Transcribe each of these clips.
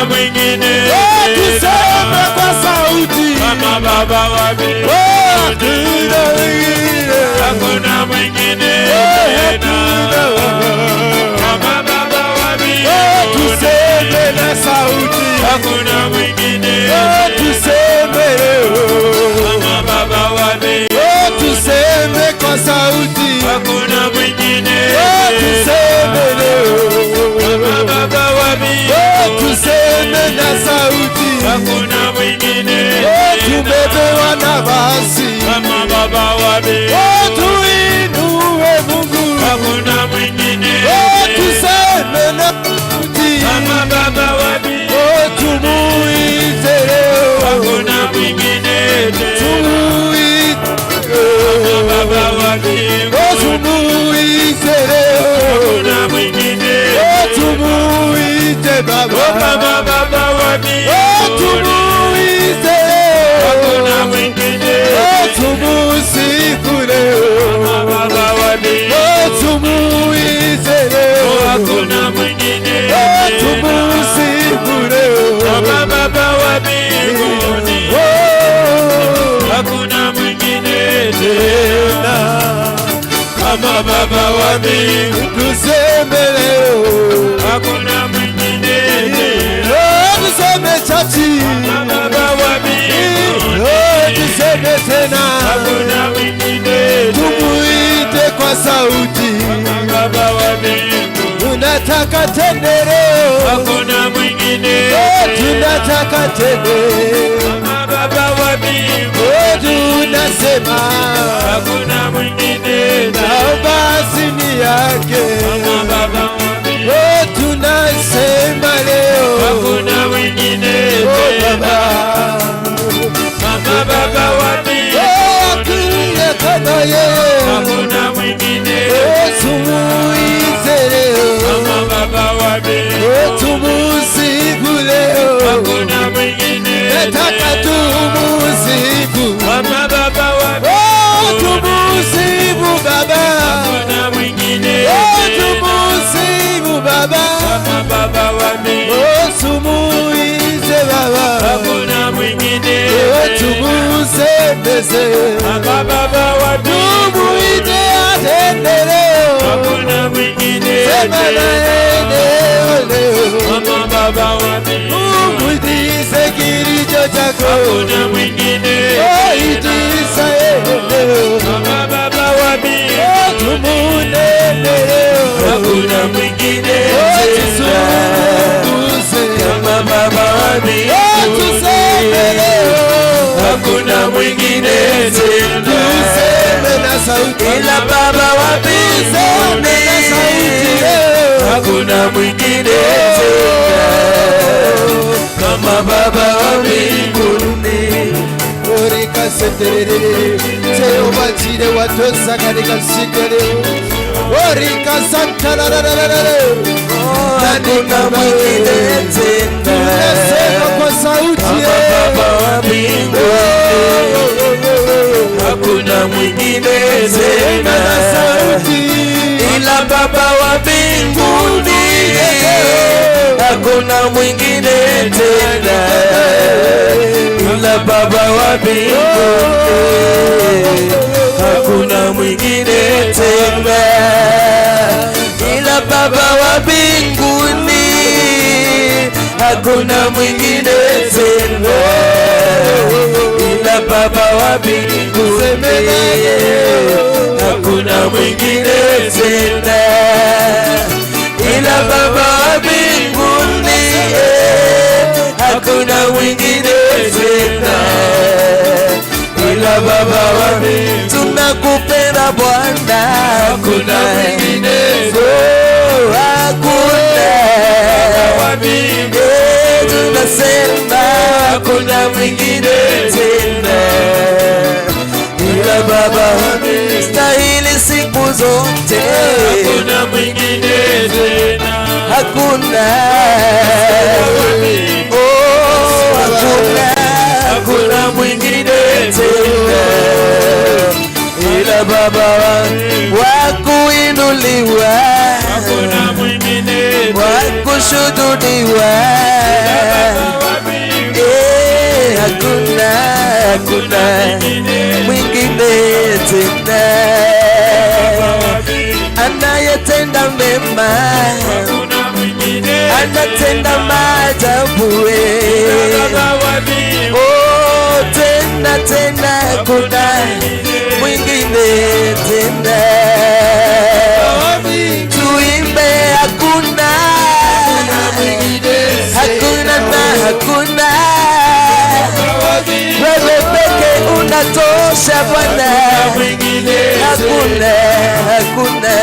mwingine. Tuseme kwa sauti kama Baba wa mbinguni. Hakuna mwingine tena kama Baba wa mbinguni. Tuseme na sauti. Hakuna mwingine. Tuseme kama Baba wa mbinguni. Tuseme kwa sauti. Hakuna mwingine. Tuseme kama Baba wa mbinguni. Tuseme na sauti. Hakuna mwingine. Tumepewa nafasi kama Baba wa mbinguni. Tuinue Mungu. Hakuna mwingine. Tuseme na sauti kama Baba wa mbinguni. Tumuite leo. Hakuna mwingine. Tumuite kama Baba wa mbinguni. Tumuite leo. Hakuna mwingine. Tumuite Baba. Kama Baba wa mbinguni. Tumuite Hakuna mwingine. Tumusifu leo. Kama Baba wa mbinguni. Tumuite leo. Hakuna mwingine. Tumusifu leo. Kama Baba wa mbinguni. Hakuna mwingine tena kama Baba wa mbinguni. Tuseme leo. Hakuna mwingine tena Tuseme chachi. kama Baba wa mbinguni. Tuseme tena. Hakuna mwingine Tumuite kwa sauti. kama Baba wa mbinguni. Tunataka tende leo. Hakuna mwingine. Tunataka tende Kama Baba wa mbinguni. Tunasema Hakuna mwingine. naomba asini yake. Kama Baba wa mbinguni. Tunasema leo Hakuna mwingine. Baba. Kama Baba wa mbinguni. Akuye kama yeye. Hakuna mwingine. Tumuite leo. Kama Baba wa mbinguni. Tumusifu leo. Hakuna mwingine. Nataka tumusifu. Kama Baba wa mbinguni. Tumusifu Baba. Hakuna mwingine. Tumusifu Baba. Kama Baba wa mbinguni. Tumuite Baba. Hakuna mwingine. Tumusembeze. Kama Baba wa mbinguni. Tumuite atende leo. Hakuna mwingine. Sema na leo leo. Kama Baba wa mbinguni. Uitise kilicho chako. Hakuna mwingine. Uitise leo. Kama Baba wa mbinguni. Tumunene leo. Hakuna mwingine. Tusunguse. Kama Baba wa mbinguni. Tuseme leo. Hakuna mwingine tena. Tuseme na sauti. Ila Baba wa mbinguni. Hakuna mwingine tena kama Baba wa mbinguni. Orika senderere Jehova jire watosa katika siku ya leo. Orika santararararare. Hakuna mwingine tena Tunasema kwa sauti kama Baba wa mbinguni. Hakuna mwingine tena na sauti. ila Baba wa mbinguni. Hakuna mwingine tena ila Baba wa mbinguni. Hakuna mwingine tena ila Baba wa mbinguni. Hakuna mwingine tena ila Baba wa mbinguni. Hakuna mwingine tena ila Baba wa mbinguni. Hakuna mwingine tena ila Baba wa mbinguni. Tunakupenda Bwana. Hakuna mwingine tena. Hakuna wa mbinguni. Tunasema hakuna mwingine tena ila Baba wa mbinguni. Stahili siku zote. Hakuna mwingine tena. Hakuna. Oh, hakuna mwingine tena ila Baba wa kuinuliwa, wa kushuhudiwa. hakuna mwingine tena anayetenda mema, anatenda maajabu. Oh, tena tena hakuna mwingine tena. Tuimbe hakuna, hakuna na hakuna. Wewe peke unatosha Bwana, hakuna, hakuna.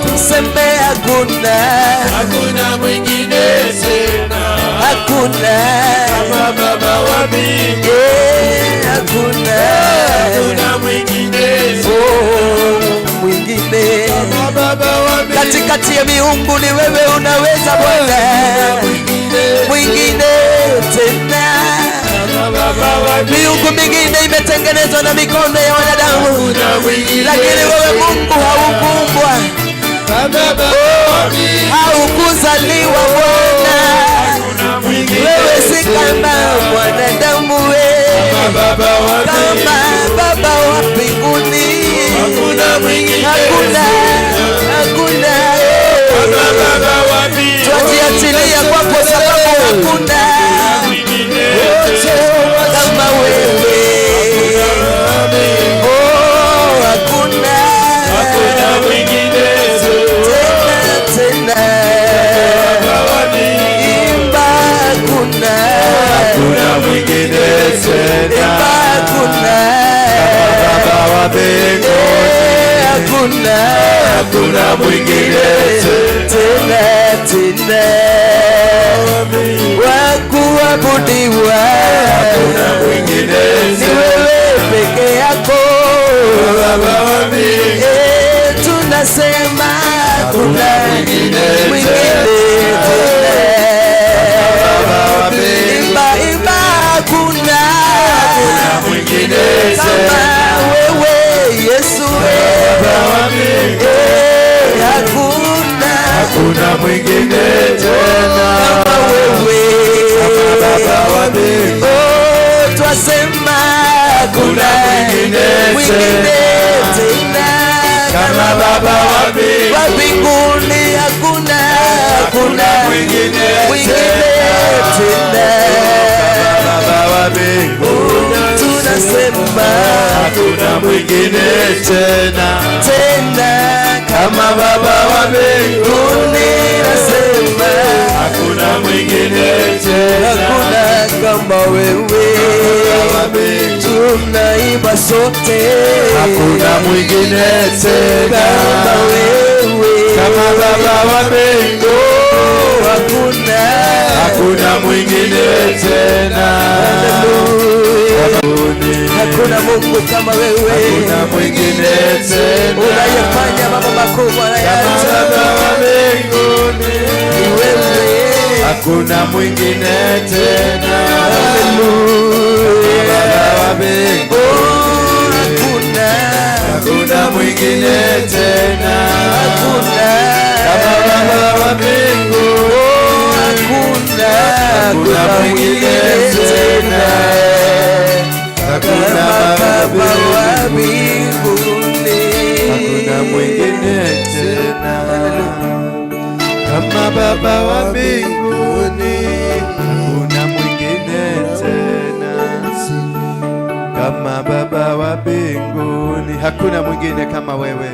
Tuseme hakuna, hakuna mwingine tena, hakuna kama Baba wa mbingu. Hakuna, hakuna mwingine mwingine kama Baba wa mbingu. Katikati ya miungu ni wewe unaweza Bwana, mwingine tena. Miungu mingine imetengenezwa na mikono ya wanadamu, lakini wewe Mungu haukuumbwa, haukuzaliwa Bwana. Wewe si kama mwanadamu, kama Baba wa mbinguni. Hakuna, hakuna. Twajiachilia kwako sababu hakuna kama wewe. Oh, hakuna mwingine tena. Imba hakuna mwingine tena. Hakuna Baba wa mbinguni. Hakuna mwingine tena tena wa kuabudiwa. Hakuna mwingine ni wewe peke yako. Tunasema hakuna mwingine tena. Imba hakuna mwingine kama wewe Yesu. Hakuna mwingine tena kama wewe, Baba wa mbingu. Oh, twasema hakuna mwingine tena kama Baba wa mbinguni. Hakuna mwingine tena. Baba wa mbinguni. Tunasema hakuna mwingine tena kama Baba wa mbinguni. Nasema hakuna mwingine tena, hakuna kama wewe. Tunaimba sote, hakuna mwingine tena kama wewe, kama Baba wa mbingu. Hakuna mwingine tena. Hakuna Mungu kama wewe, hakuna mwingine tena unayefanya mambo makubwa na kama Baba wa mbinguni. wewe. Hakuna mwingine tena. Haleluya. Baba wa mbingu. Hakuna mwingine tena. Hakuna kama Baba wa mbingu. Hakuna mwingine tena. Hakuna Baba wa mbinguni. Hakuna mwingine tena kama Baba wa mbinguni. Hakuna mwingine tena kama Baba wa mbinguni. Hakuna mwingine kama wewe.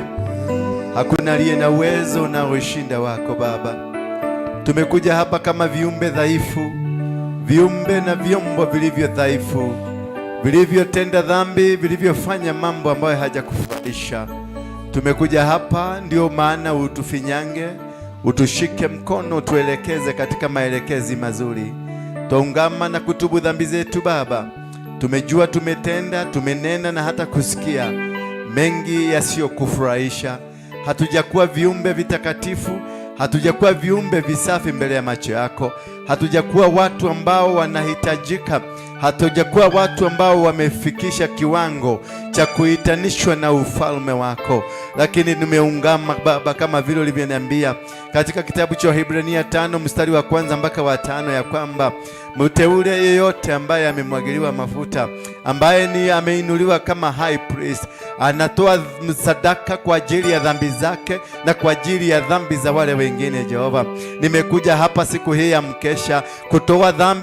Hakuna aliye na uwezo unaoshinda wako Baba. Tumekuja hapa kama viumbe dhaifu, viumbe na vyombo vilivyo dhaifu, vilivyotenda dhambi, vilivyofanya mambo ambayo hajakufurahisha. Tumekuja hapa ndio maana utufinyange, utushike mkono, utuelekeze katika maelekezi mazuri. Twaungama na kutubu dhambi zetu Baba. Tumejua tumetenda, tumenena na hata kusikia mengi yasiyokufurahisha. Hatujakuwa viumbe vitakatifu, hatujakuwa viumbe visafi mbele ya macho yako. Hatujakuwa watu ambao wanahitajika hatujakuwa watu ambao wamefikisha kiwango cha kuitanishwa na ufalme wako, lakini nimeungama Baba, kama vile ulivyoniambia katika kitabu cha Waebrania 5 mstari wa 1 mpaka wa 5, ya kwamba mteule yeyote ambaye amemwagiliwa mafuta, ambaye ni ameinuliwa kama high priest, anatoa sadaka kwa ajili ya dhambi zake na kwa ajili ya dhambi za wale wengine. Jehova, nimekuja hapa siku hii ya mkesha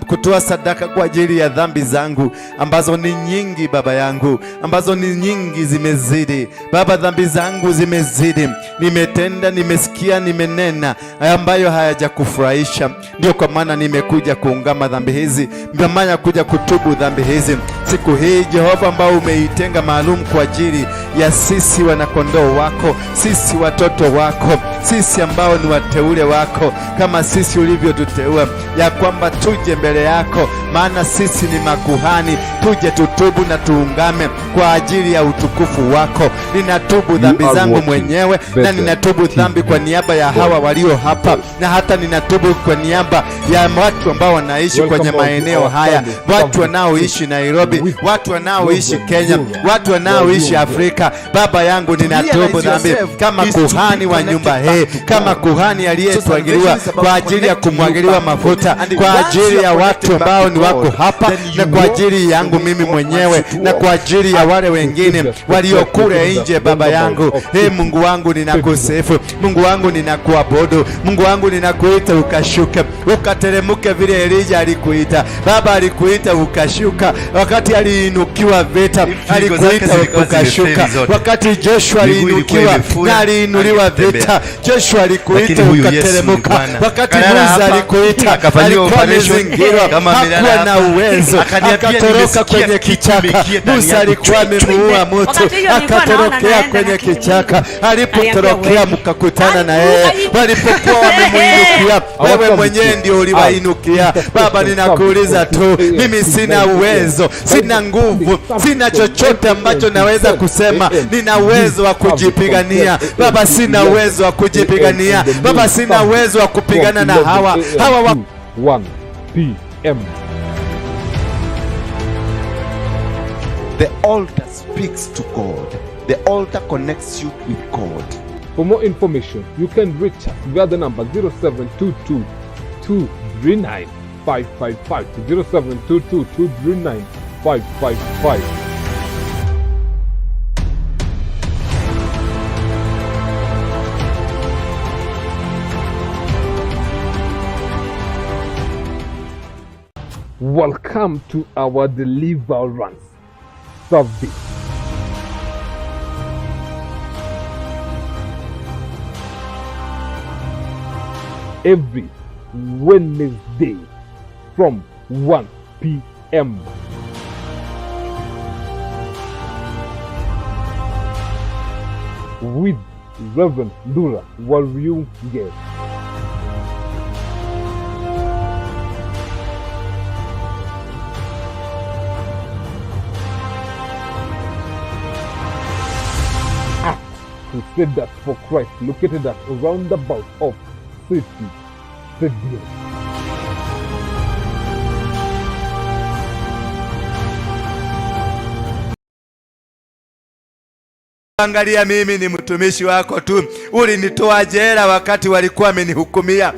kutoa sadaka kwa ajili ya dhambi zangu ambazo ni nyingi Baba yangu, ambazo ni nyingi, zimezidi Baba, dhambi zangu zimezidi, nimetenda, nimesikia, nimenena ambayo hayajakufurahisha. Ndio kwa maana nimekuja kuungama dhambi hizi, ndio maana kuja kutubu dhambi hizi siku hii Jehova, ambao umeitenga maalum kwa ajili ya sisi wanakondoo wako, sisi watoto wako, sisi ambao ni wateule wako, kama sisi ulivyotuteua, ya kwamba tuje mbele yako, maana sisi ni makuhani, tuje tutubu na tuungame kwa ajili ya utukufu wako. Ninatubu dhambi zangu mwenyewe, na ninatubu dhambi kwa niaba ya hawa walio hapa, na hata ninatubu kwa niaba ya watu ambao wanaishi kwenye maeneo haya, watu wanaoishi Nairobi, watu wanaoishi Kenya, watu wanaoishi Afrika. Baba yangu, ninatubu dhambi kama kuhani wa nyumba hii, kama kuhani aliyetwagiliwa kwa ajili ya kumwagiliwa mafuta, kwa ajili ya watu ambao ni wako hapa, na kwa ajili yangu mimi mwenyewe, na kwa ajili ya wale wengine waliokule nje. Baba yangu, Mungu wangu, ninakusifu. Mungu wangu, ninakuabudu. Mungu wangu, ninakuita ukashuke, ukateremuke vile Elija alikuita. Baba, alikuita ukashuka. Wakati aliinukiwa vita, alikuita ukashuka. Wakati Joshua aliinukiwa na aliinuliwa vita, Joshua alikuita ukateremuka. Wakati Musa alikuita, alikuwa amezingirwa, hakuwa na uwezo, akatoroka kwenye kichaka. Musa alikuwa amemuua mtu, akatorokea kwenye kichaka. Alipotorokea mkakutana na yeye, walipokuwa wamemuinukia, wewe mwenyewe ndio uliwainukia. Baba, ninakuuliza tu, mimi sina uwezo, sina nguvu, sina chochote ambacho naweza kusema nina uwezo wa kujipigania. Baba, sina uwezo wa kujipigania. Baba, sina uwezo wa kupigana na hawa 1 p.m. The altar speaks to God. The altar connects you with God. For more information, you can reach us via the number 0722 239 555 0722 239 555. Welcome to our deliverance service. Every Wednesday from 1 p.m. with Reverend NDURA WARUINGE. Crusaders for Christ, located at a roundabout of City Stadium. Angalia, mimi ni mtumishi wako tu. Ulinitoa jela wakati walikuwa wamenihukumia,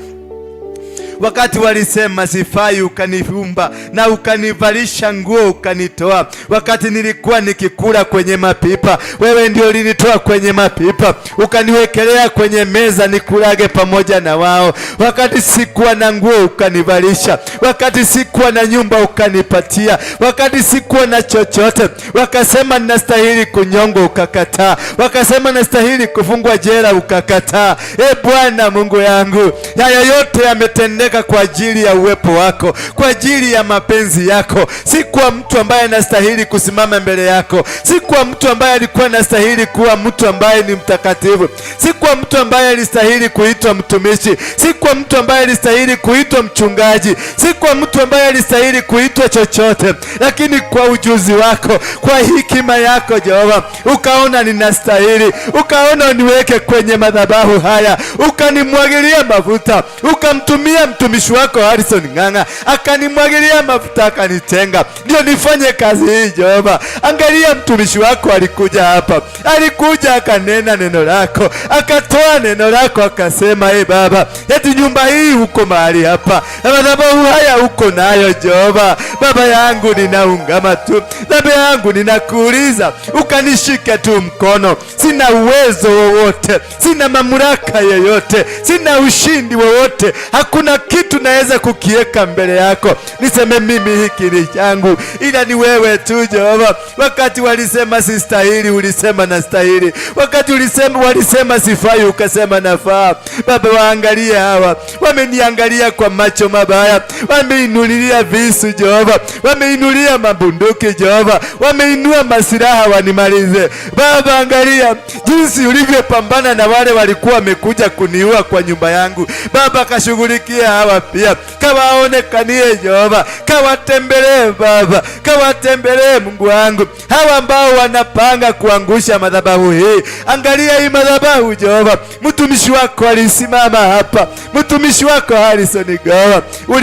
wakati walisema sifai, ukanifumba na ukanivalisha nguo ukanitoa. Wakati nilikuwa nikikula kwenye mapipa, wewe ndio ulinitoa kwenye mapipa ukaniwekelea kwenye meza nikulage pamoja na wao. Wakati sikuwa na nguo ukanivalisha, wakati sikuwa na nyumba ukanipatia, wakati sikuwa na chochote wakasema ninastahili kunyongwa ukakataa, wakasema ninastahili kufungwa jela ukakataa. Bwana Mungu yangu, haya yote yametendeka kwa ajili ya uwepo wako, kwa ajili ya mapenzi yako. Si kwa mtu ambaye anastahili kusimama mbele yako, si kwa mtu ambaye alikuwa anastahili kuwa mtu ambaye ni mtakatifu, si kwa mtu ambaye alistahili kuitwa mtumishi, si kwa mtu ambaye alistahili kuitwa mchungaji, si kwa mtu ambaye alistahili kuitwa chochote, lakini kwa ujuzi wako, kwa hekima yako Jehova, ukaona ninastahili, ukaona uniweke kwenye madhabahu haya, ukanimwagilia mafuta, ukamtumia mtumishi wako Harrison Ng'ang'a akanimwagilia mafuta akanitenga ndio nifanye kazi hii Jehova. Angalia mtumishi wako alikuja hapa, alikuja akanena neno lako, akatoa neno lako akasema, Baba, eti nyumba hii uko mahali hapa na madhabahu haya uko nayo Jehova. Baba yangu ninaungama tu, Baba yangu ninakuuliza ukanishike tu mkono. Sina uwezo wowote, sina mamlaka yoyote, sina ushindi wowote, hakuna kitu naweza kukiweka mbele yako niseme mimi hiki ni changu, ila ni wewe tu Jehova. Wakati walisema sistahili, ulisema nastahili. Wakati walisema sifai, ukasema nafaa. Baba, waangalie hawa, wameniangalia kwa macho mabaya, wameinulia visu Jehova, wameinulia mabunduki Jehova, wameinua masilaha wanimalize. Baba, angalia jinsi ulivyopambana na wale walikuwa wamekuja kuniua kwa nyumba yangu. Baba, kashughulikia hawa pia, kawaonekanie Jehova, kawatembelee Baba, kawatembelee Mungu wangu, hawa ambao wanapanga kuangusha madhabahu hii. Angalia hii madhabahu Jehova, mtumishi wako alisimama hapa, mtumishi wako Harrison Ng'ang'a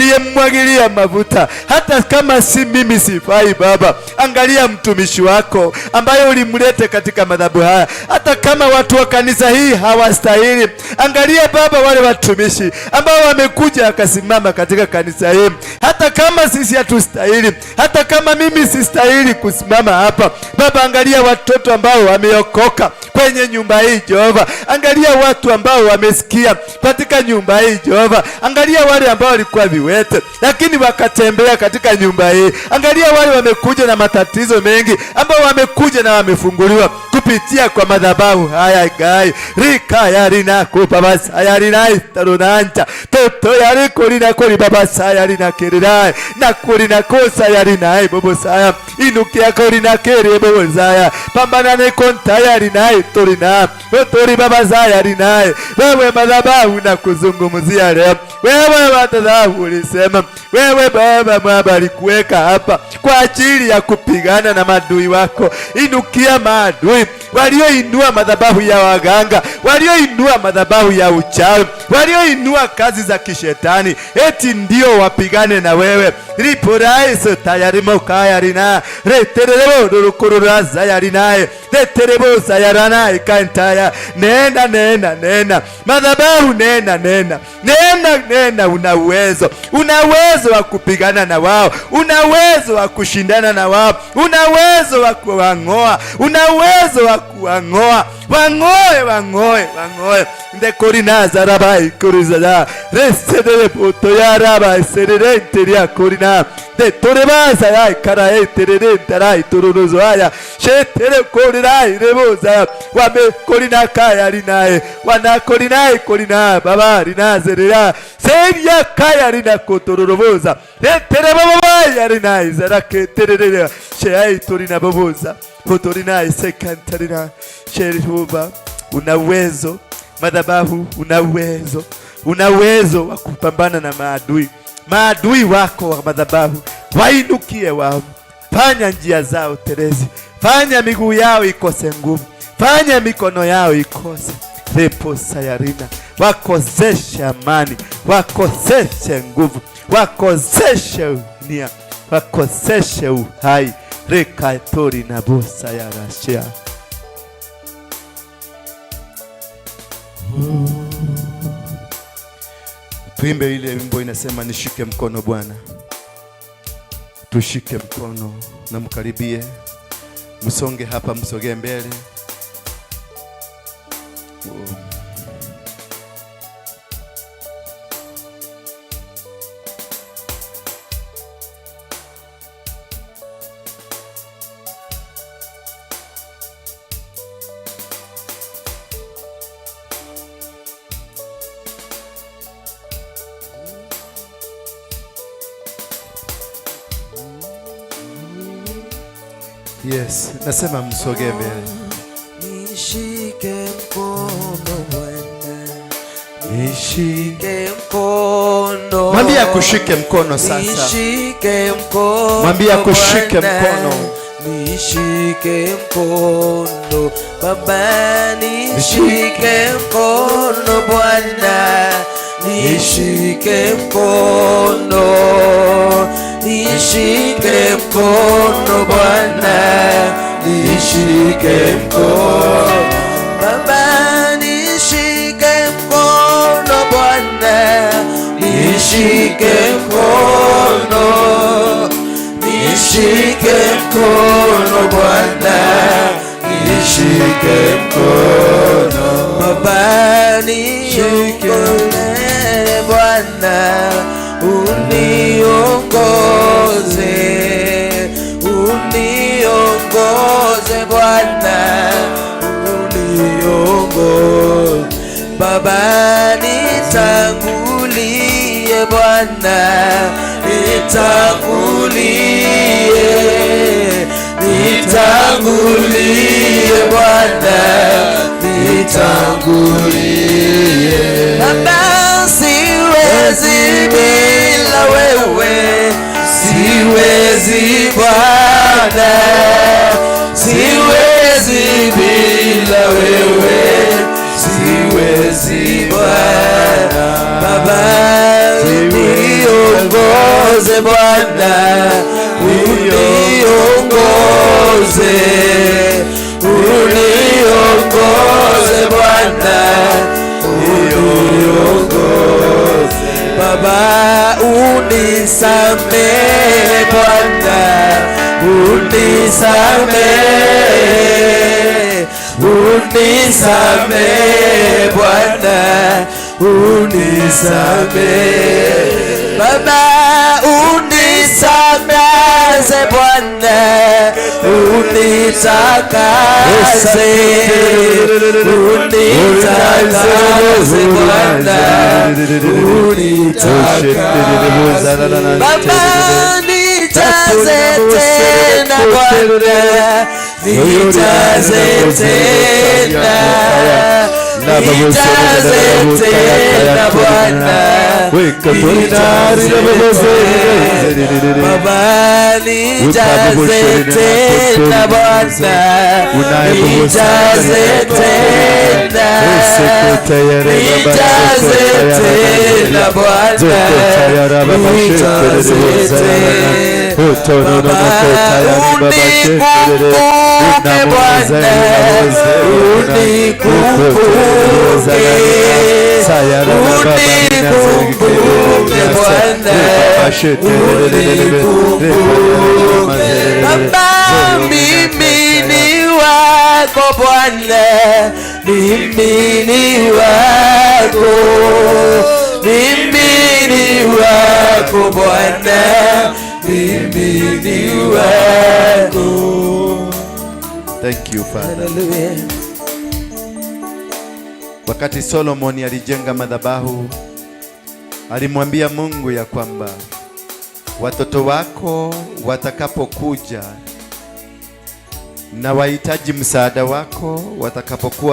uliyemwagilia mafuta, hata kama si mimi sifai Baba. Angalia mtumishi wako ambaye ulimlete katika madhabahu haya, hata kama watu wa kanisa hii hawastahili. Angalia Baba wale watumishi ambao wamekuja akasimama katika kanisa hii, hata kama sisi hatustahili, hata kama mimi sistahili kusimama hapa Baba. Angalia watoto ambao wameokoka kwenye nyumba hii Jehova, angalia watu ambao wamesikia katika nyumba hii Jehova, angalia wale ambao walikuwa viwete lakini wakatembea katika nyumba hii, angalia wale wamekuja na matatizo mengi ambao wamekuja na wamefunguliwa kupitia kwa madhabahu haya gai rika yarina kupabasa yarina tarunanta toto yariko lina kuli babasa yarina kirai na kulina kosa yarina bobo saya inukia kolina kere bobo saya pambana ne konta yarina torina tori babasa yarina. Wewe madhabahu na kuzungumzia leo, wewe madhabahu ulisema wewe Baba Baba alikuweka hapa kwa ajili ya kupigana na maadui wako. Inukia maadui walioinua madhabahu ya waganga, walioinua madhabahu ya uchawi, walioinua kazi za kishetani, eti ndio wapigane na wewe. Riporaise tayarimo kayarina reterebo rukururaza yarinae reterebo sayarana ikantaya. Nena nena nena madhabahu, nena nena nena nena. Una uwezo, una uwezo wa kupigana na wao, una uwezo wa kushindana na wao, una uwezo wa kuang'oa, una uwezo wa kuang'oa. Wangoe wangoe wangoe ndekorina zarabai kurizaza resedele poto ya raba serere teria korina de torebaza ya karae terere tarai tururuzo aya shetere korinai reboza wame korina kaya rinae wana korinae korina baba rinazerera seria kaya rina kotororoboza retere baba ya rinae zarake terere shei torina boboza potorina sekantarina. Jehova, una uwezo, madhabahu una uwezo, una uwezo wa kupambana na maadui. Maadui wako wa madhabahu wainukie wao, fanya njia zao terezi, fanya miguu yao ikose nguvu, fanya mikono yao ikose repo sayarina. Wakoseshe amani, wakoseshe nguvu, wakoseshe nia, wakoseshe uhai rekatori na bosa ya rashia. Tuimbe ile wimbo inasema nishike mkono Bwana. Tushike mkono na mkaribie, msonge hapa, msogee mbele. Yes, nasema msogee mbele. Nishike mkono Bwana, nishike mkono. Mwambie akushike mkono sasa. Nishike mkono. Mwambie akushike mkono. nishike mkono Baba, nishike mkono Bwana, nishike mkono, nishike mkono Bwana, nishike mkono Baba, nishike mkono Bwana, nishike mkono, nishike mkono Bwana, nishike mkono Baba, nishike Bwana, uniongoze, uniongoze Bwana, uniongoze Baba, nitangulie Bwana, nitangulie, nitangulie Bwana, nitangulie Baba, siwezi bila wewe, siwezi Bwana, siwezi bila wewe, siwezi Bwana. Baba, uniongoze Bwana, uniongoze, uniongoze Bwana, uniongoze Baba, unisamehe Bwana, unisamehe, unisamehe Bwana, unisamehe Baba, unitakase Bwana, unitakase, unitakase Bwana, unitakase Baba, nijaze tena Bwana, nijaze tena, nijaze tena Bwana, Baba, nijaze tena Bwana, nijaze tena, nijaze tena Bwana, nijaze tena unikumbuke Bwana, unikumbuke, unikumbuke Bwana, unikumbuke Baba, mimi ni wako Bwana, mimi ni wako, mimi ni wako Bwana, mimi ni wako. Thank you, Father. Wakati Solomoni alijenga madhabahu, alimwambia Mungu ya kwamba watoto wako watakapokuja na wahitaji msaada wako, watakapokuwa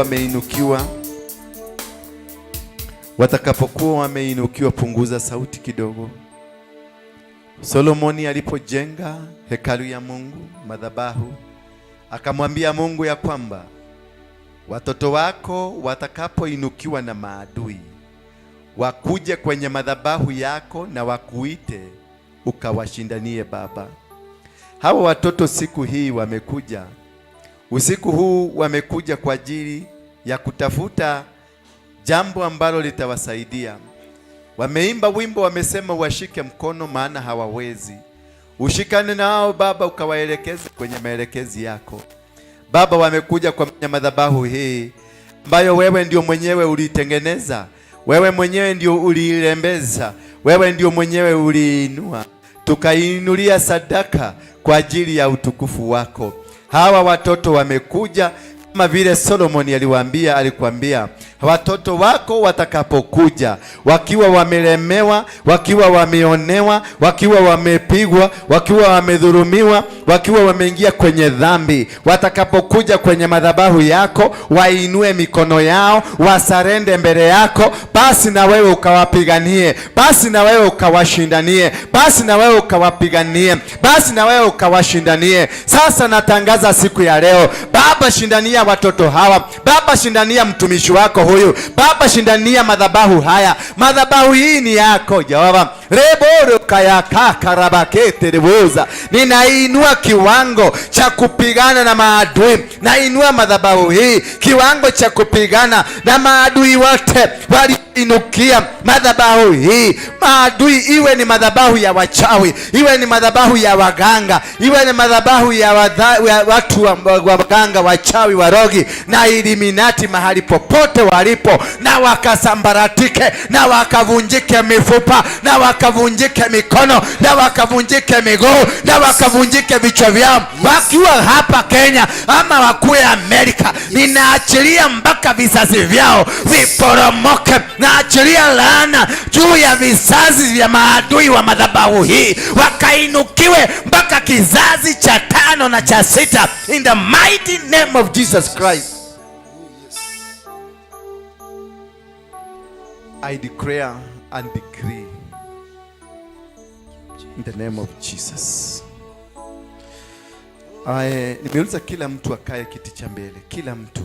wameinukiwa, punguza sauti kidogo. Solomoni alipojenga hekalu ya Mungu, madhabahu, akamwambia Mungu ya kwamba watoto wako watakapoinukiwa na maadui, wakuje kwenye madhabahu yako na wakuite ukawashindanie Baba. Hawa watoto siku hii wamekuja, usiku huu wamekuja kwa ajili ya kutafuta jambo ambalo litawasaidia. Wameimba wimbo, wamesema washike mkono maana hawawezi. Ushikane nao Baba, ukawaelekeze kwenye maelekezi yako. Baba, wamekuja kwa madhabahu hii ambayo wewe ndio mwenyewe ulitengeneza, wewe mwenyewe ndio uliirembeza, wewe ndio mwenyewe uliinua, tukainulia sadaka kwa ajili ya utukufu wako. Hawa watoto wamekuja Kama vile Solomoni alikuambia watoto wako watakapokuja wakiwa wamelemewa, wakiwa wameonewa, wakiwa wamepigwa, wakiwa wamedhulumiwa, wakiwa wameingia kwenye dhambi, watakapokuja kwenye madhabahu yako, wainue mikono yao, wasarende mbele yako, basi na wewe ukawapiganie, basi na wewe ukawashindanie, basi na wewe ukawapiganie, basi na wewe ukawashindanie. Sasa natangaza siku ya leo, Baba, shindania watoto hawa. Baba, shindania mtumishi wako huyu. Baba, shindania madhabahu haya. Madhabahu hii ni yako Jehova. Reboro kayaka karabakete reboza. Ninainua kiwango cha kupigana na maadui. Nainua madhabahu hii kiwango cha kupigana na maadui wote waliinukia madhabahu hii. Maadui, iwe ni madhabahu ya wachawi, iwe ni madhabahu ya waganga, iwe ni madhabahu ya watu wa waganga, wachawi, warogi na Illuminati, mahali popote walipo, na wakasambaratike, na wakavunjike mifupa, na wakavunjike mikono, na wakavunjike miguu, na wakavunjike vichwa vyao, wakiwa hapa Kenya ama wakuwe Amerika. Ninaachilia mpaka vizazi vyao viporomoke. Naachilia laana juu ya vizazi vya maadui wa madhabahu hii, wakainukiwe mpaka kizazi cha 5 na cha 6, in the mighty name of Jesus Christ. I declare and decree in the name of Jesus. Nimeuliza kila mtu akae kiti cha mbele, kila mtu.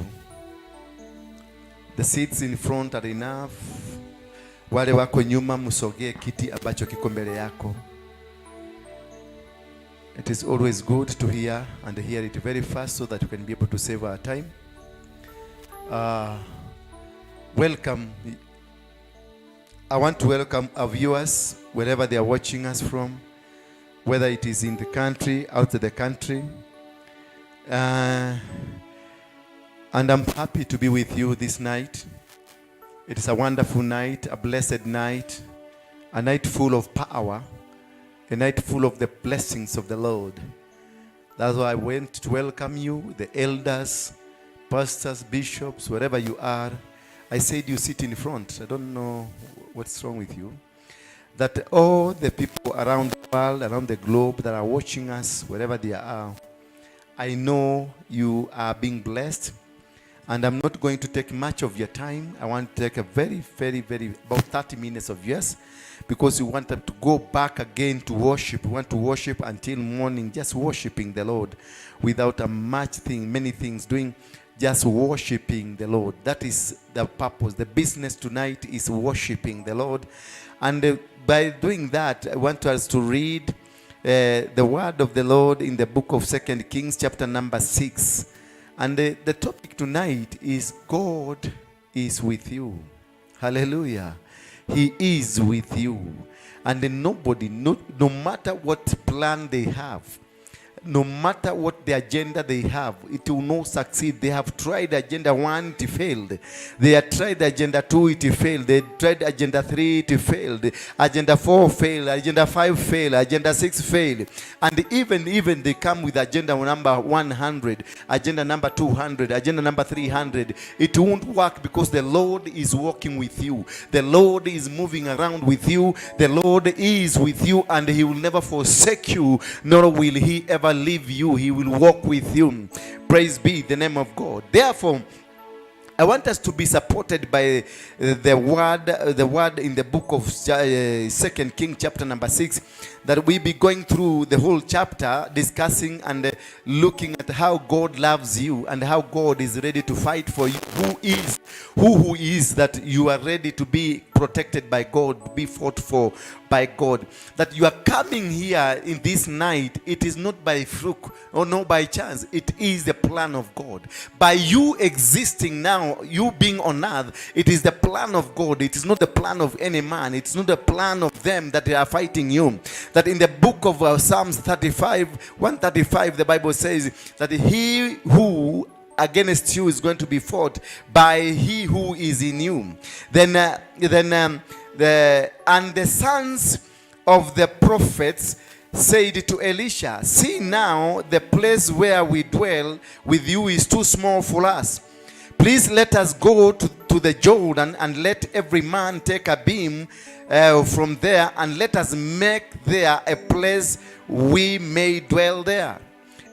The seats in front are enough. Wale wako nyuma msogee kiti ambacho kiko mbele yako. It is always good to hear and hear it very fast so that you can be able to save our time. Welcome. I want to welcome our viewers wherever they are watching us from, whether it is in the country, out of the country. And I'm happy to be with you this night. It is a wonderful night, a blessed night, a night full of power, a night full of the blessings of the Lord. That's why I went to welcome you, the elders, pastors, bishops, wherever you are. I said you sit in front. I don't know what's wrong with you. That all the people around the world, around the globe that are watching us, wherever they are, I know you are being blessed. And I'm not going to take much of your time. I want to take a very, about 30 minutes of yours, because we want to go back again to worship. We want to worship until morning, just worshiping the Lord without many things doing, just worshiping the Lord. That is the purpose. The business tonight is worshiping the Lord. And by doing that, I want us to read the word of the Lord in the book of 2 Kings, chapter number 6. And the topic tonight is God is with you. Hallelujah. He is with you. And nobody, no matter what plan they have, no matter what the agenda they have, it will not succeed. They have tried agenda 1, it failed. They have tried agenda 2, it failed. They tried agenda 3, it failed. Agenda 4 failed. Agenda 5 failed. Agenda 6 failed. And even they come with agenda number 100, agenda number 200, agenda number 300. It won't work, because the Lord is walking with you. The Lord is moving around with you. The Lord is with you, and He will never forsake you, nor will He ever leave you. He will walk with you. Praise be the name of God. Therefore, I want us to be supported by the word in the book of 2 Kings chapter number 6, that we be going through the whole chapter, discussing and looking at how God loves you and how God is ready to fight for you. Who is that you are ready to be protected by God, to be fought for by God. That you are coming here in this night, it is not by fluke or not by chance. It is the plan of God. By you existing now, you being on earth, it is the plan of God. It is not the plan of any man. It's not the plan of them that they are fighting you. That in the book of Psalms 135, the Bible says that he who against you is going to be fought by he who is in you. The sons of the prophets said to Elisha, "See now, the place where we dwell with you is too small for us. Please let us go to the Jordan, and let every man take a beam from there, and let us make there a place we may dwell there."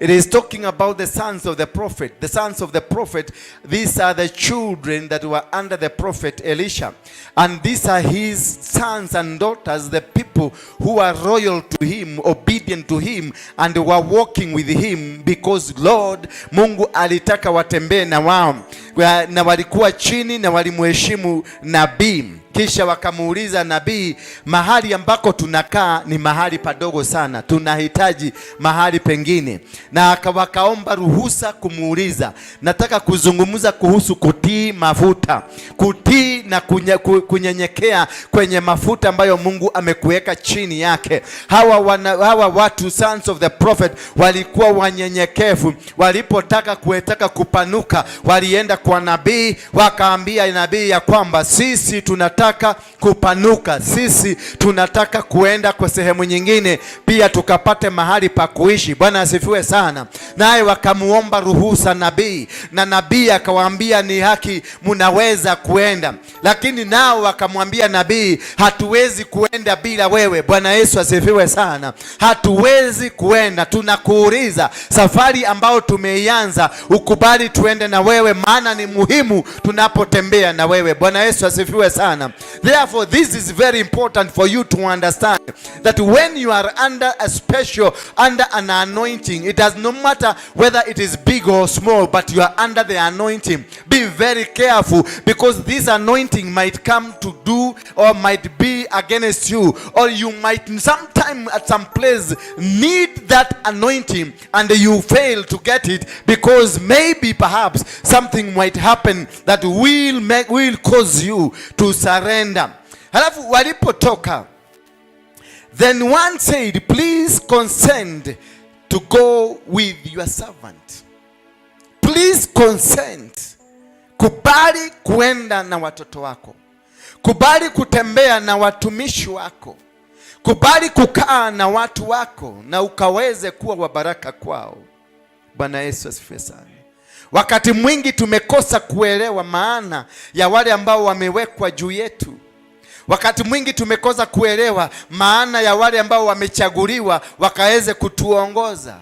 It is talking about the sons of the prophet. The sons of the prophet, these are the children that were under the prophet Elisha. And these are his sons and daughters, the people who are loyal to him, obedient to him, and were walking with him, because Lord Mungu alitaka watembee na wao, na walikuwa chini na walimheshimu nabii. Kisha wakamuuliza nabii, mahali ambako tunakaa ni mahali padogo sana, tunahitaji mahali pengine. Na wakaomba ruhusa kumuuliza, nataka kuzungumza kuhusu kutii mafuta, kutii na kunyenyekea kwenye mafuta ambayo Mungu amekuweka chini yake. Hawa watu sons of the prophet walikuwa wanyenyekevu. Walipotaka kupanuka, walienda kwa nabii, wakaambia nabii ya kwamba sisi tunataka kupanuka, sisi tunataka kuenda kwa sehemu nyingine pia tukapate mahali pa kuishi. Bwana asifiwe sana. Naye wakamuomba ruhusa nabii, na nabii akawaambia ni haki, munaweza kuenda. Lakini nao wakamwambia nabii, hatuwezi kuenda bila wewe. Bwana Yesu asifiwe sana. Hatuwezi kuenda, tunakuuliza safari ambao tumeianza ukubali tuende na wewe, maana ni muhimu tunapotembea na wewe. Bwana Yesu asifiwe sana. Therefore, this is very important for you to understand that when you are under an anointing, it does not matter whether it is big or small, but you are under the anointing. Be very careful, because this anointing might come to do or might be against you, or you might sometime at some place need that anointing and you fail to get it, because maybe perhaps something might happen that will cause you to surrender. Halafu walipotoka, then one said, "Please consent to go with your servant." Please consent. Kubali kuenda na watoto wako. Kubali kutembea na watumishi wako. Kubali kukaa na watu wako na ukaweze kuwa wa baraka kwao. Bwana Yesu asifiwe sana. Wakati mwingi tumekosa kuelewa maana ya wale ambao wamewekwa juu yetu. Wakati mwingi tumekosa kuelewa maana ya wale ambao wamechaguliwa wakaweze kutuongoza.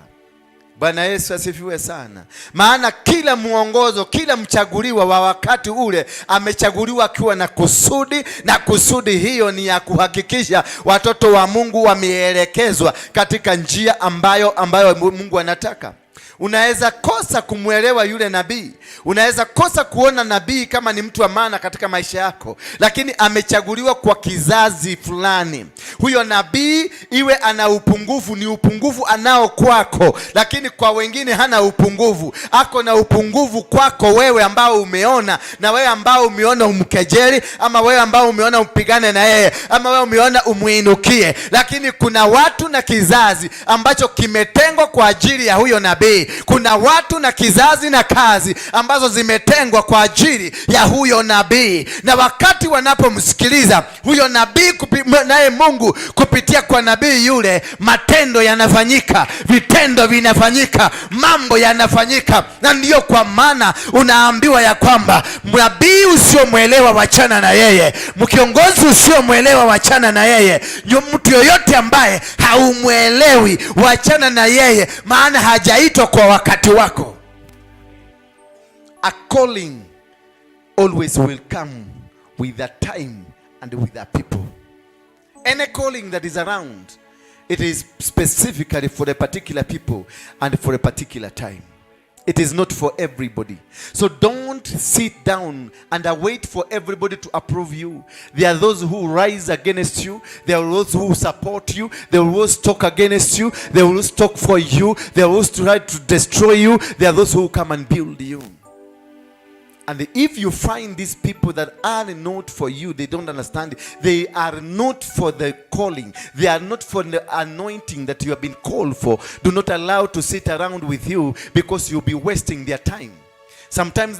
Bwana Yesu asifiwe sana. Maana kila muongozo, kila mchaguliwa wa wakati ule amechaguliwa akiwa na kusudi, na kusudi hiyo ni ya kuhakikisha watoto wa Mungu wameelekezwa katika njia ambayo Mungu anataka. Unaweza kosa kumwelewa yule nabii. Unaweza kosa kuona nabii kama ni mtu wa maana katika maisha yako, lakini amechaguliwa kwa kizazi fulani. Huyo nabii iwe ana upungufu, ni upungufu anao kwako, lakini kwa wengine hana upungufu. Ako na upungufu kwako wewe ambao umeona, na wewe ambao umeona umkejeli, ama wewe ambao umeona umpigane na yeye, ama wewe umeona umuinukie. Lakini kuna watu na kizazi ambacho kimetengwa kwa ajili ya huyo nabii. Kuna watu na kizazi na kazi ambazo zimetengwa kwa ajili ya huyo nabii, na wakati wanapomsikiliza huyo nabii, naye Mungu kupitia kwa nabii yule, matendo yanafanyika, vitendo vinafanyika, mambo yanafanyika. Na ndiyo kwa maana unaambiwa ya kwamba nabii usiomwelewa wachana na yeye, mkiongozi usiomwelewa wachana na yeye, mtu yoyote ambaye haumwelewi wachana na yeye, maana hajaitwa kwa wakati wako. A calling always will come with a time and with a people. Any calling that is around, it is specifically for a particular people and for a particular time. It is not for everybody. So don't sit down and wait for everybody to approve you. There are those who rise against you. There are those who support you. They will always talk against you. They will always talk for you. They will always try to destroy you. There are those who come and build you. And if you find these people that are not for you, they don't understand. They are not for the calling. They are not for the anointing that you have been called for. Do not allow to sit around with you, because you'll be wasting their time. Sometimes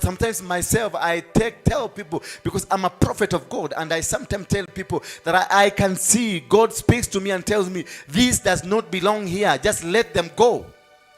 sometimes myself I tell people, because I'm a prophet of God, and I sometimes tell people that I can see God speaks to me and tells me, this does not belong here, just let them go.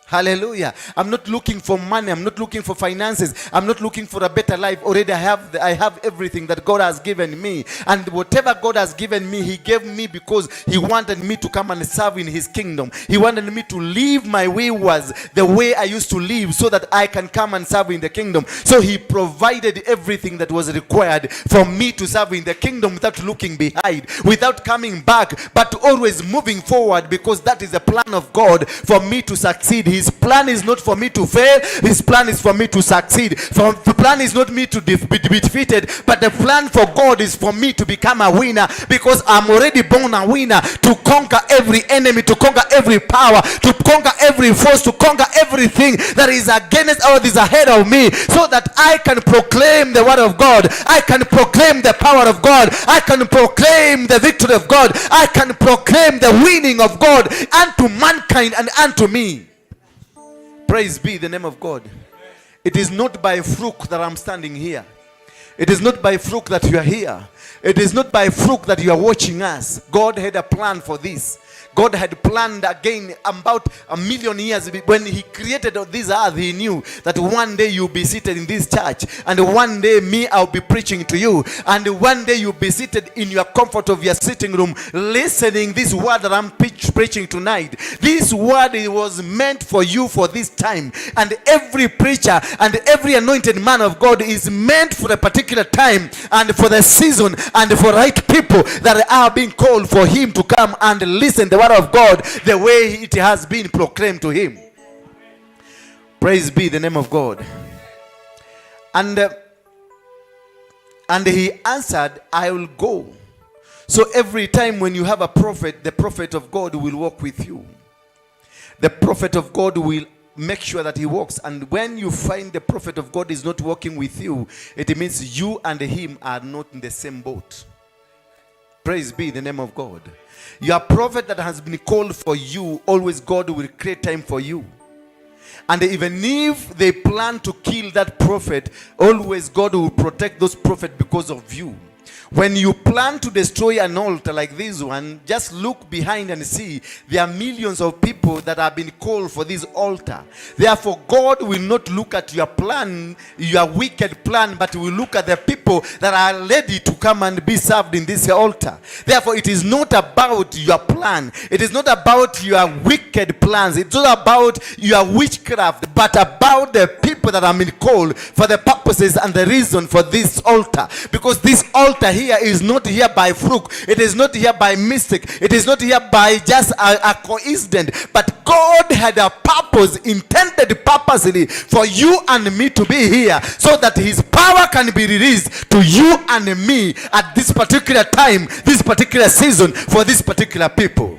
Hallelujah. I'm not looking for money. I'm not looking for finances. I'm not looking for a better life. Already I have everything that God has given me. And whatever God has given me, He gave me because He wanted me to come and serve in His kingdom. He wanted me to live my way was the way I used to live, so that I can come and serve in the kingdom. So He provided everything that was required for me to serve in the kingdom without looking behind, without coming back, but always moving forward, because that is the plan of God for me to succeed. His plan is not for me to fail. His plan is for me to succeed. The plan is not me to be defeated, but the plan for God is for me to become a winner, because I'm already born a winner, to conquer every enemy, to conquer every power, to conquer every force, to conquer everything that is against or is ahead of me, so that I can proclaim the word of God. I can proclaim the power of God. I can proclaim the victory of God. I can proclaim the winning of God unto mankind and unto me. Praise be the name of God. It is not by fluke that I'm standing here. It is not by fluke that you are here. It is not by fluke that you are watching us. God had a plan for this. God had planned again about 1,000,000 years. When He created this earth, He knew that one day you'll be seated in this church, and one day me, I'll be preaching to you, and one day you'll be seated in your comfort of your sitting room, listening this word that I'm preaching tonight. This word was meant for you for this time, and every preacher and every anointed man of God is meant for a particular time and for the season and for right people that are being called for Him to come and listen the word of God the way it has been proclaimed to him. Praise be the name of God. And he answered, I will go. So every time when you have a prophet, the prophet of God will walk with you. The prophet of God will make sure that he walks. And when you find the prophet of God is not walking with you, it means you and him are not in the same boat. Praise be the name of God. Your prophet that has been called for you, always God will create time for you. And even if they plan to kill that prophet, always God will protect those prophets because of you. When you plan to destroy an altar like this one, just look behind and see there are millions of people that have been called for this altar. Therefore, God will not look at your plan, your wicked plan, but will look at the people that are ready to come and be served in this altar. Therefore, it is not about your plan. It is not about your wicked plans. It's not about your witchcraft, but about the people that have been called for the purposes and the reason for this altar. Because this altar here is not here by fluke. It is not here by mistake. It is not here by just a coincidence. But God had a purpose, intended purposely for you and me to be here, so that his power can be released to you and me at this particular time, this particular season, for this particular people.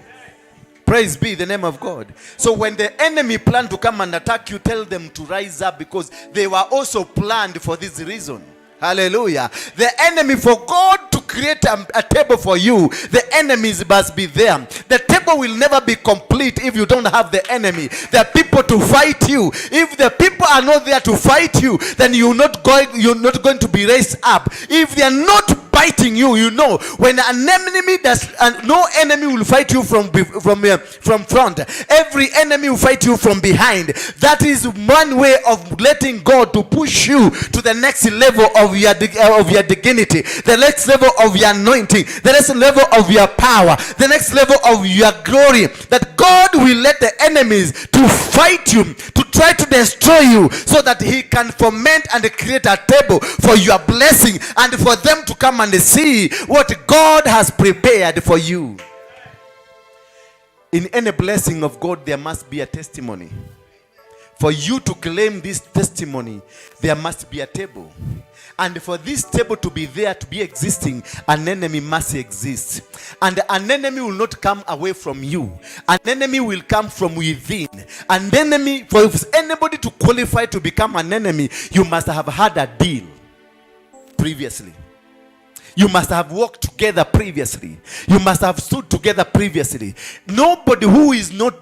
Praise be the name of God. So when the enemy planned to come and attack you, tell them to rise up, because they were also planned for this reason. Hallelujah. The enemy, for God to create a table for you, the enemies must be there. The table will never be complete if you don't have the enemy. There are people to fight you. If the people are not there to fight you, then you're not going to be raised up. If they are not fighting you, you know, when an enemy does, and no enemy will fight you from front. Every enemy will fight you from behind. That is one way of letting God to push you to the next level of your dignity, the next level of your anointing, the next level of your power, the next level of your glory. That God will let the enemies to fight you, to try to destroy you, so that he can foment and create a table for your blessing, and for them to come and see what God has prepared for you. In any blessing of God, there must be a testimony. For you to claim this testimony, there must be a table. And for this table to be there, to be existing, an enemy must exist. And an enemy will not come away from you. An enemy will come from within. An enemy, for anybody to qualify to become an enemy, you must have had a deal previously. You must have walked together previously. You must have stood together previously. Nobody who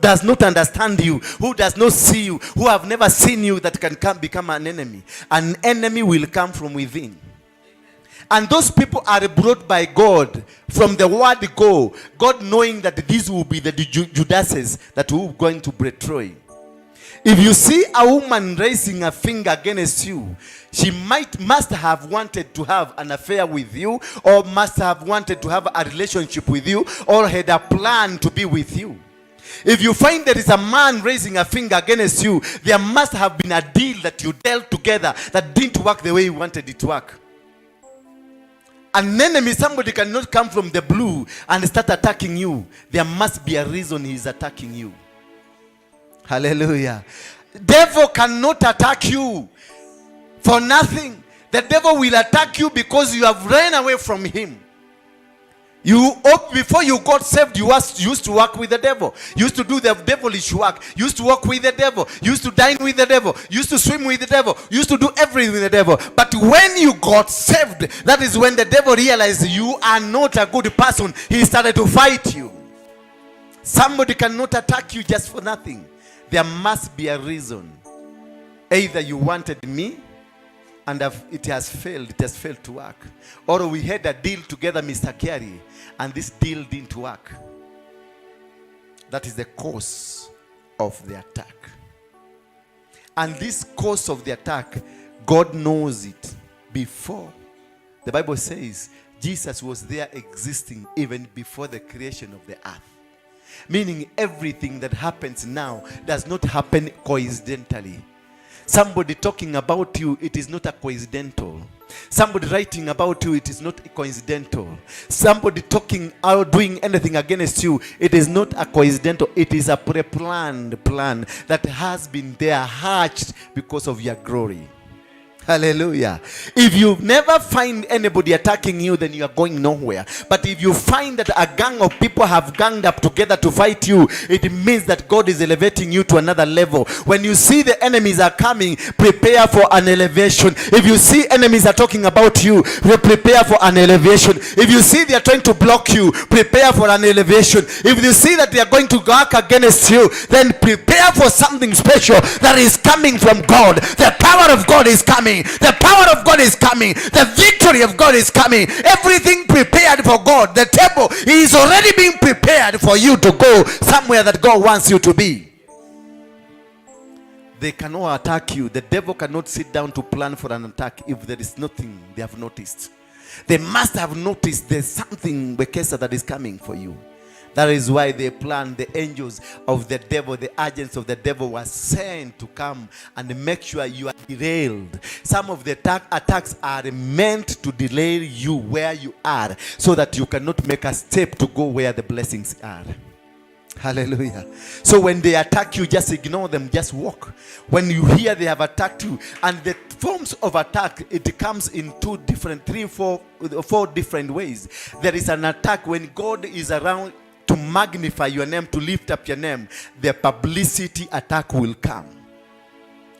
does not understand you, who does not see you, who have never seen you, that can become an enemy. An enemy will come from within. And those people are brought by God from the word go. God knowing that these will be the Judases that will going to betray. If you see a woman raising a finger against you, she must have wanted to have an affair with you, or must have wanted to have a relationship with you, or had a plan to be with you. If you find there is a man raising a finger against you, there must have been a deal that you dealt together that didn't work the way you wanted it to work. An enemy, somebody cannot come from the blue and start attacking you. There must be a reason he is attacking you. Hallelujah. Devil cannot attack you for nothing. The devil will attack you because you have ran away from him. Before you got saved, you used to work with the devil. You used to do the devilish work. You used to walk with the devil. You used to dine with the devil. You used to swim with the devil. You used to do everything with the devil. But when you got saved, that is when the devil realized you are not a good person. He started to fight you. Somebody cannot attack you just for nothing. There must be a reason. Either you wanted me and it has failed to work. Or we had a deal together, Mr. Carey, and this deal didn't work. That is the cause of the attack. And this cause of the attack, God knows it before. The Bible says Jesus was there existing even before the creation of the earth. Meaning everything that happens now does not happen coincidentally. Somebody talking about you, it is not a coincidental. Somebody writing about you, it is not coincidental. Somebody talking or doing anything against you, it is not a coincidental. It is a pre-planned plan that has been there, hatched because of your glory. Hallelujah. If you never find anybody attacking you, then you are going nowhere. But if you find that a gang of people have ganged up together to fight you, it means that God is elevating you to another level. When you see the enemies are coming, prepare for an elevation. If you see enemies are talking about you, prepare for an elevation. If you see they are trying to block you, prepare for an elevation. If you see that they are going to work against you, then prepare for something special that is coming from God. The power of God is coming. The power of God is coming. The victory of God is coming. Everything prepared for God. The table is already being prepared for you to go somewhere that God wants you to be. They cannot attack you. The devil cannot sit down to plan for an attack if there is nothing they have noticed. They must have noticed there's something, Kesha, that is coming for you. That is why they planned. The angels of the devil, the agents of the devil were sent to come and make sure you are derailed. Some of the attacks are meant to delay you where you are so that you cannot make a step to go where the blessings are. Hallelujah. So when they attack you, just ignore them, just walk. When you hear they have attacked you, and the forms of attack, it comes in four different ways. There is an attack when God is around to magnify your name, to lift up your name. The publicity attack will come.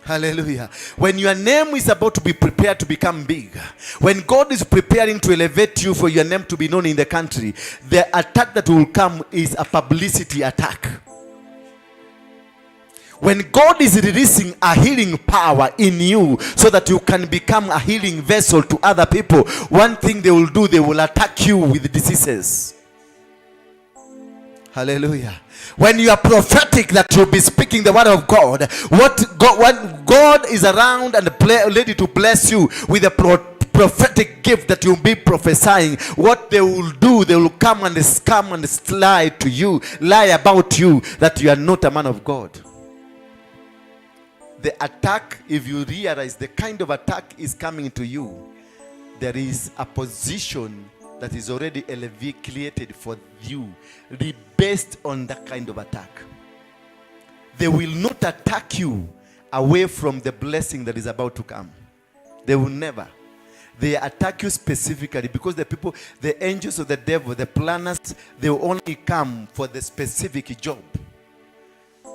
Hallelujah. When your name is about to be prepared to become big, when God is preparing to elevate you for your name to be known in the country, the attack that will come is a publicity attack. When God is releasing a healing power in you so that you can become a healing vessel to other people, one thing they will do, they will attack you with diseases. Hallelujah. When you are prophetic, that you'll be speaking the word of God, when God is around and ready to bless you with a prophetic gift that you'll be prophesying, what they will do, they will come and scam and lie to you, lie about you that you are not a man of God. The attack, if you realize the kind of attack is coming to you, there is a position that is already created for you, based on that kind of attack. They will not attack you away from the blessing that is about to come. They will never. They attack you specifically because the angels of the devil, the planners, they will only come for the specific job.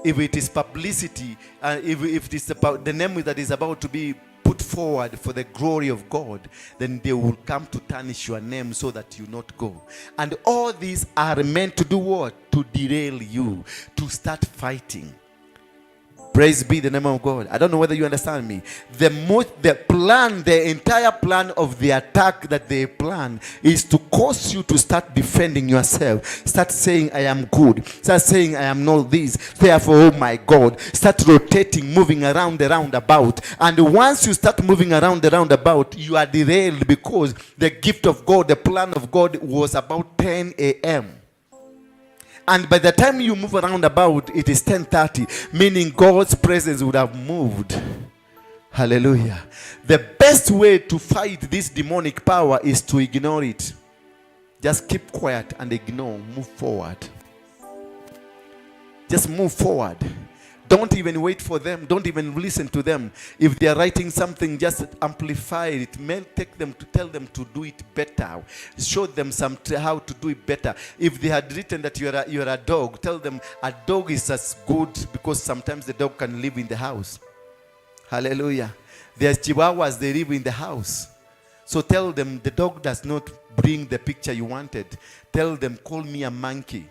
If it is publicity, if it is about the name that is about to be put forward for the glory of God, then they will come to tarnish your name so that you not go. And all these are meant to do what? To derail you, to start fighting. Praise be the name of God. I don't know whether you understand me. The entire plan of the attack that they plan is to cause you to start defending yourself. Start saying, I am good. Start saying, I am not this. Therefore, oh my God. Start rotating, moving around the roundabout. And once you start moving around the roundabout, you are derailed because the gift of God, the plan of God was about 10 a.m. And by the time you move around about, it is 10:30, meaning God's presence would have moved. Hallelujah. The best way to fight this demonic power is to ignore it. Just keep quiet and ignore. Move forward. Just move forward. Don't even wait for them. Don't even listen to them. If they are writing something, just amplify it. Take them to tell them to do it better. Show them how to do it better. If they had written that you are a dog, tell them a dog is as good because sometimes the dog can live in the house. Hallelujah. There's chihuahuas, they live in the house. So tell them the dog does not bring the picture you wanted. Tell them, call me a monkey.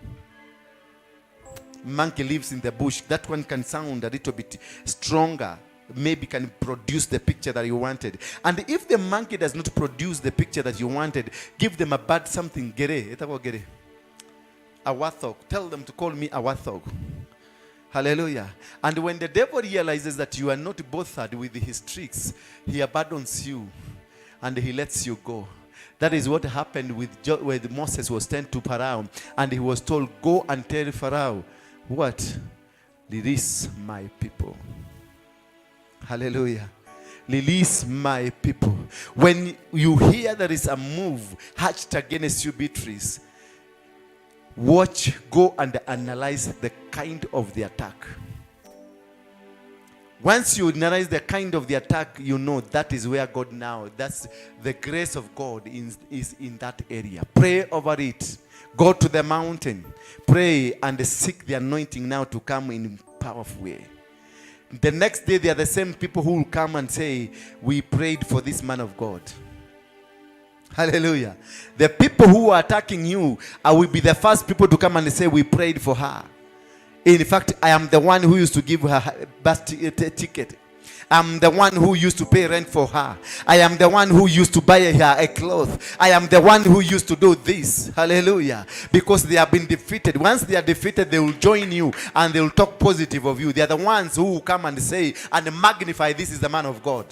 Monkey lives in the bush. That one can sound a little bit stronger. Maybe can produce the picture that you wanted. And if the monkey does not produce the picture that you wanted, give them a bad something. Gere. A warthog. Tell them to call me a warthog. Hallelujah. And when the devil realizes that you are not bothered with his tricks, he abandons you and he lets you go. That is what happened with Moses was sent to Pharaoh, and he was told, go and tell Pharaoh, what? Release my people. Hallelujah. Release my people. When you hear there is a move hatched against you, Beatrice, watch, go and analyze the kind of the attack. Once you analyze the kind of the attack, you know that is where God now, that's the grace of God is in that area. Pray over it. Go to the mountain. Pray and seek the anointing now to come in a powerful way. The next day, they are the same people who will come and say, we prayed for this man of God. Hallelujah. The people who are attacking you, I will be the first people to come and say, we prayed for her. In fact, I am the one who used to give her bus ticket. I'm the one who used to pay rent for her. I am the one who used to buy her a cloth. I am the one who used to do this. Hallelujah. Because they have been defeated. Once they are defeated, they will join you and they will talk positive of you. They are the ones who will come and say and magnify, this is the man of God.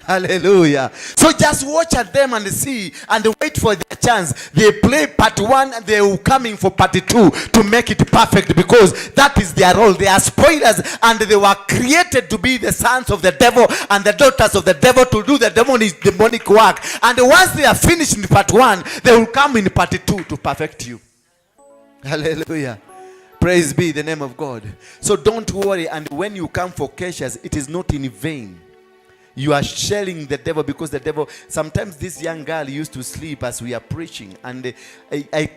Hallelujah. So just watch at them and see and wait for their chance. They play part 1 and they will come in for part 2 to make it perfect, because that is their role. They are spoilers and they were created to be the sons of the devil and the daughters of the devil to do the demonic work. And once they are finished in part 1, they will come in part 2 to perfect you. Hallelujah. Praise be the name of God. So don't worry, and when you come for Kesha's, it is not in vain. You are shelling the devil, because the devil, sometimes this young girl used to sleep as we are preaching, and I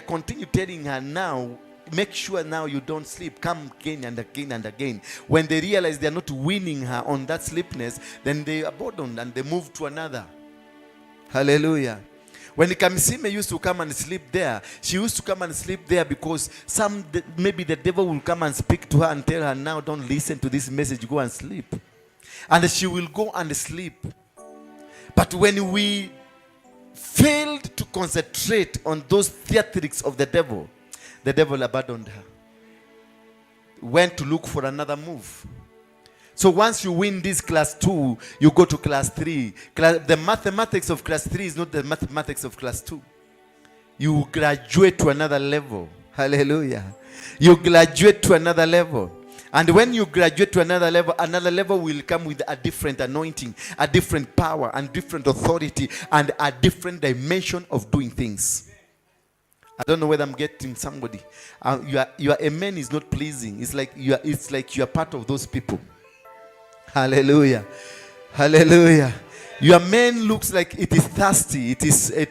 continue telling her now, make sure now you don't sleep, come again and again and again. When they realize they are not winning her on that sleepness, then they abandon and they move to another. Hallelujah. When Kamisime used to come and sleep there, she used to come and sleep there because maybe the devil will come and speak to her and tell her, now don't listen to this message, go and sleep. And she will go and sleep. But when we failed to concentrate on those theatrics of the devil abandoned her. Went to look for another move. So once you win this class 2, you go to class 3. The mathematics of class 3 is not the mathematics of class 2. You graduate to another level. Hallelujah. You graduate to another level. And when you graduate to another level will come with a different anointing, a different power, and different authority, and a different dimension of doing things. I don't know whether I'm getting somebody. Your amen is not pleasing. It's like you are part of those people. Hallelujah. Hallelujah. Your man looks like it is thirsty. It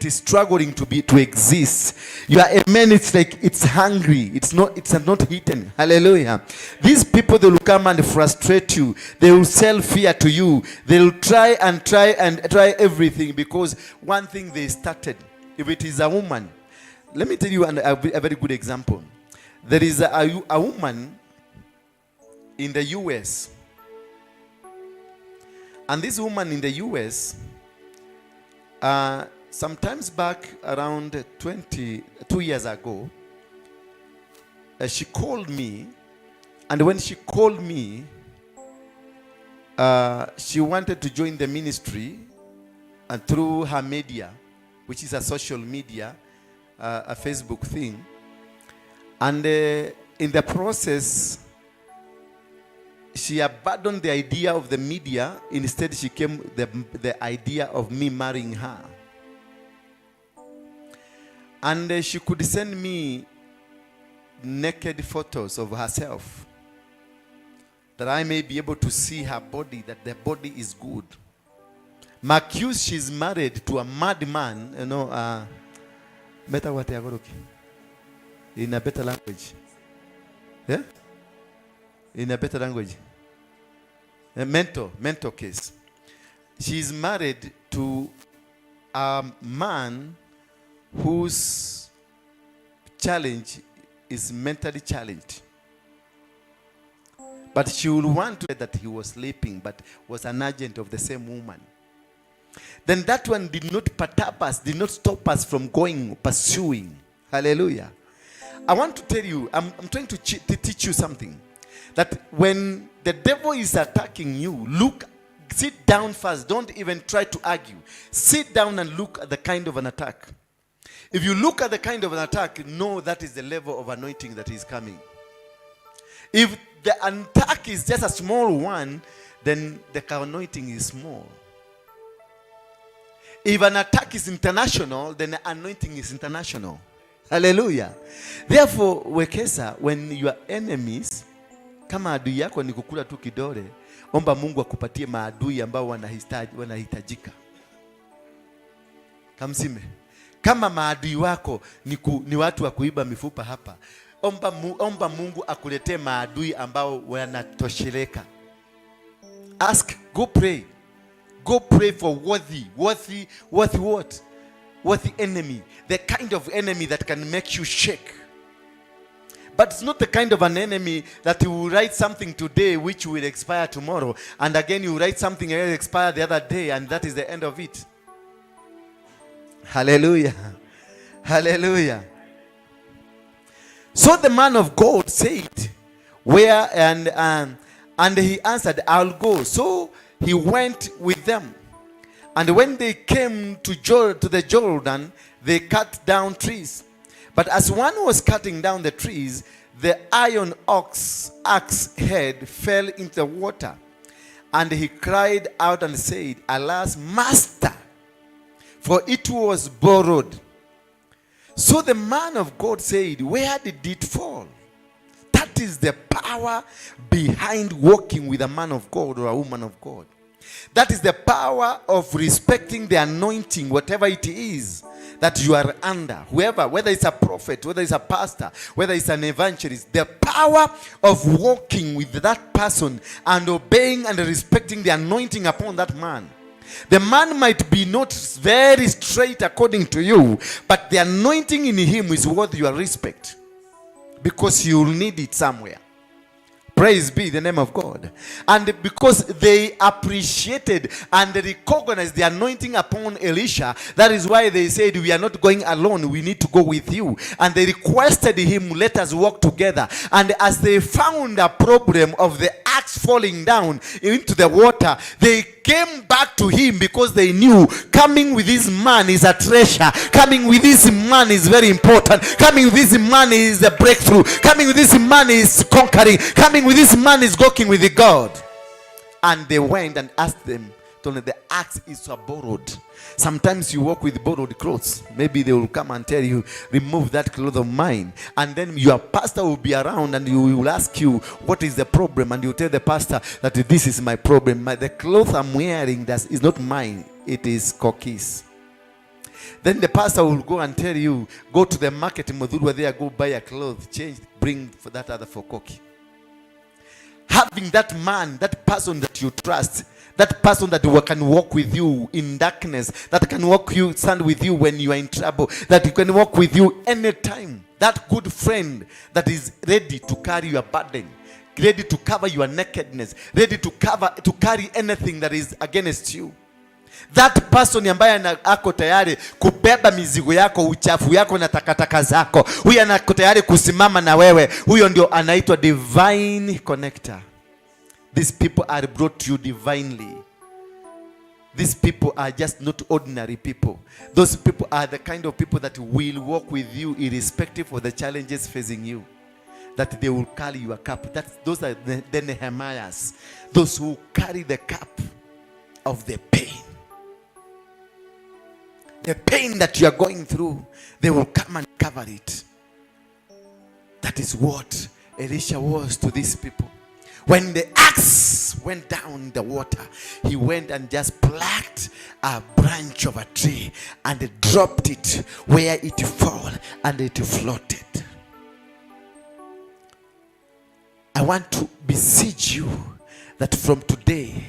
is struggling to exist. Your man, it's like it's hungry. It's not eaten. Hallelujah. These people, they will come and frustrate you. They will sell fear to you. They will try everything, because one thing they started. If it is a woman, let me tell you a very good example. There is a woman in the US. And this woman in the US, sometimes back around 22 years ago, she called me. And when she called me, she wanted to join the ministry through her media, which is a social media, a Facebook thing. And in the process, she abandoned the idea of the media. Instead, she came the idea of me marrying her. And she could send me naked photos of herself, that I may be able to see her body, that the body is good. Marcus, she's married to a madman, better what in a better language. Yeah? In a better language. A mental case. She's married to a man whose challenge is mentally challenged. But she will want to say that he was sleeping, but was an agent of the same woman. Then that one did not perturb us, did not stop us from pursuing. Hallelujah. I want to tell you, I'm trying to teach you something. That when the devil is attacking you, sit down first. Don't even try to argue. Sit down and look at the kind of an attack. If you look at the kind of an attack, know that is the level of anointing that is coming. If the attack is just a small one, then the anointing is small. If an attack is international, then the anointing is international. Hallelujah. Therefore, Kesha, when your enemies, kama adui yako ni kukula tu kidole, omba Mungu akupatie maadui ambao wanahitajika. Kamsime. Kama maadui wako ni watu wa kuiba mifupa hapa, omba Mungu akuletee maadui ambao wanatosheleka. Ask, go pray. Go pray for worthy what? Worthy enemy. The kind of enemy that can make you shake. But it's not the kind of an enemy that you will write something today which will expire tomorrow, and again you write something that will expire the other day, and that is the end of it. Hallelujah. Hallelujah. So the man of God said, where? And he answered, I'll go. So he went with them. And when they came to the Jordan, they cut down trees. But as one was cutting down the trees, the iron axe head fell into the water. And he cried out and said, Alas, master, for it was borrowed. So the man of God said, where did it fall? That is the power behind walking with a man of God or a woman of God. That is the power of respecting the anointing, whatever it is that you are under. Whoever, whether it's a prophet, whether it's a pastor, whether it's an evangelist, the power of walking with that person and obeying and respecting the anointing upon that man. The man might be not very straight according to you, but the anointing in him is worth your respect, because you will need it somewhere. Praise be the name of God. And because they appreciated and recognized the anointing upon Elisha, that is why they said, we are not going alone, we need to go with you. And they requested him, let us walk together. And as they found a problem of the axe falling down into the water, they came back to him, because they knew coming with this man is a treasure. Coming with this man is very important. Coming with this man is a breakthrough. Coming with this man is conquering. Coming with this man is walking with the God. And they went and asked them, told them, the axe is borrowed. Sometimes you walk with borrowed clothes. Maybe they will come and tell you, remove that cloth of mine. And then your pastor will be around and you will ask you, what is the problem? And you tell the pastor that this is my problem. The cloth I'm wearing is not mine. it is cookies. Then the pastor will go and tell you, go to the market in Modhurwa there, go buy a cloth, change, bring for that other for cookie. Having that man, that person that you trust, that person that can walk with you in darkness, that can stand with you when you are in trouble, that you can walk with you anytime. That good friend that is ready to carry your burden, ready to cover your nakedness, ready to carry anything that is against you. That person ambaye ako tayari kubeba mizigo yako, uchafu yako na takataka zako, huyo anako tayari kusimama na wewe, huyo ndio anaitwa divine connector. These people are brought to you divinely. These people are just not ordinary people. Those people are the kind of people that will walk with you irrespective of the challenges facing you. That they will carry your cup. Those are the Nehemiahs. Those who carry the cup of the pain. The pain that you are going through, they will come and cover it. That is what Elisha was to these people. When the axe went down the water, he went and just plucked a branch of a tree and dropped it where it fell and it floated. I want to beseech you that from today,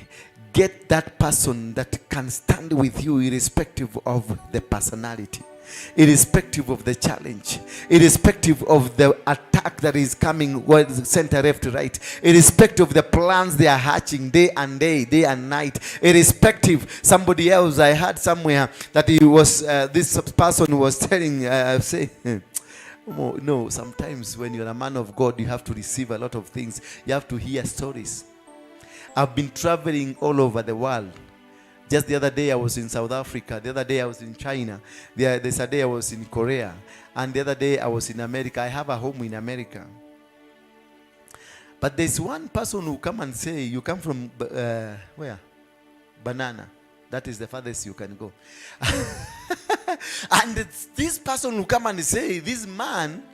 get that person that can stand with you irrespective of the personality, irrespective of the challenge, irrespective of the attack that is coming, center, left, right, irrespective of the plans they are hatching day and night, irrespective. Somebody else, I heard somewhere that he was, this person was telling, no, sometimes when you're a man of God, you have to receive a lot of things. You have to hear stories. I've been traveling all over the world. Just the other day I was in South Africa. The other day I was in China. There's a day I was in Korea. And the other day I was in America. I have a home in America. But there's one person who come and say, you come from where? Banana. That is the farthest you can go. And this person who come and say, this man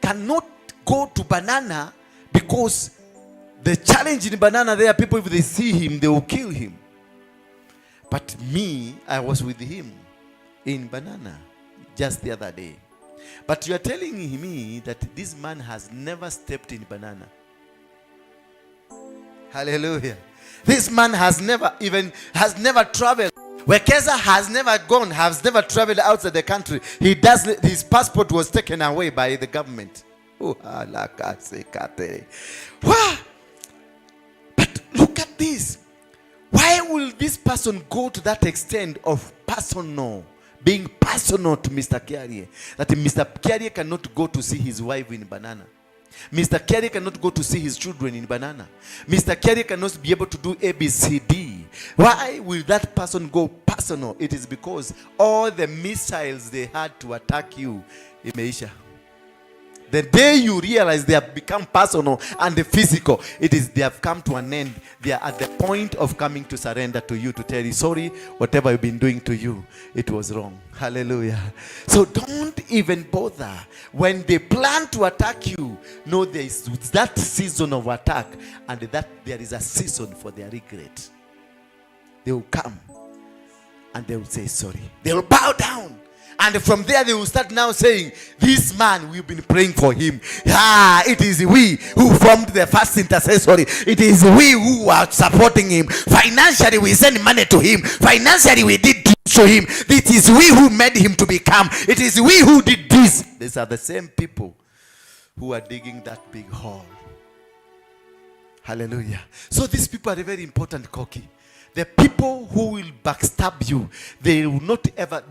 cannot go to Banana because the challenge in Banana there, people, if they see him, they will kill him. But me, I was with him in Banana just the other day. But you are telling me that this man has never stepped in Banana. Hallelujah. This man has never traveled. Where Kesha has never traveled outside the country. His passport was taken away by the government. Wow. But look at this. Why will this person go to that extent of being personal to Mr. Kiarie? That Mr. Kiarie cannot go to see his wife in Banana. Mr. Kiarie cannot go to see his children in Banana. Mr. Kiarie cannot be able to do ABCD. Why will that person go personal? It is because all the missiles they had to attack you, imeisha. The day you realize they have become personal and physical, they have come to an end. They are at the point of coming to surrender to you, to tell you, sorry, whatever I've been doing to you, it was wrong. Hallelujah. So don't even bother. When they plan to attack you, know there is that season of attack, and that there is a season for their regret. They will come and they will say sorry. They will bow down. And from there they will start now saying, this man, we've been praying for him. It is we who formed the first intercessory. It is we who are supporting him. Financially, we send money to him. Financially, we did to him. It is we who made him to become. It is we who did this. These are the same people who are digging that big hole. Hallelujah. So these people are very important, Koki. The people who will backstab you, they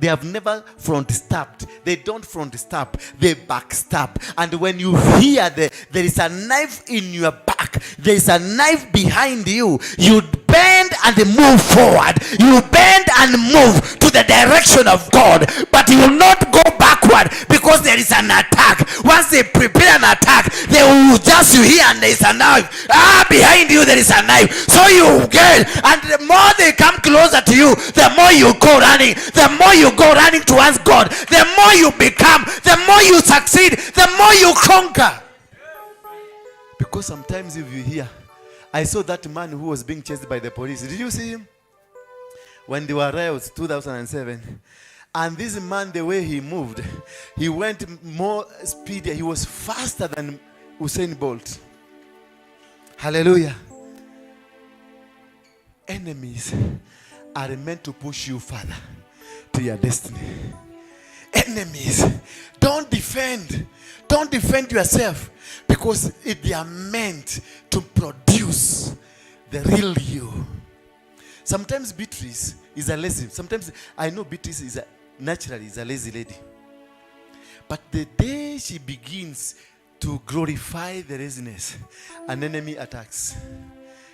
have never front stabbed. They don't front stab, they backstab. And when you hear there is a knife in your back, there is a knife behind you, you bend and move forward. You bend and move to the direction of God, but you will not go backward because there is an attack. Once they prepare an attack, they will just, you hear and there is a knife. Behind you there is a knife. So you get, and the more they come closer to you, the more you go running. The more you go running towards God, the more you become, the more you succeed, the more you conquer. Because sometimes if you hear, I saw that man who was being chased by the police. Did you see him? when they were riots 2007. And this man, the way he moved, he went more speedy. He was faster than Usain Bolt. Hallelujah. Enemies are meant to push you further to your destiny. Enemies, don't defend. Don't defend yourself, because they are meant to produce the real you. Sometimes Beatrice is a lazy. Sometimes I know Beatrice is naturally a lazy lady. But the day she begins to glorify the laziness, an enemy attacks.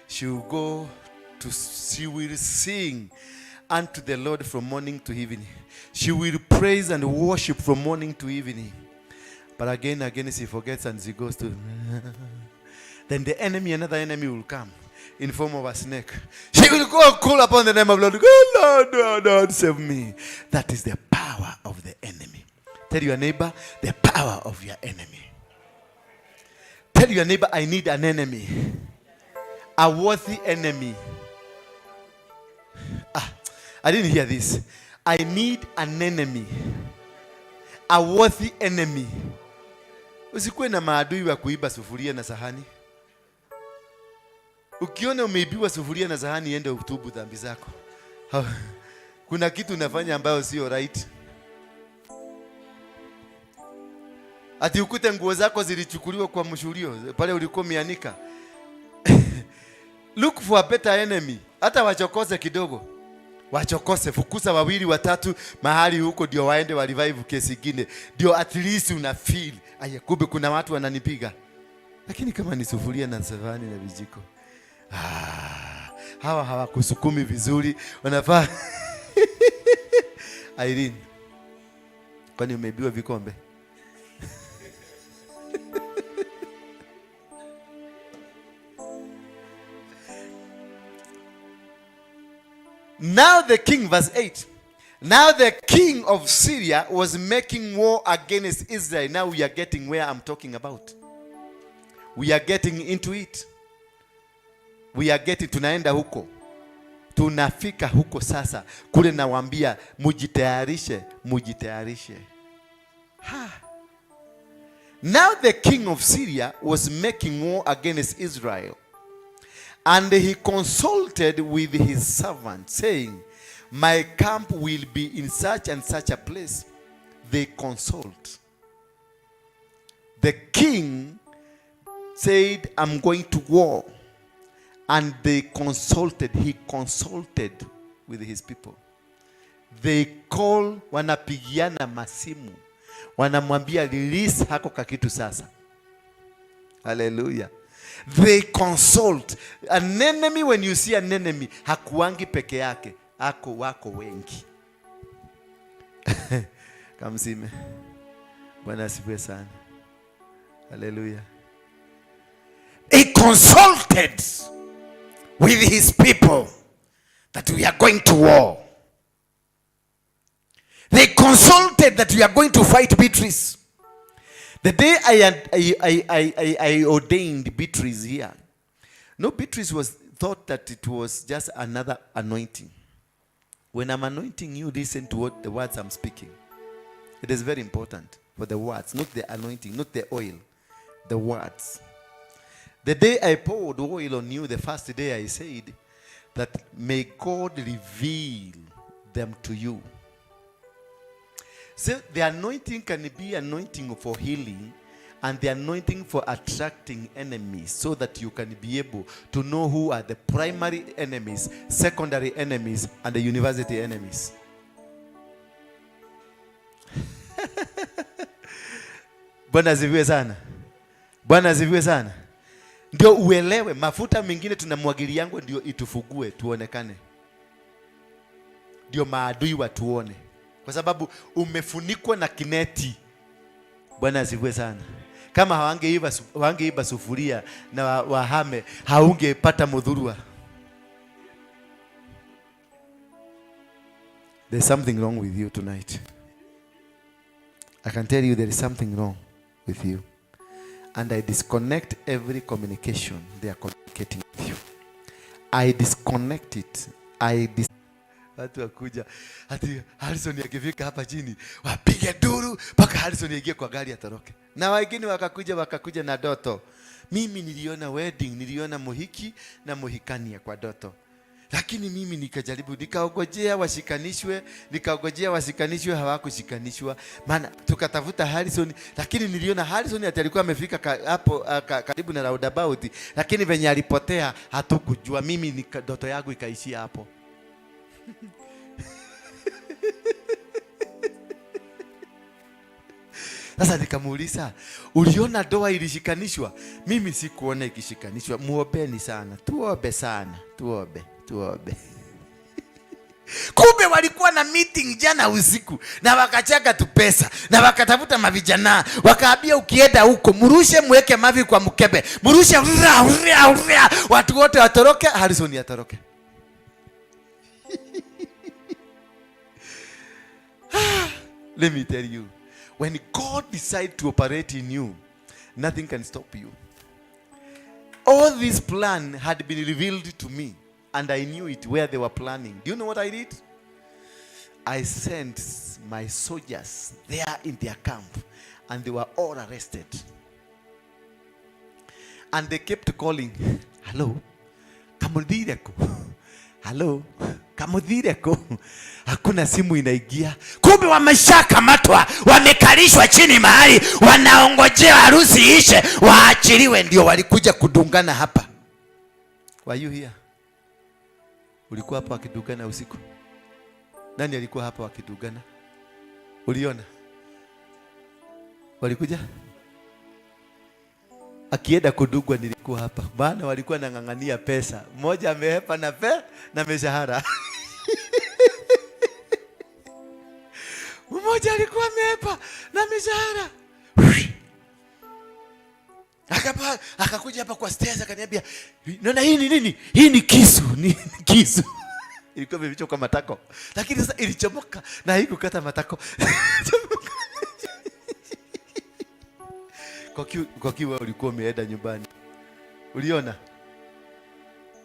She will sing unto the Lord from morning to evening. She will praise and worship from morning to evening. But again, she forgets and she goes to... Then another enemy will come in form of a snake. She will go and call upon the name of the Lord. Oh, Lord, save me. That is the power of the enemy. Tell your neighbor, the power of your enemy. Tell your neighbor, I need an enemy. A worthy enemy. I didn't hear this. I need an enemy. A worthy enemy. Usikuwe na maadui wa kuiba sufuria na sahani. Ukiona umeibiwa sufuria na sahani, ende utubu dhambi zako. Kuna kitu unafanya ambayo sio right. Ati ukute nguo zako zilichukuliwa kwa mshulio pale ulikuwa umeanika. Look for a better enemy. Hata wachokose kidogo. Wachokose, fukusa wawili watatu mahali huko, ndio waende wa revive kesi nyingine. Ndio at least una feel, kumbe kuna watu wananipiga. Lakini kama ni sufuria na sahani na vijiko, hawa hawakusukumi vizuri, wanafaa. Irene, kwani umeibiwa vikombe? Now the king, verse 8. Now the king of Syria was making war against Israel. Now we are getting where I'm talking about. We are getting into it. We are getting, tunaenda huko. Tunafika huko sasa. Kule nawaambia, mujitayarishe. Now the king of Syria was making war against Israel. And he consulted with his servant, saying, my camp will be in such and such a place. They consult. The king said, I'm going to war. And they consulted. He consulted with his people. They call, wanapigiana masimu. Wanamwambia release hako kakitu sasa. Hallelujah. They consult. An enemy, when you see an enemy, hakuangi peke yake, ako wako wengi. Kamsime. Bwana asifiwe sana. Hallelujah. He consulted with his people that we are going to war. They consulted that we are going to fight Beatrice. The day I ordained Beatrice here, no, Beatrice was thought that it was just another anointing. When I'm anointing you, listen to what the words I'm speaking. It is very important for the words, not the anointing, not the oil, the words. The day I poured oil on you, the first day I said that may God reveal them to you. So the anointing can be anointing for healing and the anointing for attracting enemies, so that you can be able to know who are the primary enemies, secondary enemies, and the university enemies. Bwana asifiwe sana. Bwana asifiwe sana. Ndio uelewe, mafuta mengine tunamwagiliango ndio itufugue tuonekane. Ndio maadui watuone. Kwa sababu umefunikwa na kineti. Bwana asifiwe sana. Kama hawangeiba sufuria na wahame, haungepata mudhurua. There's something wrong with you tonight. I can tell you there is something wrong with you. And I disconnect every communication they are communicating with you. I disconnect it. Watu wakuja ati Harrison akifika hapa chini wapige duru mpaka Harrison aingie kwa gari atoroke. Na wengine wakakuja na doto. Mimi niliona wedding, niliona muhiki na muhikania kwa doto. Lakini mimi nikajaribu, nikaogojea wasikanishwe, hawakushikanishwa. Maana tukatafuta Harrison, lakini niliona Harrison alikuwa amefika hapo karibu na roundabout, lakini venye alipotea hatukujua. Mimi ndoto yangu ikaishia hapo. Sasa nikamuuliza, uliona doa ilishikanishwa? Mimi sikuona ikishikanishwa. Muombeni sana, tuombe sana, tuombe. Kumbe walikuwa na meeting jana usiku na wakachaga tu pesa na wakatafuta mavijana, wakaambia ukienda huko murushe, mweke mavi kwa mkebe, murushe watu wote watoroke, Harrison atoroke. Let me tell you, when God decides to operate in you, nothing can stop you. All this plan had been revealed to me, and I knew it where they were planning. Do you know what I did? I sent my soldiers there in their camp, and they were all arrested. And they kept calling, hello, Kamudireko. Hello, Kamudireko. Hakuna simu inaigia. Kumbe wameshakamatwa, wamekalishwa chini mahali, wanaongojea harusi ishe waachiliwe, ndio walikuja kudungana hapa. Were you here? Ulikuwa hapa wakidungana usiku? Nani alikuwa hapa wakidungana? Uliona? Walikuja? Akienda kudugwa nilikuwa hapa. Maana walikuwa nang'ang'ania pesa. Mmoja amehepa na mishahara. Mmoja alikuwa amehepa na mishahara. Akakuja hapa kwa stairs akaniambia, "Naona hii ni nini? Hii ni kisu, ni kisu." Ilikuwa imechoka matako. Lakini sasa ilichomoka na haikukata matako. Kwa kiwa ulikuwa umeenda nyumbani. Uliona?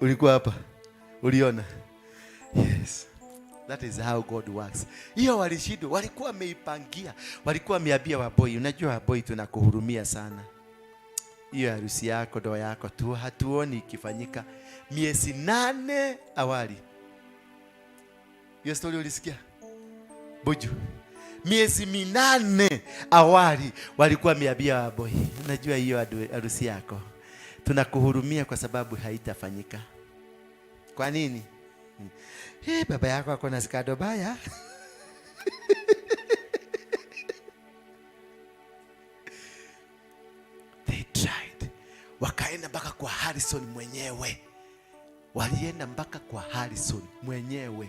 Ulikuwa hapa. Uliona? Yes. That is how God works. Hiyo walishindwa, walikuwa wameipangia. Walikuwa wameambia waboi, unajua waboi tunakuhurumia sana. Hiyo harusi yako, ndoa yako tu hatuoni ikifanyika. Miezi 8 awali. Hiyo story ulisikia? Buju. Miezi 8 awali walikuwa wameambia waboi, unajua hiyo harusi yako tunakuhurumia kwa sababu haitafanyika. Kwa nini? Baba yako ako na skado baya. They tried. Wakaenda mpaka kwa Harrison mwenyewe. Walienda mpaka kwa Harrison mwenyewe.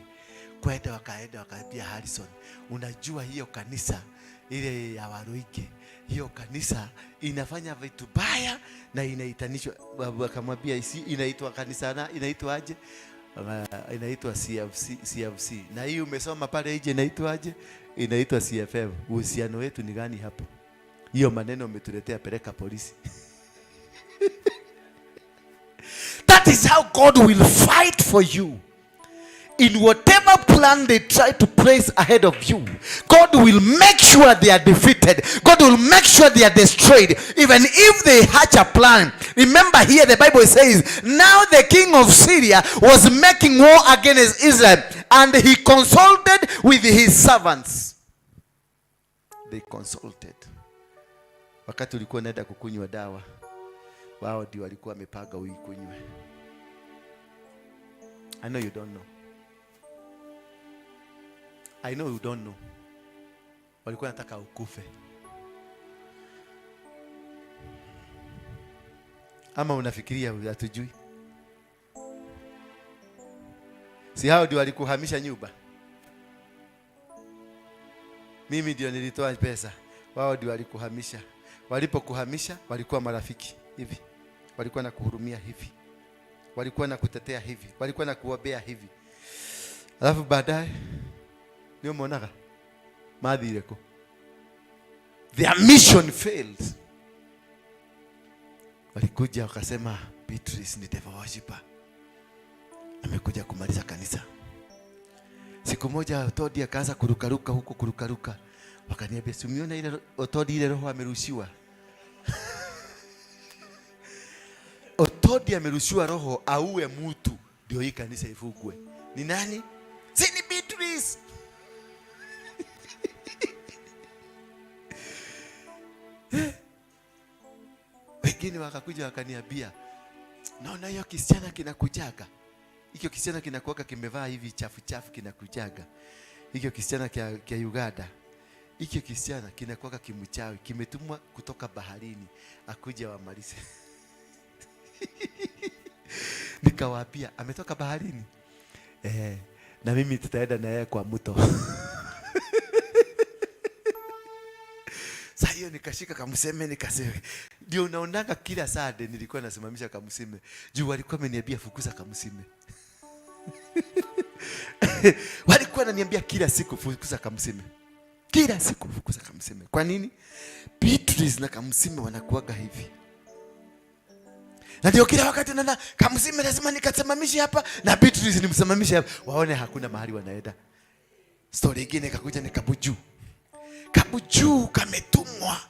Wakaenda wakaambia Harrison, unajua hiyo kanisa ile ya Waruinge, hiyo kanisa inafanya vitu baya na inaitanishwa. Akamwambia inaitwa kanisa na inaitwa aje? Inaitwa CFC. Na hii umesoma pale nje inaitwa aje? Inaitwa CFM. Uhusiano wetu ni gani hapo? Hiyo maneno umetuletea, peleka polisi. That is how God will fight for you. In whatever plan they try to place ahead of you, God will make sure they are defeated. God will make sure they are destroyed. Even if they hatch a plan. Remember here the Bible says, now the king of Syria was making war against Israel, and he consulted with his servants. They consulted. Wakati ulikuwa unaenda kukunywa dawa, wao ndio walikuwa wamepanga uikunywe. I know you don't know. I know you don't know. Walikuwa nataka ukufe. Ama unafikiria hatujui? Si hao ndio walikuhamisha nyumba? Mimi ndio nilitoa pesa. Wao ndio walikuhamisha. Walipokuhamisha walikuwa marafiki hivi. Walikuwa na kuhurumia hivi. Walikuwa na kutetea hivi. Walikuwa na kuombea hivi. Alafu baadaye ndio mwonaga maadhireko. Their mission failed. Walikuja wakasema Beatrice ni devil worshiper, amekuja kumaliza kanisa. Siku moja Otodi akaanza kurukaruka huko kurukaruka. Wakaniambia, "Si umeona ile Otodi ile roho amerushiwa?" Otodi amerushiwa roho auwe mtu ndio hii kanisa ifugwe. Ni nani? Si ni Beatrice. Wengine wakakuja wakaniambia, "Naona hiyo kisichana kinakujaga. Hiyo kisichana kinakuwaka kimevaa hivi chafu chafu kinakujaga. Hiyo kisichana kia Uganda. Hiyo kisichana kinakuwaka kimchawi, kimetumwa kutoka baharini akuja wamalize." Nikawaambia, "Ametoka baharini?" Na mimi tutaenda na yeye kwa mto. Sasa hiyo nikashika kamseme nikasema, ndio unaonanga kila Sunday nilikuwa nasimamisha kamseme. Juu walikuwa wameniambia fukuza kamseme. Walikuwa wananiambia kila siku fukuza kamseme. Kila siku fukuza kamseme. Kwa nini? Beatrice na kamseme wanakuaga hivi. Na ndio kila wakati nana kamseme lazima nikasimamishe hapa na Beatrice nimsimamishe hapa. Waone hakuna mahali wanaenda. Story nyingine ikakuja ni Kabuju. Kabuju kametumwa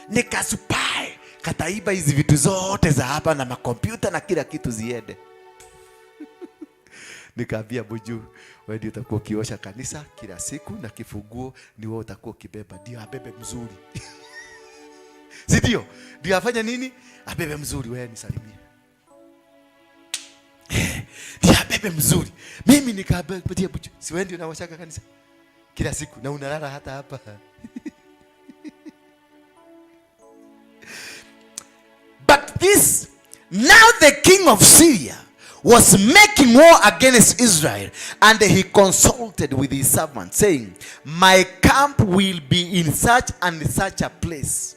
nikasupai kataiba hizi vitu zote za hapa na makompyuta na kila kitu ziende. Nikaambia Buju, wewe ndio utakuwa kiosha kanisa kila siku na kifunguo ni wewe utakuwa kibeba. Ndio abebe mzuri. Si ndio? Ndio afanya nini? Abebe mzuri, wewe nisalimie. Ndio abebe mzuri. Mimi nikapatia Buju. Si wewe ndio unaosha kanisa kila siku na unalala hata hapa. But this, now the king of Syria was making war against Israel, and he consulted with his servants, saying, "My camp will be in such and such a place."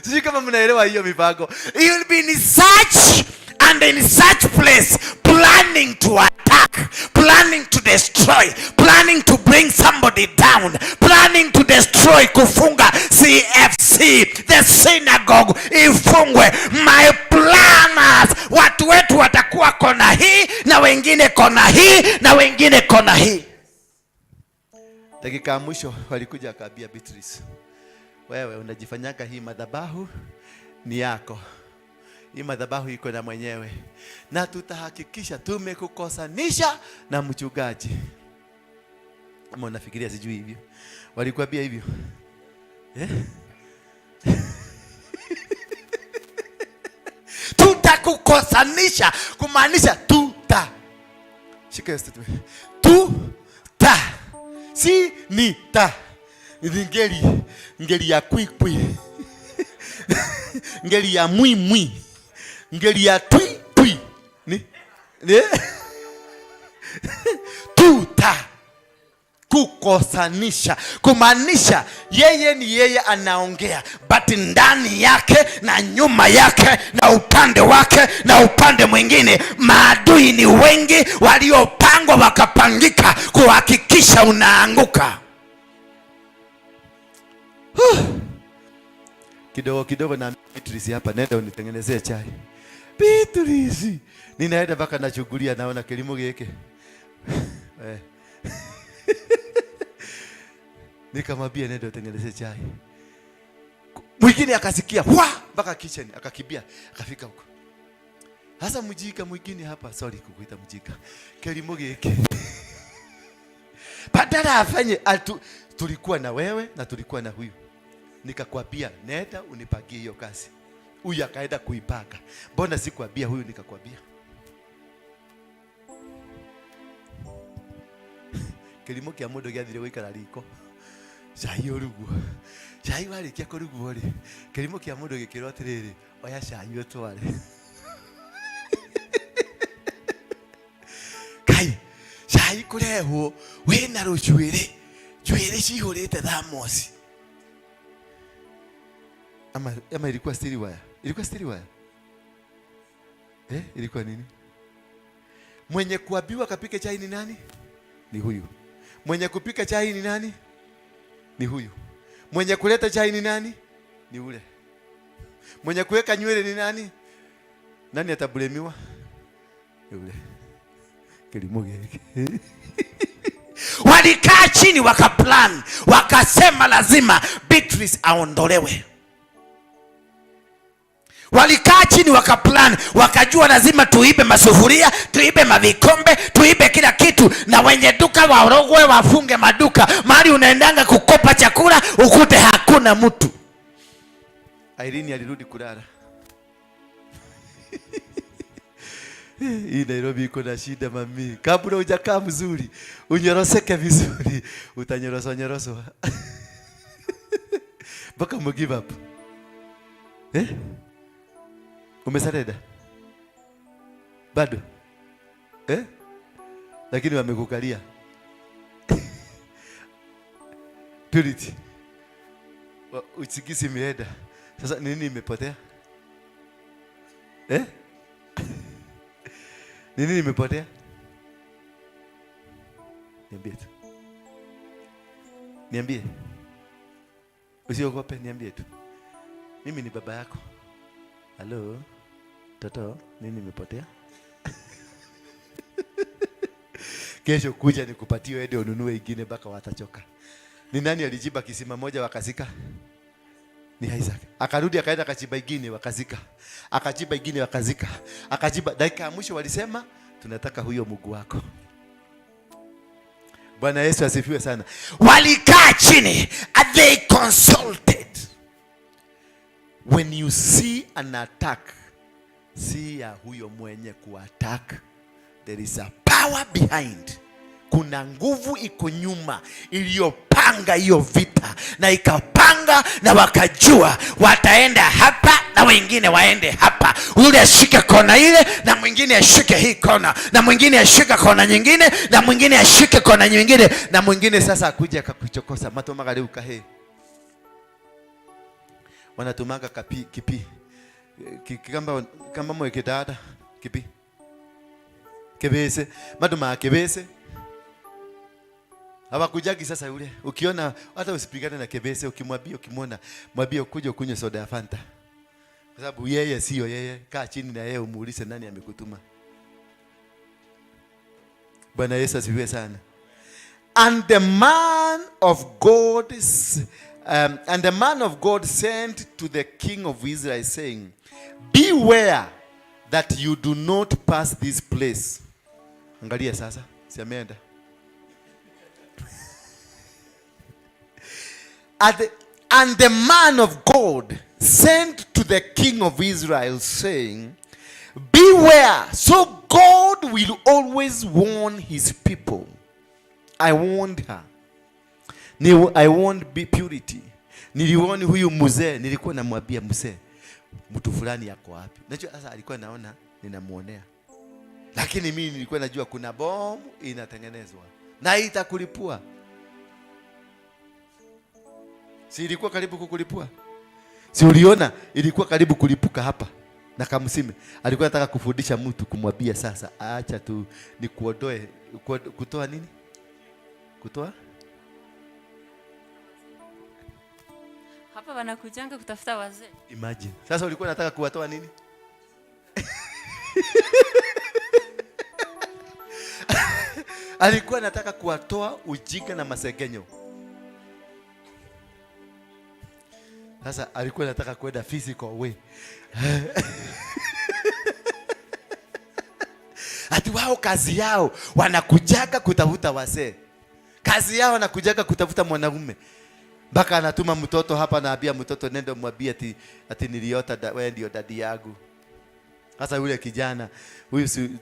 Sijui kama mnaelewa hiyo mipango. He will be in such and in such place, planning to attack, planning to destroy, planning to bring somebody down, planning to destroy, kufunga CFC, the synagogue ifungwe. My planners, watu wetu watakuwa kona hii na wengine kona hii na wengine kona hii. Dakika mwisho walikuja akaambia Beatrice, "Wewe unajifanyaga hii madhabahu ni yako. Hii madhabahu iko na mwenyewe. Na tutahakikisha tumekukosanisha na mchungaji." Ama unafikiria sijui hivyo? Walikuambia hivyo? Tutakukosanisha, kumaanisha tuta. Shika statement. Tuta. Si ni ta. Ngeli ya kwikwi. Ngeli ya mwi. Ngeli ya twi. Ni? Tuta. Kukosanisha. Kumaanisha yeye ni yeye anaongea, but ndani yake na nyuma yake na upande wake na upande mwingine maadui ni wengi waliopangwa wakapangika kuhakikisha unaanguka. Kidogo na Beatrice hapa, nenda unitengenezee chai. Beatrice, ninaenda mpaka nachungulia naona kilimo geke. Nikamwambia nenda utengenezee chai. Mwingine akasikia mpaka kitchen akakimbia akafika huko. Hasa mjika mwingine hapa, sorry kukuita mjika. Kilimo geke. Badala afanye tulikuwa na wewe na tulikuwa na huyu. Nikakwambia nenda unipagie hiyo kazi. Huyu akaenda kuipaka. Mbona sikwambia huyu nikakwambia? Kilimo kia mundu gyathire gwikara riko. Cai urugu. Cai warikia kurugu ori. Kilimo kia mundu gikirwo atiriri, oya cai utware. Kai, cai kurehwo wina rucwiri. Jwiri cihurite thamosi. Ama ilikuwa stiri waya? Ilikuwa stiri waya? Ilikuwa nini? Mwenye kuambiwa kapike chai ni nani? Ni huyu. Mwenye kupika chai ni nani? Ni huyu. Mwenye kuleta chai ni nani? Ni ule. Mwenye kuweka nywele ni nani? Nani atabulemiwa? Ni ule. Kilimo geke. Walikaa chini wakaplan, wakasema lazima Beatrice aondolewe. Walikaa chini wakaplan, wakajua lazima tuibe masufuria, tuibe mavikombe, tuibe kila kitu, na wenye duka warogwe, wafunge maduka. Mahali unaendanga kukopa chakula ukute hakuna mtu. Irene alirudi kulala. Hii Nairobi iko na shida mami. Kabla hujakaa mzuri, unyoroseke vizuri, utanyoroswa. Baka mu give up. Umesareda? Bado? Lakini wamekukalia. Purity. Usikisi mienda. Sasa nini imepotea? Nini imepotea? Niambie tu. Niambie. Usiogope, niambie tu. Mimi ni baba yako. Hello. Toto, nini imepotea? Kesho kuja nikupatie wewe ununue ingine baka watachoka. Ni nani alijiba kisima moja wakazika? Ni Isaac. Akarudi akaenda akajiba ingine wakazika. Akajiba ingine wakazika. Akajiba dakika ya mwisho walisema tunataka huyo Mungu wako. Bwana Yesu asifiwe sana. Walikaa chini and they consulted. When you see an attack, see ya huyo mwenye kuattack. There is a Power behind. Kuna nguvu iko nyuma iliyopanga hiyo vita, na ikapanga, na wakajua wataenda hapa na wengine waende hapa. Yule ashike kona ile na mwingine ashike hii kona, na mwingine ashike kona nyingine, na mwingine ashike kona nyingine, na mwingine sasa akuja akakuchokosa matoma leo kahe. Wanatumaga kipi kama mweke dada kipi kebese maduma kebese hawakujagi. Sasa yule ukiona hata usipigane na kebese, ukimwona mwambie kuja kunywa soda ya Fanta, kwa sababu yeye sio yeye. Kaa chini na yeye umuulize nani amekutuma. Bwana Yesu asifiwe sana. And the man of God sent to the king of Israel saying, beware that you do not pass this place. Angalia sasa, si ameenda. And the man of God sent to the king of Israel saying, beware. So God will always warn his people. I warned her. I warned purity. Niliona huyu mzee, nilikuwa namwambia mzee mtu fulani yako wapi. Najua sasa alikuwa naona ninamuonea. Lakini mimi nilikuwa najua kuna bomu inatengenezwa na itakulipua. Si ilikuwa karibu kukulipua? Si uliona ilikuwa karibu kulipuka hapa na Kamsime. Alikuwa anataka kufundisha mtu kumwambia sasa acha tu nikuondoe. Kutoa nini? Kutoa? Hapa wanakujanga kutafuta wazee. Imagine. Sasa ulikuwa unataka kuwatoa nini? Alikuwa anataka kuwatoa ujinga na masegenyo. Sasa alikuwa anataka kwenda physical way. Ati wao kazi yao wanakujaga kutafuta wazee. Kazi yao wanakujaga kutafuta mwanaume. Baka anatuma mtoto hapa, naambia mtoto nenda mwambie ati niliota wewe ndio dadi yangu. Sasa yule kijana,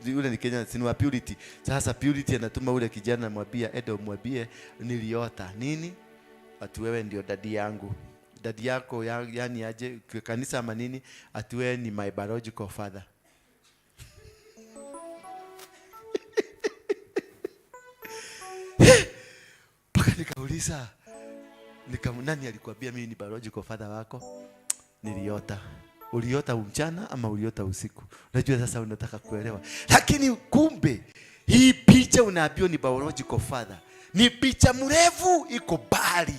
yule ni kijana sinua Purity. Sasa Purity anatuma yule kijana mwambie Edo mwambie niliota nini? Ati wewe ndio dadi yangu. Dadi yako yani aje kanisa ama nini? Ati wewe ni my biological father. Paka nikauliza nani alikuambia mimi ni biological father wako? Niliota. Uliota mchana ama uliota usiku? Unajua sasa unataka kuelewa. Lakini kumbe hii picha unaambiwa ni biological father. Ni picha mrefu iko mbali.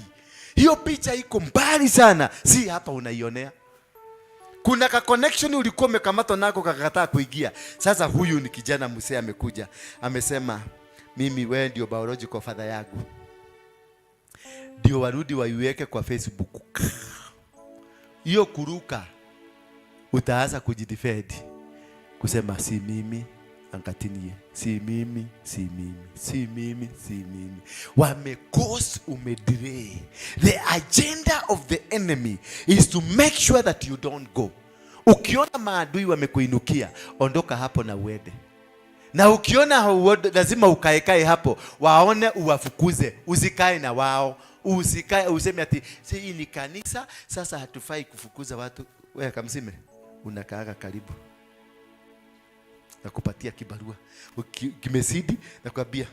Hiyo picha iko mbali sana. Si hapa unaionea. Kuna ka connection ulikuwa umekamatwa nako kakakataa kuingia. Sasa huyu ni kijana mzee amekuja. Amesema mimi wewe ndio biological father yangu, ndio warudi waiweke kwa Facebook. Hiyo kuruka utaanza kujidefend kusema si mimi angatinie, si mimi, si mimi, si mimi, si mimi. Wamekose umedelay. The agenda of the enemy is to make sure that you don't go. Ukiona maadui wamekuinukia, ondoka hapo na uende. Na ukiona lazima ukaekae hapo, waone uwafukuze, usikae na wao. Usikae useme ati hii ni kanisa, sasa hatufai kufukuza watu. Wewe kamsime unakaaga karibu na kupatia kibarua kimesidi na kuambia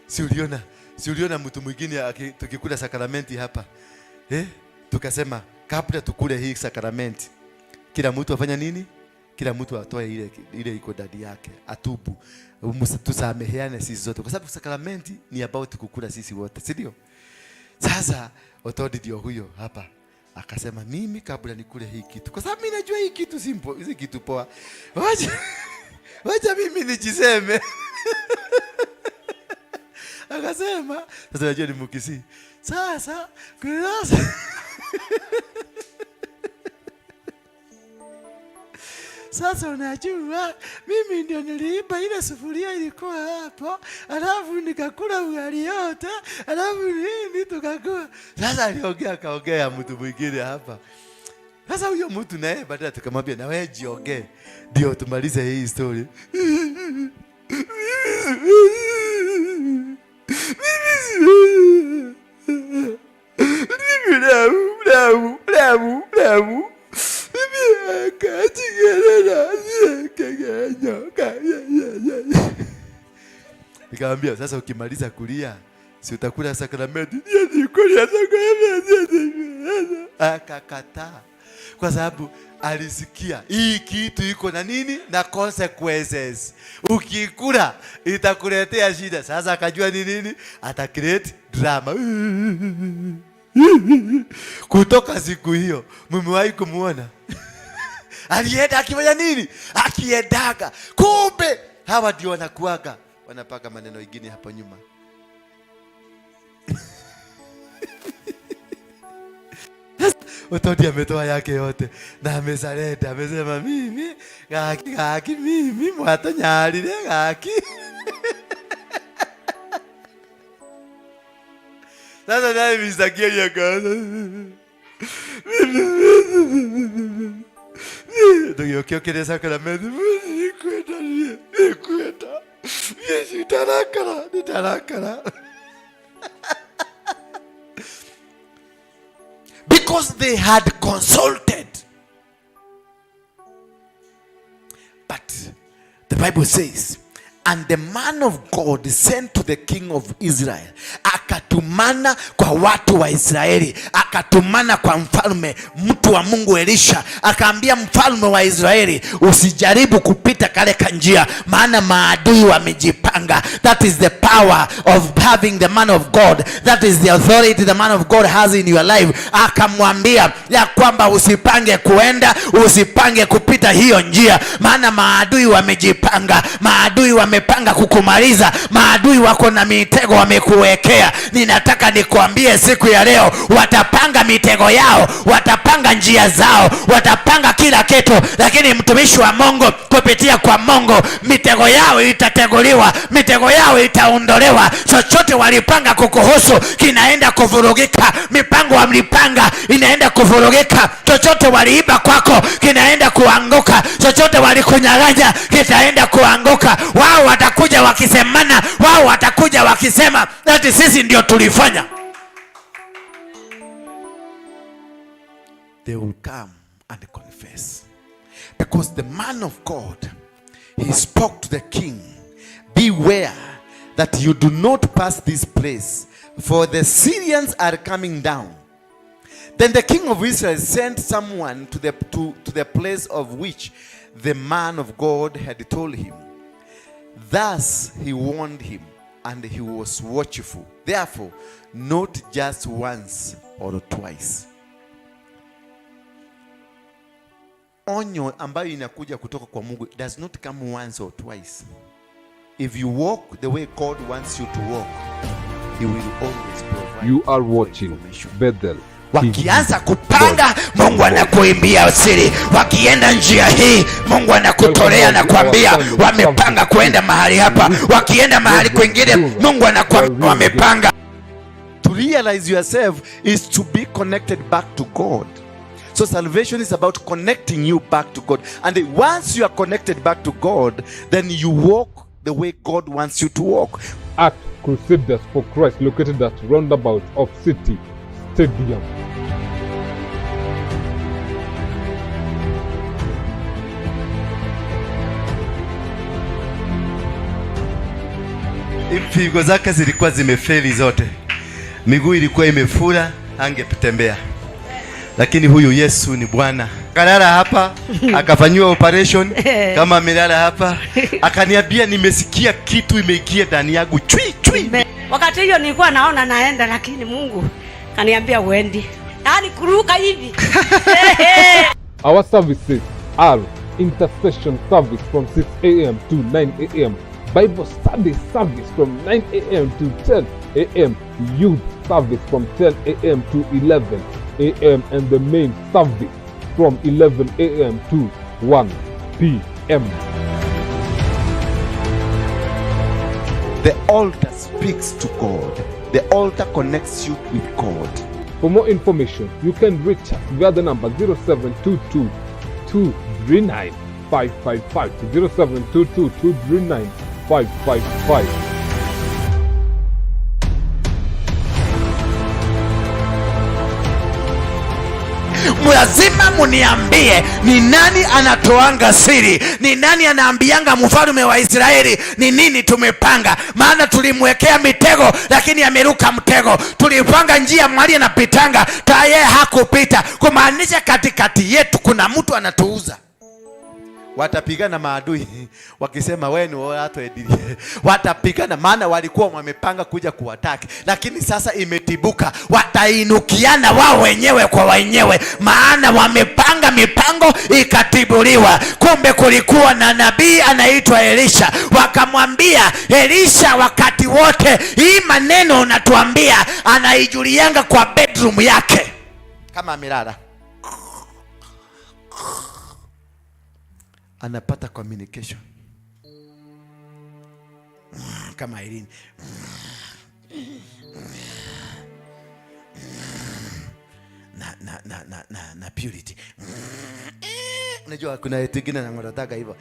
si uliona mtu mwingine tukikula sakramenti hapa tukasema kabla tukule hii sakramenti kila mtu afanya nini? Kila mtu atoe ile iko ndani yake, atubu, tusameheane sisi zote, kwa sababu sakramenti ni about kukula sisi wote, si ndio? Sasa Othodi ndio huyo hapa akasema mimi kabla nikule hii kitu, kwa sababu mimi najua hii kitu simple, hizi kitu poa, wacha mimi nijiseme. Akasema sasa najua ni Mukisi. Sasa sasa unajua mimi ndio niliiba ile sufuria ilikuwa hapo, alafu nikakula ugali yote, alafu nini tukakula. Sasa aliongea kaongea mtu mwingine hapa. Sasa huyo mtu naye baadaye tukamwambia na wewe jiongee ndio tumalize hii story. Nikamwambia sasa ukimaliza kulia si utakula sakramenti? Akakataa kwa sababu alisikia hii kitu iko na nini na consequences, ukikula itakuletea shida. Sasa akajua ni nini, ata create drama. Kutoka siku hiyo mmewahi kumuona alienda akifanya nini? Akiendaga. Kumbe hawa ndio wanakuaga wanapaka maneno mengine hapo nyuma. Othodi ametoa yake yote na amezaleta, amesema mimi gaki mimi mwatanyalire gaki. Sasa naye misakia kaza. Ndio kile sakramenti kwenda. Yesu tarakara. Because they had consulted. But the Bible says, and the man of God sent to the king of Israel. Akatumana kwa watu wa Israeli, akatumana kwa mfalme, mtu wa Mungu Elisha, akaambia mfalme wa Israeli, usijaribu kupita kale kanjia, maana maadui wamejipanga. That is the power of having the man of God. That is the authority the man of God has in your life. Akamwambia ya kwamba usipange kuenda, usipange kupita hiyo njia, maana maadui wamejipanga, maadui wamepanga kukumaliza, maadui wako na mitego wamekuwekea. Ninataka nikuambie siku ya leo, watapanga mitego yao, watapanga njia zao, watapanga kila kitu, lakini mtumishi wa Mungu kupitia kwa Mungu mitego yao itateguliwa, mitego yao itaondolewa. Chochote walipanga kukuhusu kinaenda kuvurugika, mipango walipanga inaenda kuvurugika. Chochote waliiba kwako kinaenda kuanguka, chochote walikunyang'anya kitaenda kuanguka. Wao watakuja wakisemana, wao watakuja wakisema ati sisi ndio tulifanya. They will come and confess, because the man of God, he spoke to the king, beware that you do not pass this place, for the Syrians are coming down. Then the king of Israel sent someone to the place of which the man of God had told him. Thus he warned him, and he was watchful. Therefore, not just once or twice, onyo ambayo inakuja kutoka kwa Mungu does not come once or twice. If you walk the way God wants you to walk, He will always provide. You are watching Bethel. Wakianza kupanga, Mungu anakuimbia siri. Wakienda njia hii, Mungu anakutolea na kuambia wamepanga kwenda mahali hapa. Wakienda mahali kwingine, Mungu anakuambia wamepanga. To realize yourself is to be connected back to God. So salvation is about connecting you back to God. And once you are connected back to God, then you walk the way God wants you to walk. At Crusaders for Christ, located at roundabout of City Stadium. Figo zake zilikuwa zimefeli zote, miguu ilikuwa imefura, angetembea. Lakini huyu Yesu ni Bwana. Akalala hapa, akafanywa operation kama amelala hapa, akaniambia nimesikia kitu imeingia ndani yangu chui chui. Wakati hiyo nilikuwa naona naenda, lakini Mungu kaniambia uendi. Yaani kuruka hivi. Our services are intercession service from 6 a.m. to 9 a.m. Bible study service from 9 a.m. to 10 a.m. Youth service from 10 a.m. to 11 a.m. and the main service from 11 a.m. to 1 p.m. The altar speaks to God. The altar connects you with God. For more information, you can reach us via the number 0722 239 555 0722 239 555. Lazima muniambie ni nani anatoanga siri, ni nani anaambianga mfalme wa Israeli ni nini tumepanga. Maana tulimwekea mitego lakini ameruka mtego. Tulipanga njia mwali anapitanga kaye hakupita, kumaanisha katikati yetu kuna mtu anatuuza. Watapigana maadui wakisema wewe ni watu edili. Watapigana maana walikuwa wamepanga kuja kuwataki, lakini sasa imetibuka, watainukiana wao wenyewe kwa wenyewe, maana wamepanga mipango ikatibuliwa. Kumbe kulikuwa na nabii anaitwa Elisha. Wakamwambia Elisha, wakati wote hii maneno unatuambia anaijulianga kwa bedroom yake kama amelala, anapata communication kama Irene na Purity. Unajua kuna yetu ingine na ngorataka hivyo,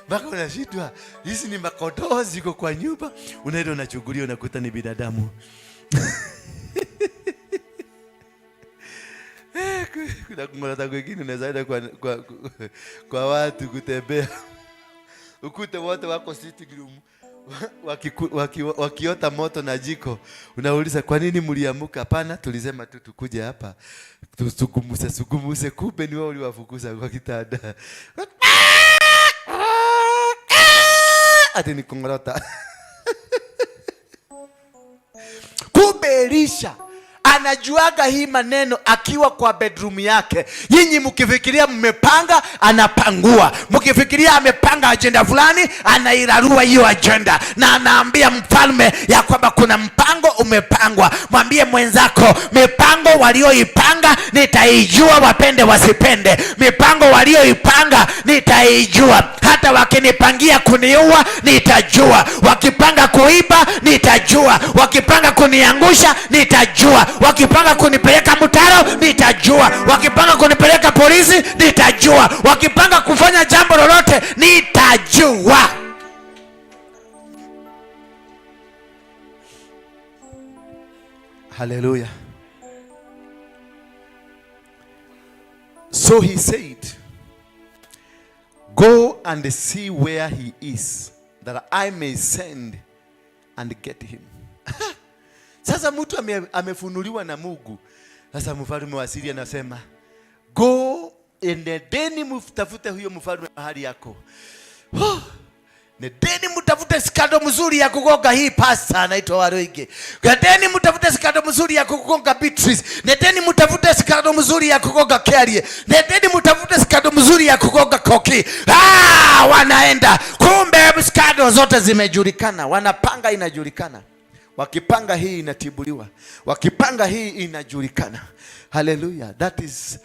baka unashitwa hizi ni makodoo ziko kwa nyumba, unaenda unachugulia unakuta ni binadamu. Kuna ngorataka wengine unazaenda kwa watu kutembea, ukute wote wako sitting room wakiota moto na jiko. Unauliza kwa nini mliamuka? Hapana, tulisema tu tukuje hapa tusugumuse, kumbe ni wao uliwafukuza kwa kitanda. Ati ni kongorota. Kumbe Elisha anajuaga hii maneno akiwa kwa bedroom yake. Nyinyi mkifikiria mmepanga, anapangua. Mkifikiria amepanga agenda fulani, anairarua hiyo agenda na anaambia mfalme ya kwamba kuna mpango umepangwa. Mwambie mwenzako, mipango walioipanga nitaijua, wapende wasipende. Mipango walioipanga nitaijua. Hata wakinipangia kuniua nitajua. Wakipanga kuiba nitajua. Wakipanga kuniangusha nitajua. Wakipanga kunipeleka mtaro nitajua. Wakipanga kunipeleka polisi nitajua. Wakipanga kufanya jambo lolote nitajua. Hallelujah. So he said, go and see where he is, that I may send and get him. Sasa mtu amefunuliwa na Mungu. Sasa mfalme wa Syria anasema, go endeni mtafute huyo mfalme mahali yako. Neteni mtafute skado mzuri ya kugonga hii pasta anaitwa Waruinge. Neteni mtafute skado mzuri ya kugonga Beatrice. Neteni mtafute skado mzuri ya kugonga Kerie. Neteni mtafute skado mzuri ya kugonga Koki. Wanaenda. Kumbe skado zote zimejulikana. Wanapanga, inajulikana. Wakipanga hii inatibuliwa. Wakipanga hii inajulikana. Hallelujah. That is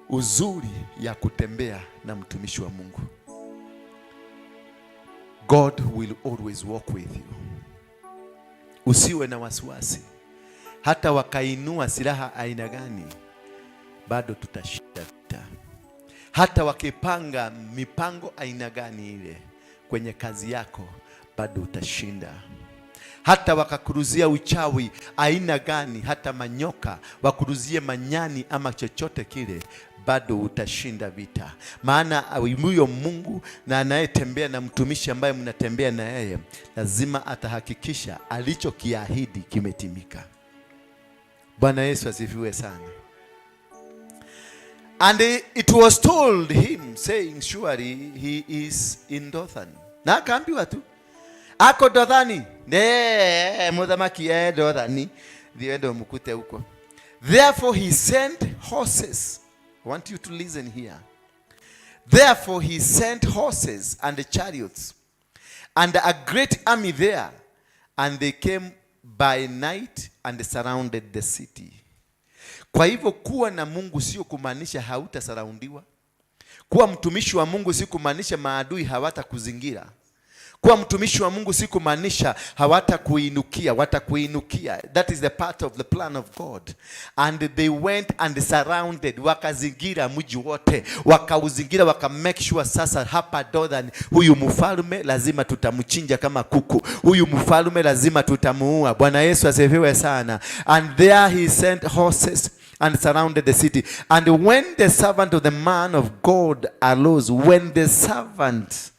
uzuri ya kutembea na mtumishi wa Mungu. God will always walk with you. Usiwe na wasiwasi. Hata wakainua silaha aina gani, bado tutashinda vita. Hata wakipanga mipango aina gani ile kwenye kazi yako, bado utashinda. Hata wakakuruzia uchawi aina gani, hata manyoka wakuruzie manyani ama chochote kile, bado utashinda vita. Maana huyo Mungu na anayetembea na mtumishi ambaye mnatembea na yeye, lazima atahakikisha alichokiahidi kimetimika. Bwana Yesu asifiwe sana. And it was told him saying, surely he is in Dothan. Na akaambiwa tu ako Dothani. Mudhamaki Dothani, diendo mkute huko. Therefore he sent horses. I want you to listen here. Therefore he sent horses and chariots and a great army there, and they came by night and surrounded the city. Kwa hivyo kuwa na Mungu sio kumaanisha hautasurroundiwa. Kuwa mtumishi wa Mungu si kumaanisha maadui hawatakuzingira. Kuwa mtumishi wa Mungu si kumaanisha hawatakuinukia, watakuinukia. That is the part of the plan of God. And they went and surrounded, wakazingira mji wote, wakauzingira, waka make sure sasa hapa Dothan huyu mfalme lazima tutamchinja kama kuku. Huyu mfalme lazima tutamuua. Bwana Yesu asifiwe sana. And there he sent horses and surrounded the city. And when the servant of the man of God arose, when the servant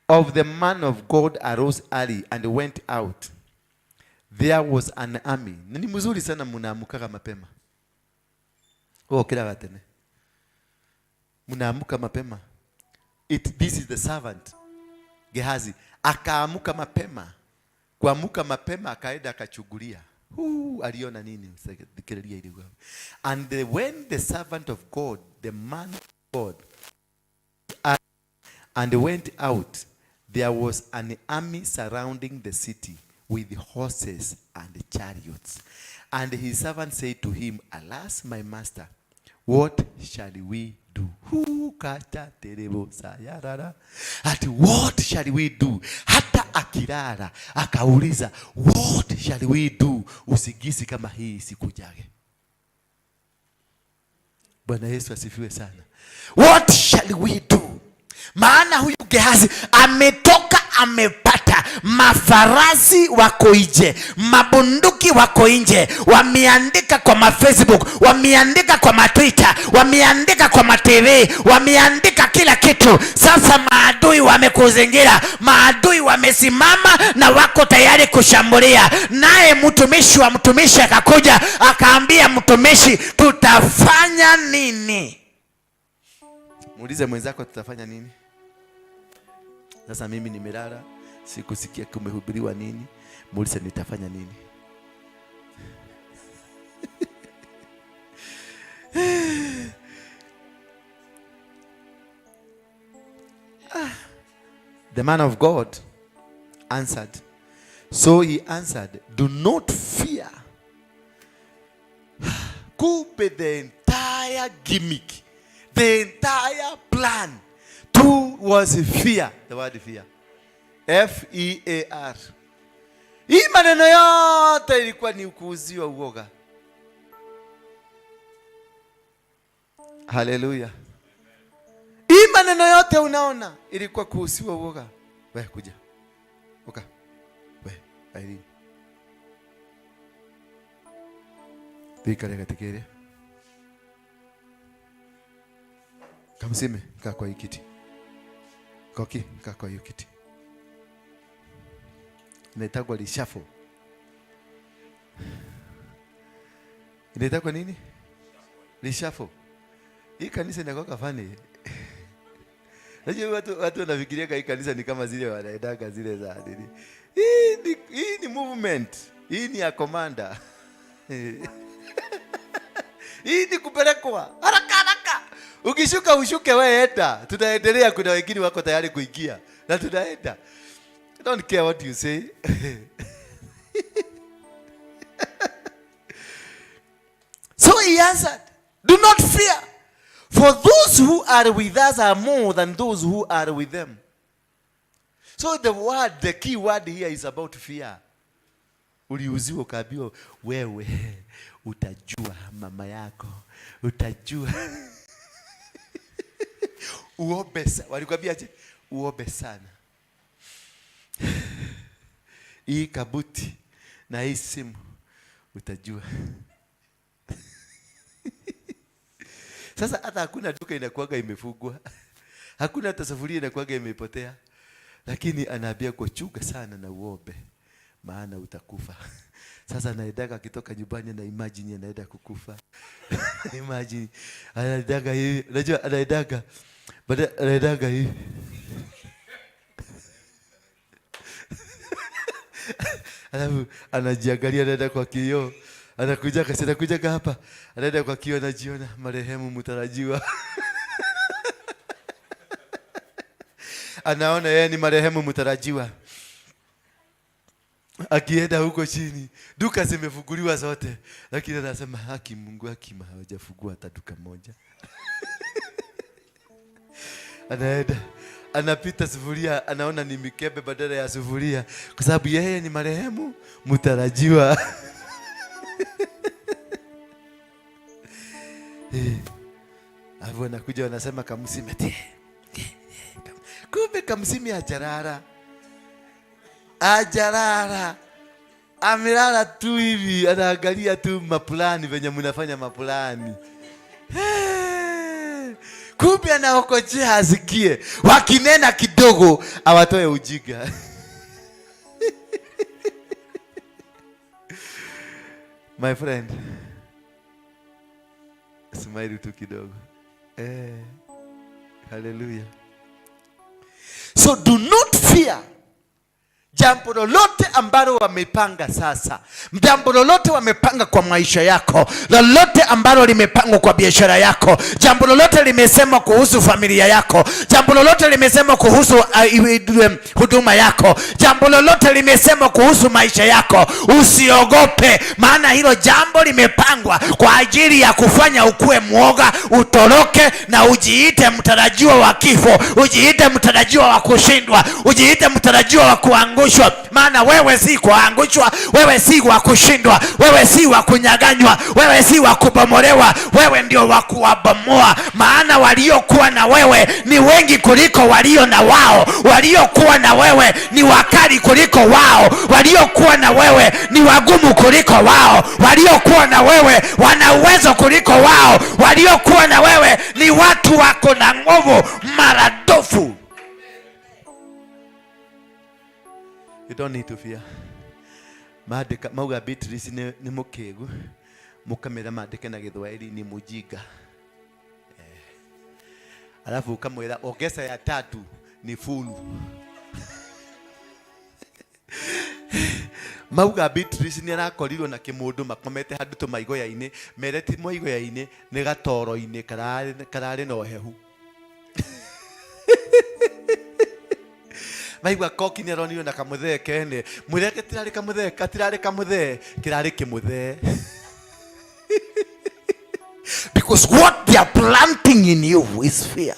of the man of God arose early and went out, there was an army. Ni mzuri sana mnaamuka mapema. Kila watene mnaamuka mapema. This is the servant Gehazi. Akaamuka mapema. Kuamuka mapema akaenda akachugulia. Aliona nini? And when the servant of God, the man of God, and went out, there was an army surrounding the city with horses and chariots. And his servant said to him, alas, my master, what shall we do? Ati what shall we do? Hata akilala akauliza, what shall we do? Usigisi kama hii sikujage. Bwana Yesu asifiwe sana. What shall we do? Maana huyu Gehazi ametoka, amepata mafarasi wako nje, mabunduki wako nje, wameandika kwa Facebook, wameandika kwa Twitter, wameandika kwa TV, wameandika kila kitu. Sasa maadui wamekuzingira, maadui wamesimama na wako tayari kushambulia. Naye mtumishi akakuja akaambia mtumishi, tutafanya nini? Muulize mwenzako tutafanya nini? Sasa mimi nimelala, sikusikia kumehubiriwa nini. Muulize nitafanya nini? The man of God answered. So he answered, do not fear. Kumbe the entire gimmick, the entire plan was fear. The word fear. F-E-A-R. Hii maneno yote ilikuwa ni kuuziwa uoga. Hallelujah. Hii maneno yote unaona ilikuwa kuuziwa uoga. Wewe kuja. Oka. Wewe, Irene. Vikale katikere. Kamsime kaa kwa hii kiti. Koki kaa kwa hiyo kiti. Inaitwa lishafo. Inaitwa nini? Lishafo. Hii kanisa inakuwa kafani. Najua watu wanafikiria kai kanisa ni kama zile wanaendaga zile za nini. Hii ni movement. Hii ni ya commander. Hii ni kupelekwa. Haraka haraka. Ukishuka ushuke wewe enda. Tutaendelea, kuna wengine wako tayari kuingia. Na tunaenda. I don't care what you say. So he answered, do not fear, for those who are with us are more than those who are with them. So the key word here is about fear. Uliuziwa ukaambiwa wewe utajua mama yako, utajua. Uombe sana. Walikwambia aje? Uombe sana. Hii kabuti na hii simu utajua. Sasa hata hakuna duka inakuwaga imefungwa. Hakuna hata sufuria inakuwaga imepotea. Lakini anaambia kuchunga sana na uombe, maana utakufa. Sasa anaendaga akitoka nyumbani na imagine anaenda kukufa. Imagine anaendaga hivi, unajua anaendaga hivi. Alafu anajiangalia, anaenda kwa kioo. Anakuja hapa. Anaenda kwa kioo, anajiona marehemu mtarajiwa. Anaona yeye ni marehemu mtarajiwa. Akienda huko chini, duka zimefunguliwa zote, lakini anasema haki Mungu, haki hawajafungua hata duka moja. Anaenda, anapita sufuria, anaona ni mikebe badala ya sufuria, kwa sababu yeye ni marehemu mtarajiwa. Hapo anakuja, wanasema kamsime. Kumbe kamsime ajarara. Amelala tu hivi, anaangalia tu mapulani venye mnafanya mapulani. Kumbe anaokojea asikie. Wakinena kidogo awatoe ujiga. My friend, smile tu kidogo. Hallelujah. So do not fear. Jambo lolote ambalo wamepanga sasa, jambo lolote wamepanga kwa maisha yako, lolote ambalo limepangwa kwa biashara yako, jambo lolote limesema kuhusu familia yako, jambo lolote limesema kuhusu huduma yako, jambo lolote limesema kuhusu maisha yako, usiogope, maana hilo jambo limepangwa kwa ajili ya kufanya ukue mwoga, utoroke na ujiite mtarajiwa wa kifo, ujiite mtarajiwa wa kushindwa, ujiite mtarajiwa wa kuanguka. Maana wewe si kuangushwa, wewe si wa kushindwa, wewe si wa kunyaganywa, wewe si wa kubomolewa, wewe ndio wa kuwabomoa. Maana waliokuwa na wewe ni wengi kuliko walio na wao, waliokuwa na wewe ni wakali kuliko wao, waliokuwa na wewe ni wagumu kuliko wao, waliokuwa na wewe wana uwezo kuliko wao, waliokuwa na wewe ni watu wako na nguvu maradufu. You don't need to fear. Maandika mauga Beatrice ni mukegu, mukamera maandike na Githwairi ni mujiga. Alafu kamwera ogesa ya tatu ni fulu. Mauga Beatrice ni arakorirwo na kimundu makomete handu to maigo yaine, mereti moigo yaine ni gatoro ine karare no hehu. Maigwa koki ni aronio na kamuthe kene, mwireke tirari kamuthe, katirari kamuthe, kirari kimuthe. Because what they are planting in you is fear.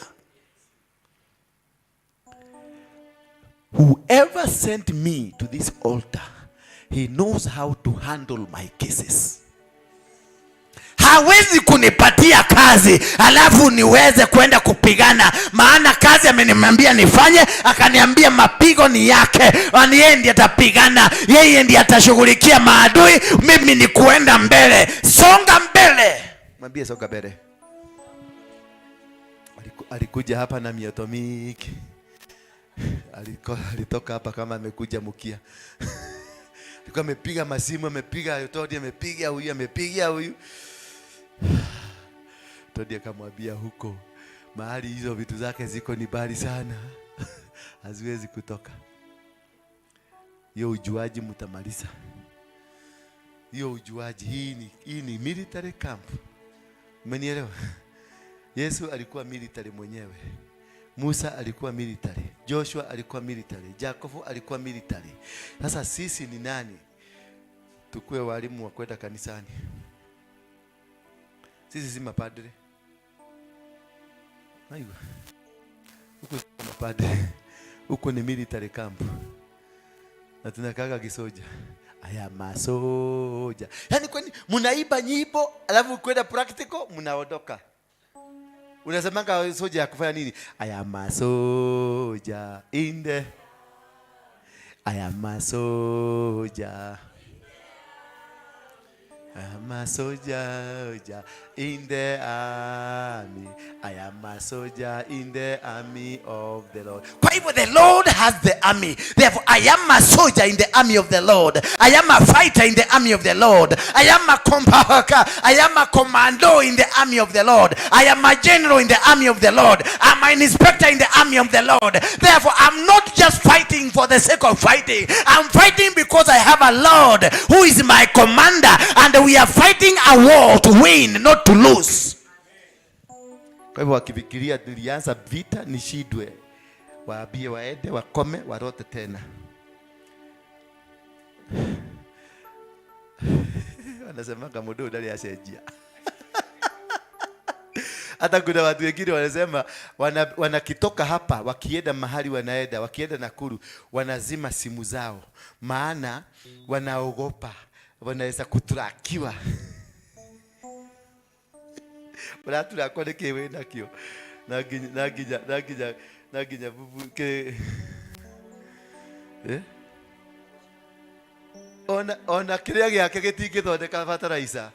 Whoever sent me to this altar, he knows how to handle my cases. Hawezi kunipatia kazi alafu niweze kwenda kupigana, maana kazi ameniambia nifanye, akaniambia mapigo ni yake, yeye ndiye atapigana, yeye ndiye atashughulikia maadui, mimi ni kuenda mbele. Songa mbele. Mwambie songa mbele. Alikuja hapa na mioto mingi. Alitoka hapa kama amekuja mkia. Alikuwa amepiga masimu, amepiga yotodi, amepiga huyu. Todi akamwambia huko mahali hizo vitu zake ziko ni bali sana. Haziwezi kutoka. Hiyo ujuaji mtamaliza. Hiyo ujuaji, hii ni military camp. Umenielewa? Yesu alikuwa military mwenyewe. Musa alikuwa military. Joshua alikuwa military. Jacob alikuwa military. Sasa sisi ni nani? Tukue walimu wa kwenda kanisani. Sisi si mapadre. Aiyo. Huko si mapadre. Huko ni military camp. Na tunakaga kisoja. Aya masoja. Yaani kwani mnaiba nyimbo alafu kwenda practical mnaondoka. Unasemanga soja ya kufanya nini? I am a soldier in the I am a soldier. I am a soldier in the army. I am a soldier in the army of the Lord. Kwa hivyo the Lord has the army. Therefore I am a soldier in the army of the Lord. I am a fighter in the army of the Lord. I am a commando in the army of the Lord. I am a general in the army of the Lord. I'm an inspector in the army of the Lord. Therefore I'm not just fighting for the sake of fighting. I'm fighting because I have a Lord who is my commander, and we are fighting a war to win, not to lose. Kwa hivyo wakifikiria nilianza vita nishidwe, waambie waende wakome warote tena. Wanasema kama mudo ndani ya sejia. Hata kuna watu wengine wanasema wanakitoka hapa wakienda mahali wanaenda, wakienda Nakuru wanazima simu zao, maana wanaogopa wanaweza kuturakiwa. Wala turakone kewe nakio. Naginya bubu ke. Ona kiria giake gitingithondeka fertilizer.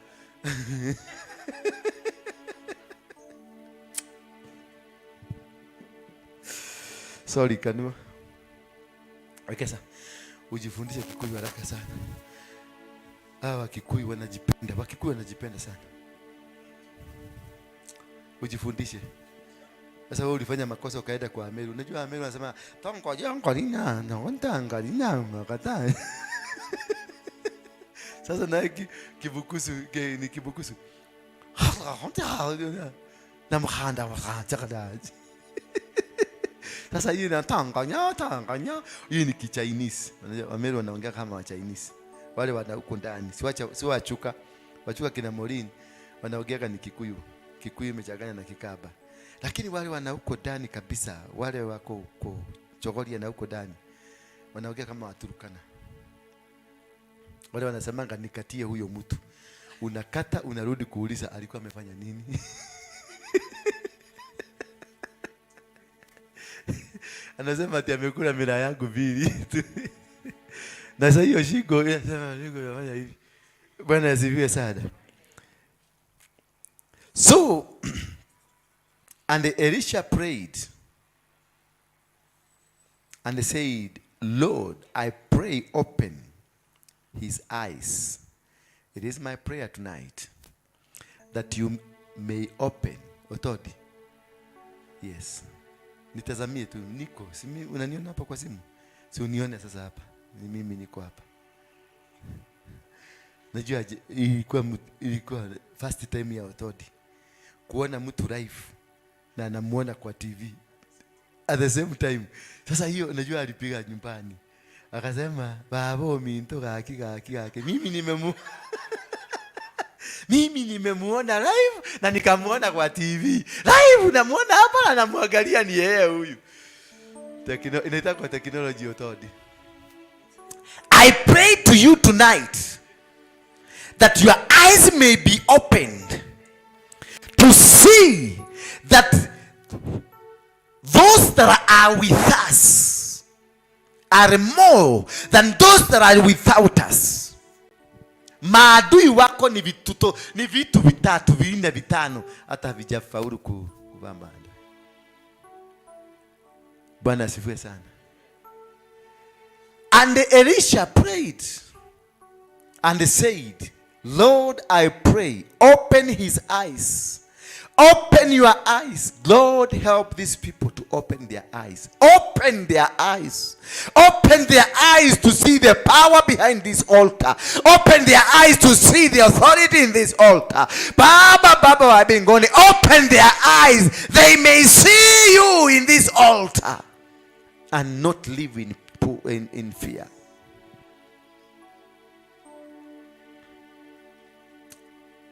Sorry kanua. Kesha, ujifundishe Kikuyu haraka sana. Hawa Kikuyu wanajipenda, Wakikuyu wanajipenda sana. Ujifundishe. Sasa wewe ulifanya makosa ukaenda kwa Ameru. Unajua Ameru anasema tongo jongo lina na ontanga lina makata. Sasa na Kibukusu ni Kibukusu. Na mkhanda wakachakada. Sasa hii na tanganya hii ni Ki-Chinese. Unajua Ameru wanaongea kama wa Chinese. Wale wana huko ndani. Si wachuka. Wachuka kina Morin wanaongea ni Kikuyu. Kikuyu imechanganya na Kikaba. Lakini wale wana huko ndani kabisa, wale wako huko Chogoria na huko ndani wanaongea kama Waturukana. Wale wanasemanga nikatie huyo mtu. Unakata unarudi kuuliza alikuwa amefanya nini? Anasema ati amekula mira yangu mbili. Na sasa hiyo shingo anasema shingo inafanya hivi. Bwana asifiwe sana. So, and Elisha prayed and said, Lord, I pray open his eyes. It is my prayer tonight that you may open. Otodi. Yes. Nitazamie tu niko. Si mimi unaniona hapa kwa simu? Si unione sasa hapa. Ni mimi niko hapa. Najua ilikuwa first time ya Otodi kuona mtu live na anamuona kwa TV at the same time. Sasa hiyo unajua alipiga nyumbani. Akasema babo minto gaki mimi nimemuona live na nikamuona kwa TV. Live namuona hapa na namwangalia ni yeye huyu. Inaitwa kwa technology Otodi. I pray to you tonight that your eyes may be opened to see that those that are with us are more than those that are without us. Maadui wako ni vitu vitatu, vinne, vitano hata havijafaulu kubamba. Bwana asifiwe sana. And Elisha prayed and said, Lord, I pray, open his eyes. Open your eyes. Lord, help these people to open their eyes. Open their eyes. Open their eyes to see the power behind this altar. Open their eyes to see the authority in this altar. Baba wa mbinguni, open their eyes. They may see you in this altar and not live in fear.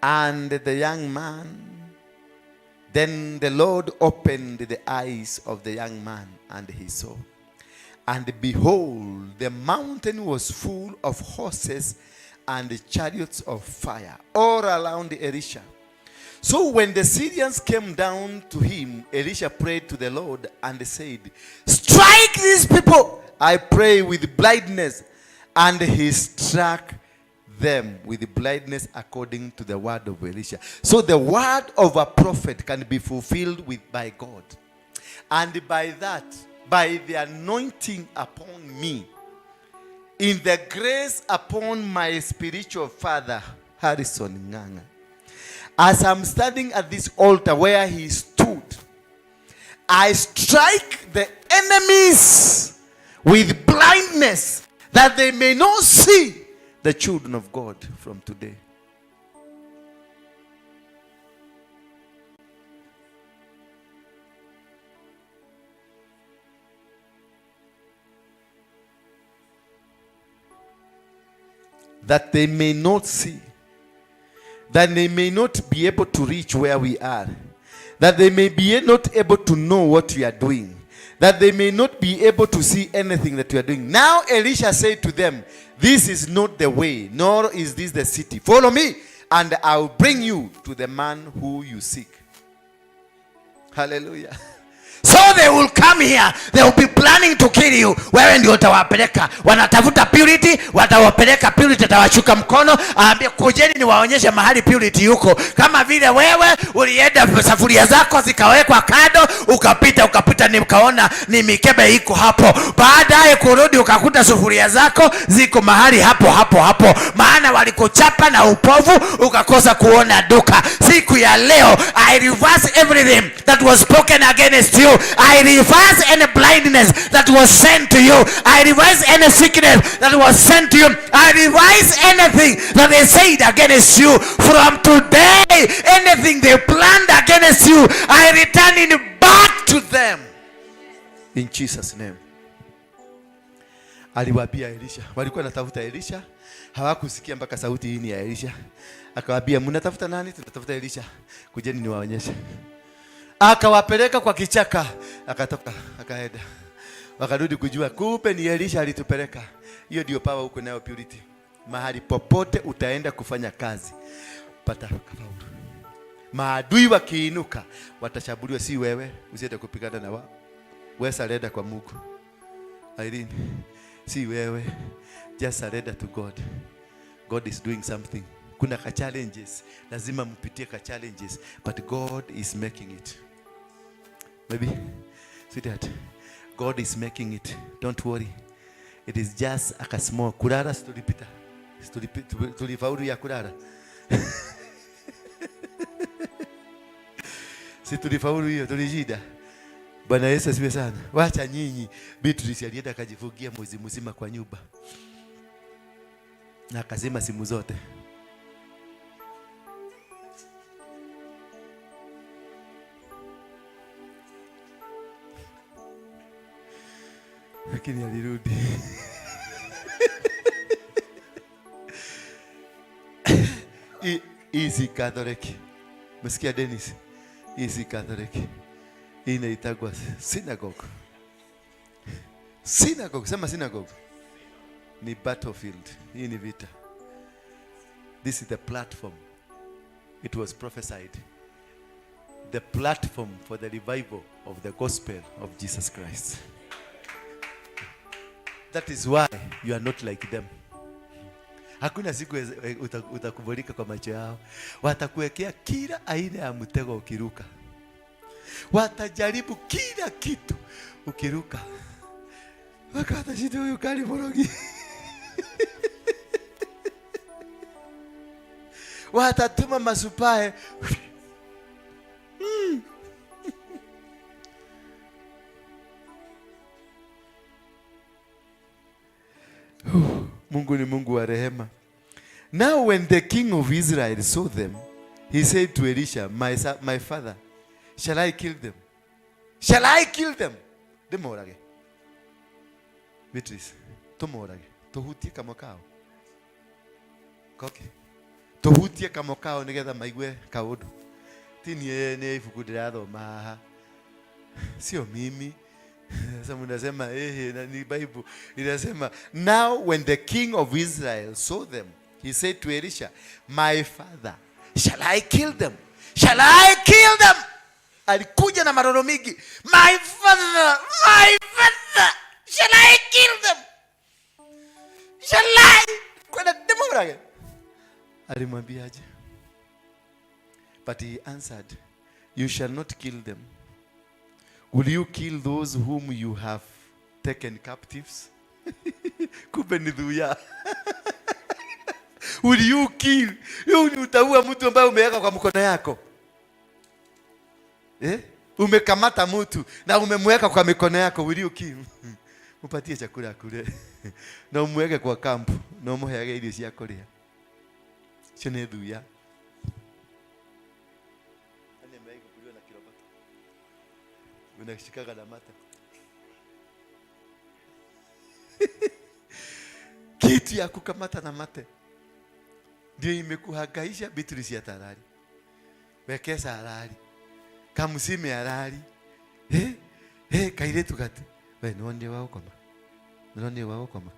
And the young man, then the Lord opened the eyes of the young man, and he saw. And behold, the mountain was full of horses and chariots of fire all around Elisha. So when the Syrians came down to him, Elisha prayed to the Lord and said, strike these people, I pray, with blindness. And he struck them with blindness according to the word of Elisha. So the word of a prophet can be fulfilled by God. And by that, by the anointing upon me, in the grace upon my spiritual father, Harrison Nganga, as I'm standing at this altar where he stood, I strike the enemies with blindness, that they may not see the children of God from today. That they may not see, that they may not be able to reach where we are, that they may be not able to know what we are doing, that they may not be able to see anything that we are doing. Now Elisha said to them, this is not the way, nor is this the city. Follow me, and I will bring you to the man who you seek. Hallelujah. So they will come here, they will be planning to kill you. Wewe ndio utawapeleka. Wanatafuta purity, watawapeleka purity, atawashuka mkono, aambie kujeni niwaonyeshe mahali purity yuko. Kama vile wewe ulienda safuria zako zikawekwa kado, ukapita nikaona ni mikebe iko hapo. Baadaye kurudi ukakuta sufuria zako ziko mahali hapo. Maana walikuchapa na upovu ukakosa kuona duka. Siku ya leo, I reverse everything that was spoken against you. I reverse any blindness that was sent to you. I reverse any sickness that was sent to you. I reverse anything that they said against you. From today, anything they planned against you, I return it back to them. In Jesus' name. Aliwaambia Elisha, walikuwa natafuta Elisha, hawakusikia mpaka sauti hii ni ya Elisha. Akawaambia, mnatafuta nani? Tunatafuta Elisha. Kujeni niwaonyeshe. Akawapeleka kwa kichaka, akatoka, akaenda. Wakarudi kujua kumbe ni Elisha alitupeleka. Hiyo ndio power uko nayo, purity. Mahali popote utaenda kufanya kazi, pata kafaulu. Maadui wakiinuka, watashambuliwa, si wewe. Usiende kupigana na wao. Wewe surrender kwa Mungu. Irene, si wewe. Just surrender to God. God is doing something. Kuna ka challenges, lazima mpitie ka challenges, but God is making it. Maybe, sweetheart, God is making it. Don't worry. It is just a small. Kurara tulipita. Tulifaulu ya kurara. Si tulifaulu hiyo, tulijida. Bwana Yesu asifiwe sana. Wacha nyinyi. Beatrice alienda akajifungia mwezi mzima kwa nyumba. Na akazima simu zote. Lakini alirudi. Easy Catholic. Msikia Dennis? Easy Catholic. Hii inaitwa synagogue. Synagogue, sema synagogue. Ni battlefield. Hii ni vita. This is the platform. It was prophesied. The platform for the revival of the gospel of Jesus Christ. That is why you are not like them. Hakuna siku utakubalika kwa macho yao. Watakuwekea kila aina ya mtego ukiruka. Watajaribu kila kitu ukiruka. Wakata shida huyu kali morogi. Watatuma masupae. Mungu ni Mungu wa rehema. Now when the king of Israel saw them, he said to Elisha, my father, shall I kill them? Shall I kill them? Demorage. Beatrice, tomorage. Tohutie kama kao. Koke. Tohutie kama kao nigetha maigwe kaundu. Tini ni ibuku ndirathoma. Sio mimi. Sasa mnasema na ni Bible inasema, now when the king of Israel saw them, he said to Elisha, my father, shall I kill them? Shall I kill them? Alikuja na maneno mingi. My father, shall I kill them? Shall I? Kwenda demo brage. Alimwambiaje? But he answered, you shall not kill them. Will you kill those whom you have taken captives? Kumbe ni dhuya. Will you kill? Utaua mtu ambaye umeweka kwa mkono yako. Umekamata mtu na umemweka kwa mikono yako. Will you kill? Upatie chakula kule. Na umweke kwa kampu. Na umuheage irio cia kuria. Cio nĩ thuya. Unashikaga na mata. Kitu ya kukamata na mate ndio imekuhangaisha. Beatrice ya tarari, Kesha harari, Kamusime harari, kairetu gati we nonde wao koma, nonde wao koma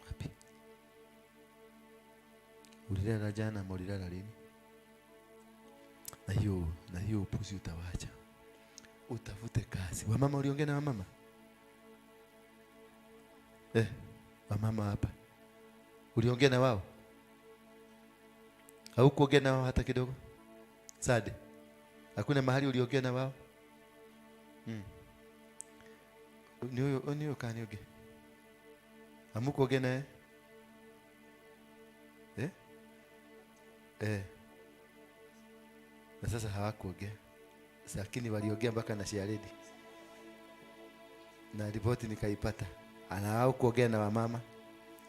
wapi? Ulilala jana, mulilala lini? Na hiyo upuzi utawacha. Utafute kazi. Wamama uliongea na wamama? Wamama hapa. Uliongea na wao? Haukuongea na wao hata kidogo? Sade. Hakuna mahali uliongea na wao? Niyo kanioge. Hamukuongea naye? Na sasa hawakuongea. Lakini waliongea mpaka na Shiaredi. Na ripoti nikaipata. Anawao kuongea na wamama,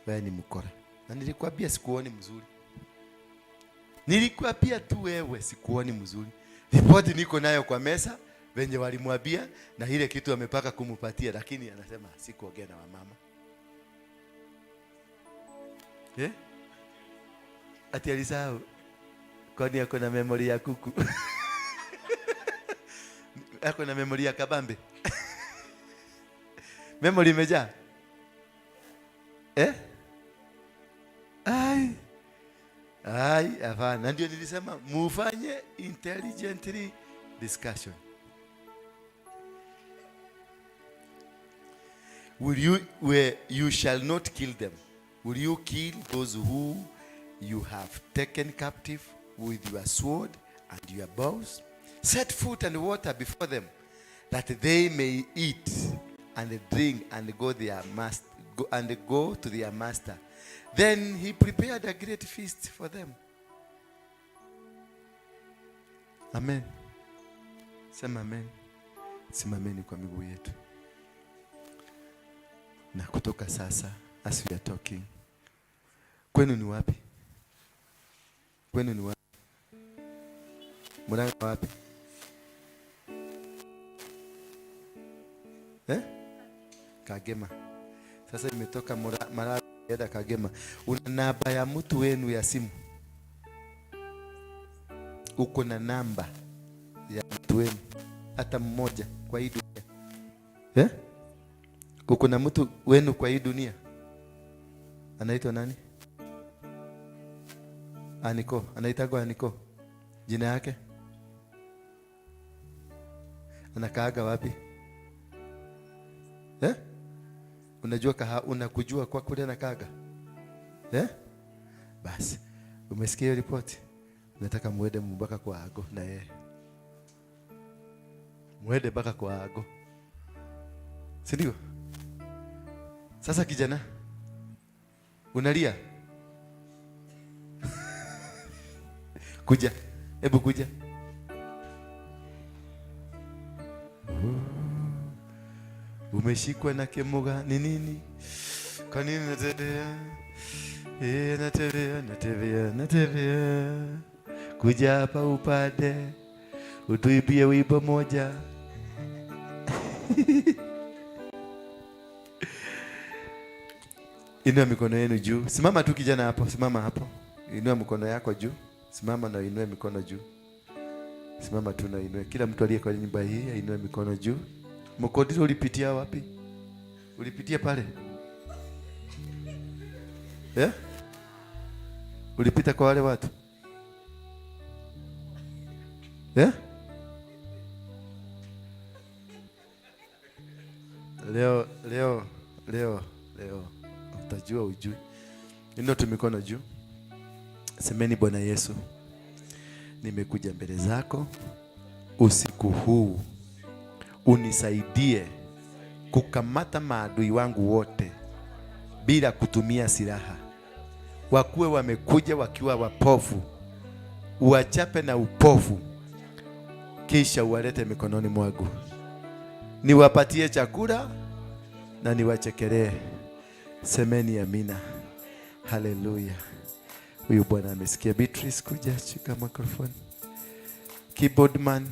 wewe ni mkora. Na nilikwambia sikuoni mzuri. Nilikwambia tu wewe sikuoni mzuri. Ripoti niko nayo kwa mesa, venye walimwambia na ile kitu amepaka kumupatia, lakini anasema sikuongea na wamama. Ati alisahau. Kwani yako na memory ya kuku? Yako na memory ya kabambe? Memory imejaa? Hapana. Ndio nilisema mufanye intelligently discussion. You shall not kill them. Will you kill those who you have taken captive with your sword and your bows? Set food and water before them, that they may eat and drink and go to their master. Then he prepared a great feast for them. Amen. Sema amen. Simameni kwa miguu yetu. Na kutoka sasa, as we are talking, kwenu ni wapi? Kwenu ni wapi? Muranga wapi? Kagema. Sasa imetoka Mara yada Kagema. Una namba ya mtu wenu ya simu? Uko na namba ya mtu wenu hata mmoja kwa hii dunia? Uko na mtu wenu kwa hii dunia? Anaitwa nani? Aniko. Anaitwa Aniko. Jina yake? Anakaaga wapi? Unajua unakujua kwa kule anakaaga? Basi umesikia hiyo ripoti? Nataka muende mbaka kwa ago na yeye. Muende baka kwa ago. Si ndio? Sasa kijana, unalia? Kuja. Hebu kuja. Umeshikwa na kemuga ni nini? Kwa nini natembea? Natembea. Kuja hapa upande utuibie wimbo moja. Inua mikono yenu juu. Simama tu kijana hapo, simama hapo. Inua mikono yako juu. Simama na inua mikono juu. Simama tu na inua. Kila mtu aliye kwa nyumba hii inua mikono juu. Mkodito ulipitia wapi? Ulipitia pale? Yeah? Ulipita kwa wale watu? Yeah? Leo utajua ujui. Inua tu mikono juu. Semeni, Bwana Yesu, nimekuja mbele zako usiku huu, unisaidie kukamata maadui wangu wote bila kutumia silaha. Wakuwe wamekuja wakiwa wapofu, uwachape na upofu, kisha uwalete mikononi mwangu. Niwapatie chakula na niwachekelee. Semeni amina. Haleluya. Huyu Bwana amesikia. Beatrice, kuja shika microphone. Keyboard man,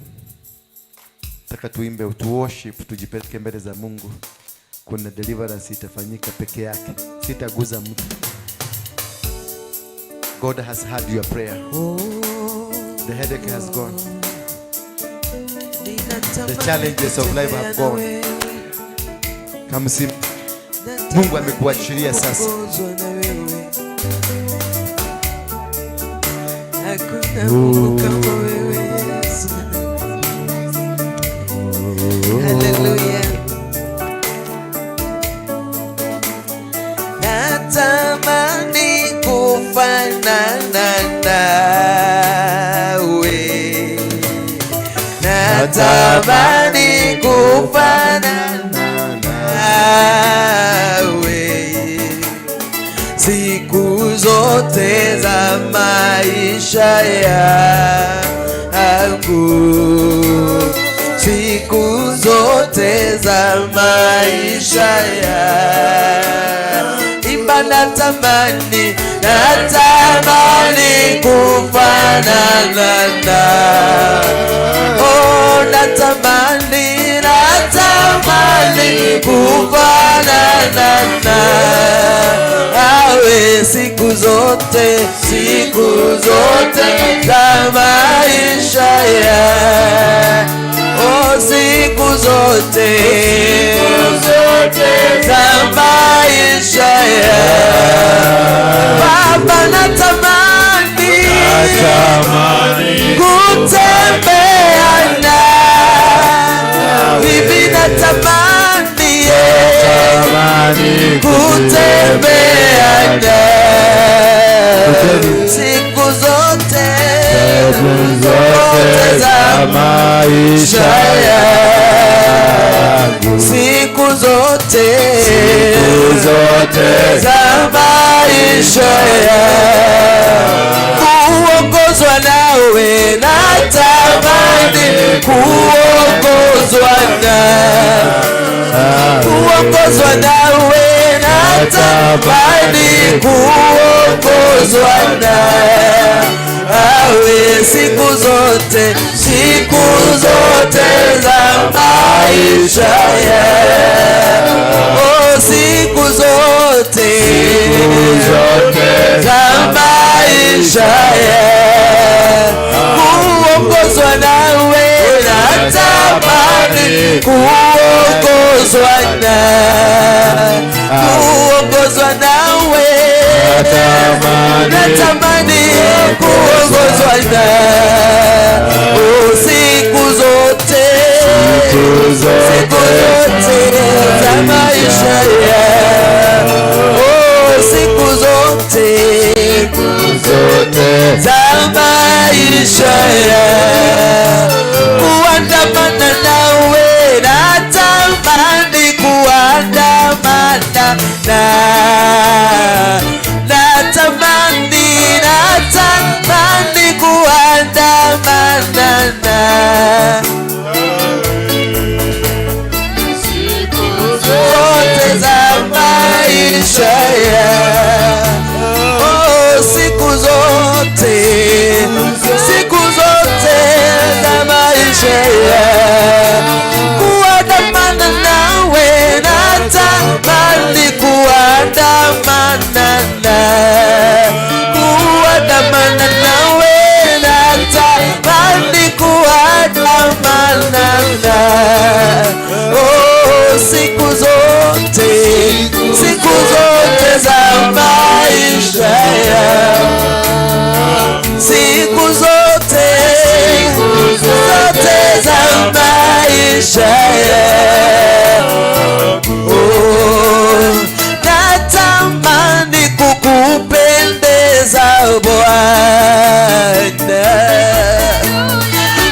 taka tuimbe, tu worship, tujipeleke mbele za Mungu. Kuna deliverance itafanyika peke yake. Sitaguza mtu. God has heard your prayer. The headache has gone. The challenges of life have gone. Come see. Mungu amekuachilia sasa. Hakuna Mungu kama wewe. Hallelujah. Natamani kufanana nawe. Natamani kufanana nawe. Siku zote za maisha yangu, siku zote za maisha yangu, imba natamani, natamani kufanana nawe. Oh, natamani, natamani kufanana nawe. Siku zote, siku zote za maisha yangu. Oh, siku zote, siku zote za maisha yangu. Baba, natamani, natamani kutembea nawe. Bibi, natamani, natamani kutembea nawe. Siku zote, siku zote za maisha yangu. Siku zote, siku zote za maisha yangu. Kuongozwa nawe, natamani kuongozwa nawe. Kuongozwa nawe, natamani kuongozwa nawe. Siku zote, siku zote za maisha yangu. Oh, siku zote, siku zote za maisha yangu. Kuongozwa nawe, natamani kuongozwa nawe. Kuongozwa nawe, natamani kuongozwa nawe. Oh, siku zote, siku zote za maisha yangu. Oh, siku zote, siku zote za maisha yangu. Kuandamana nawe, natamani kuandamana nawe. Natamani, natamani kuandamana nawe. Siku maisha ya siku zote za maisha ya kuandamana nawe, natamani kuandamana nawe, natamani kuandamana siku zote za maisha ya siku zote za maisha ya natamani kukupendeza Bwana,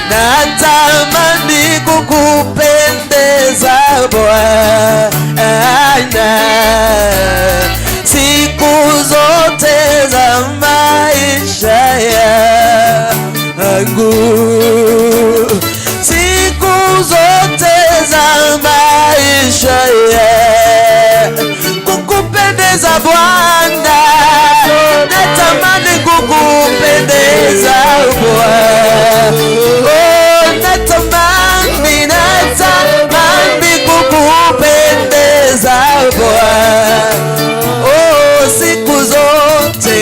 natamani kukupendeza Bwana siku zote za maisha yangu, siku zote za maisha yangu kukupendeza Bwana, natamani kukupendeza Bwana, natamani kukupendeza Bwana, siku zote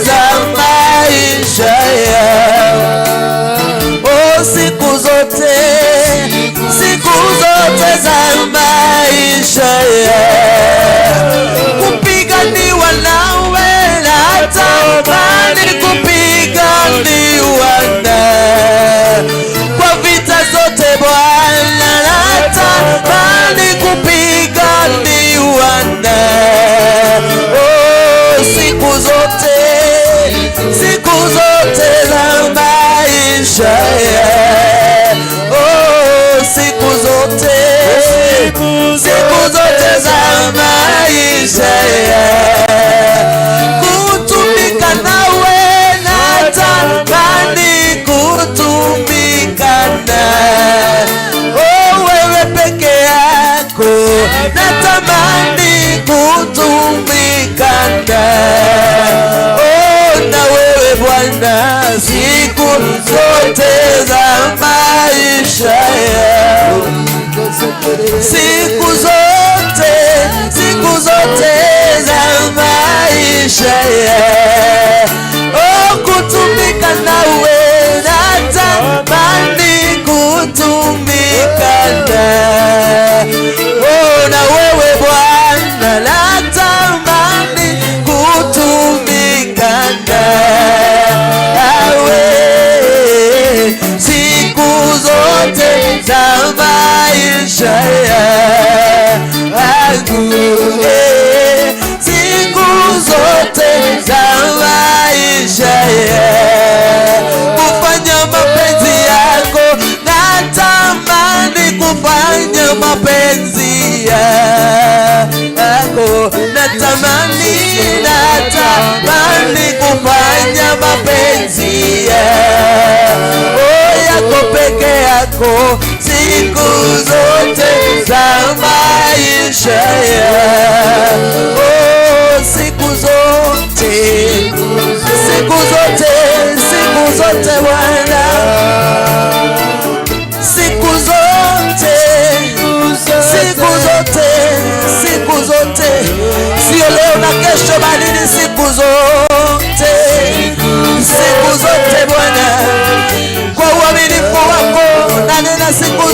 za maisha yangu, siku zote za maisha yangu kupiganiwa nawe, natamani kupiganiwa kwa vita zote Bwana, natamani kupiganiwa siku zote za maisha yangu, siku zote za maisha yangu kutumika nawe, natamani kutumika wewe peke yako, natamani kutumika na wewe Bwana siku zote za maisha yangu, siku zote za maisha yangu kutumika nawe, natamani kutumika na wewe Bwana, natamani kutumika nawe siku zote za maisha yangu, siku zote za maisha yangu kufanya mapenzi yako, natamani kufanya mapenzi yako, natamani kufanya mapenzi yako peke yako siku zote za maisha yangu, siku zote Bwana, siku zote, sio leo na kesho, bali ni siku zote Bwana, kwa uaminifu wako nanena siku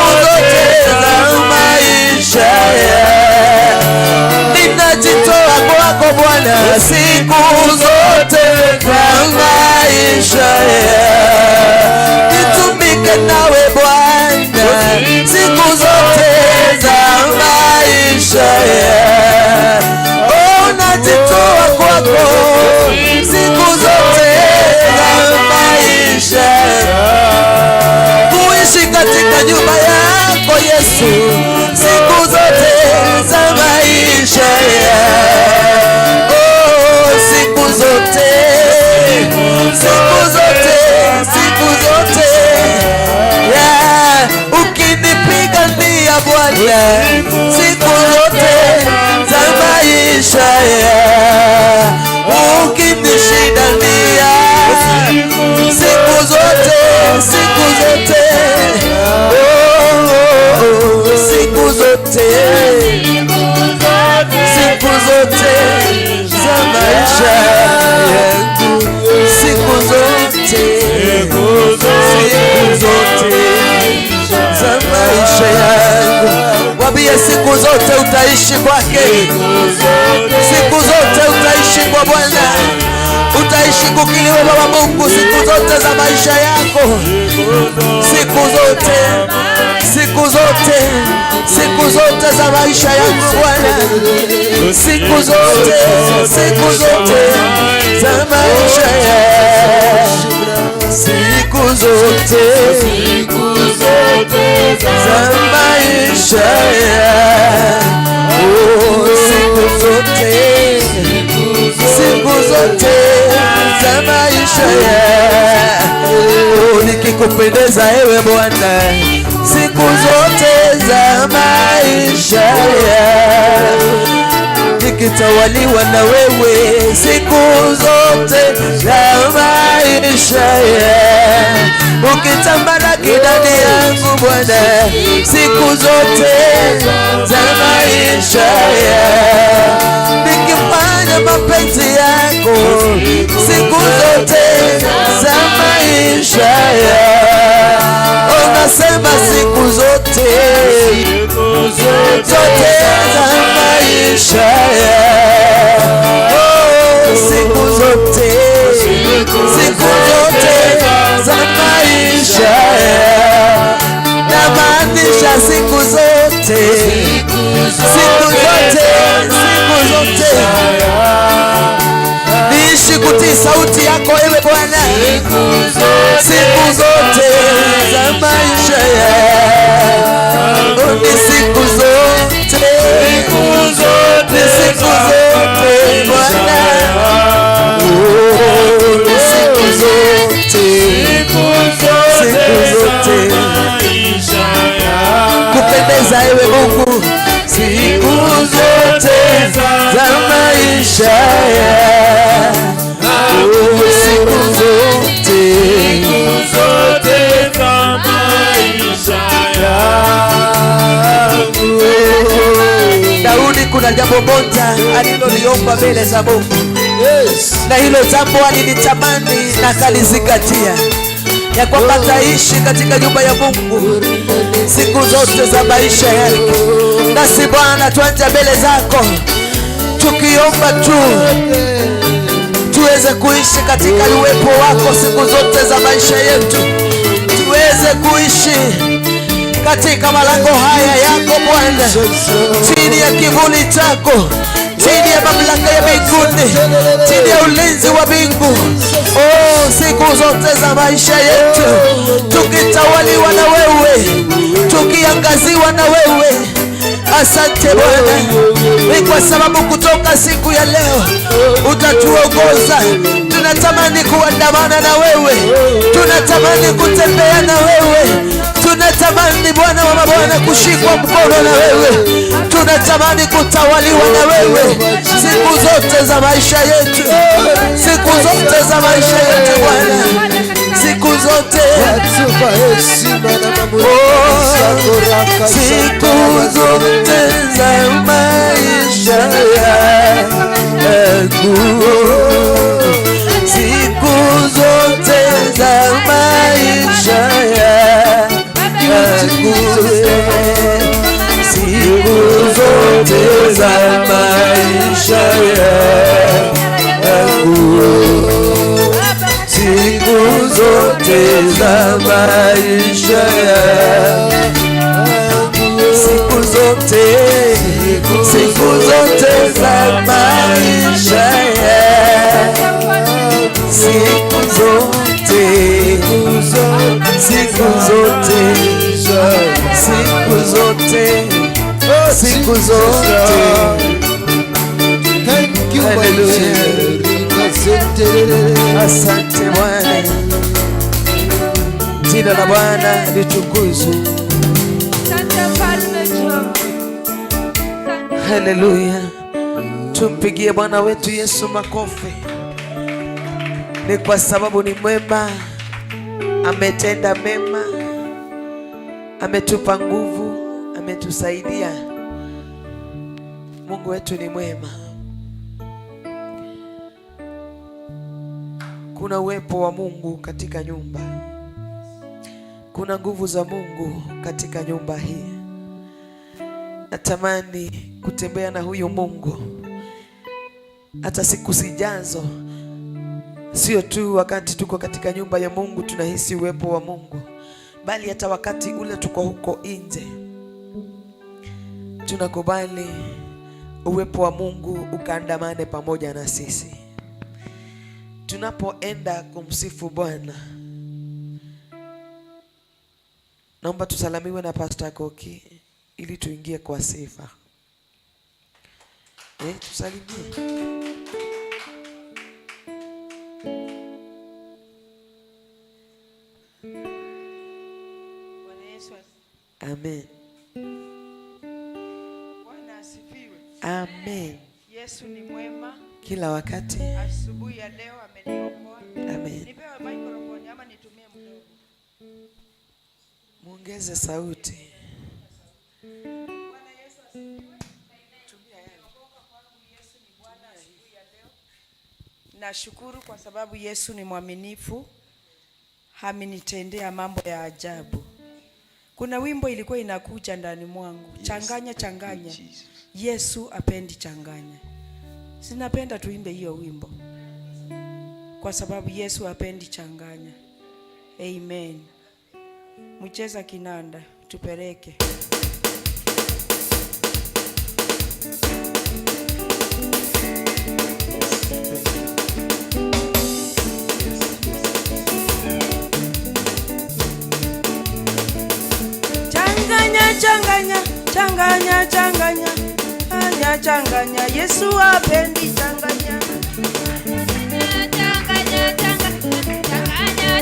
zote za maisha ninajitoa kwako Bwana siku zote za maisha nitumike nawe Bwana siku zote za maisha najitoa kwako siku zote za maisha kuishi katika nyumba yako Yesu siku zote za maisha siku zote mwambie siku zote utaishi kwake, siku zote utaishi kwa Bwana, utaishi kukiliwa Baba Mungu siku zote za maisha yako, siku zote, siku zote, siku zote za maisha yako Bwana, siku zote, siku zote za maisha yako, siku zote, siku zote za maisha yako, siku zote, siku zote za maisha yako, nikikupendeza ewe Bwana, siku zote za maisha yako, nikitawaliwa na wewe siku zote za maisha yako, ukitamalaki ndani yangu Bwana, siku zote za maisha yako, nikifanya mapenzi yako siku zote za maisha yako, unasema siku zote, zote za maisha yako, siku zote, siku zote za maisha yako, na maanisha siku zote, siku zote, siku zote niishi kutii sauti yako ewe Bwana, siku zote za maisha yako, ni siku zote, ni siku zote Bwana, ni siku zote, siku zote kupendeza ewe Mungu, siku zote za maisha yako, siku zote, siku zote za maisha yako. Daudi kuna jambo moja aliloliomba mbele za Mungu, na hilo jambo alilitamani na kalizingatia, ya kwamba ataishi katika nyumba ya Mungu siku zote za maisha yake. Nasi Bwana tuanje mbele zako tukiomba tu tuweze kuishi katika uwepo wako siku zote za maisha yetu, tuweze kuishi katika malango haya yako Bwana, chini ya kivuli chako, chini ya mamlaka ya mbinguni, chini ya ulinzi wa mbingu, siku zote za maisha yetu, tukitawaliwa na wewe, tukiangaziwa na wewe. Asante Bwana, ni kwa sababu kutoka siku ya leo utatuongoza. Tunatamani kuandamana na wewe, tunatamani kutembea na wewe, tunatamani Bwana wa mabwana kushikwa mkono na wewe, tunatamani kutawaliwa na wewe siku zote za maisha yetu, siku zote za maisha yetu Bwana, siku zote, siku zote za maisha yangu, siku zote za maisha yangu, siku zote za maisha yangu, siku zote za maisha yangu, siku zote, siku zote za maisha yangu, siku zote, siku zote, siku zote, siku zote. Asante Bwana, jina la Bwana litukuzwe. Haleluya, tumpigie Bwana wetu Yesu makofi. Ni kwa sababu ni mwema, ametenda mema, ametupa nguvu, ametusaidia. Mungu wetu ni mwema. Kuna uwepo wa Mungu katika nyumba, kuna nguvu za Mungu katika nyumba hii. natamani kutembea na huyu Mungu hata siku zijazo. Sio tu wakati tuko katika nyumba ya Mungu tunahisi uwepo wa Mungu, bali hata wakati ule tuko huko nje tunakubali uwepo wa Mungu ukaandamane pamoja na sisi. Tunapoenda kumsifu Bwana, naomba tusalamiwe na Pastor Koki ili tuingie kwa sifa. Tusalimie. Amen. Bwana asifiwe. Amen. Yesu ni mwema kila wakati. Asubuhi ya leo ameniokoa. Amen. Nipewe microphone ama nitumie mdomo? Muongeze sauti. Bwana Yesu asifiwe. Tumia yale. Yesu ni Bwana asubuhi ya leo. Nashukuru kwa sababu Yesu ni mwaminifu. Amenitendea mambo ya ajabu. Kuna wimbo ilikuwa inakuja ndani mwangu, changanya changanya. Yesu apendi changanya. Sinapenda tuimbe hiyo wimbo kwa sababu Yesu apendi changanya. Amen. Mcheza kinanda tupeleke. Changanya, changanya, changanya, changanya, changanya, Yesu apendi changanya. Changanya, changanya,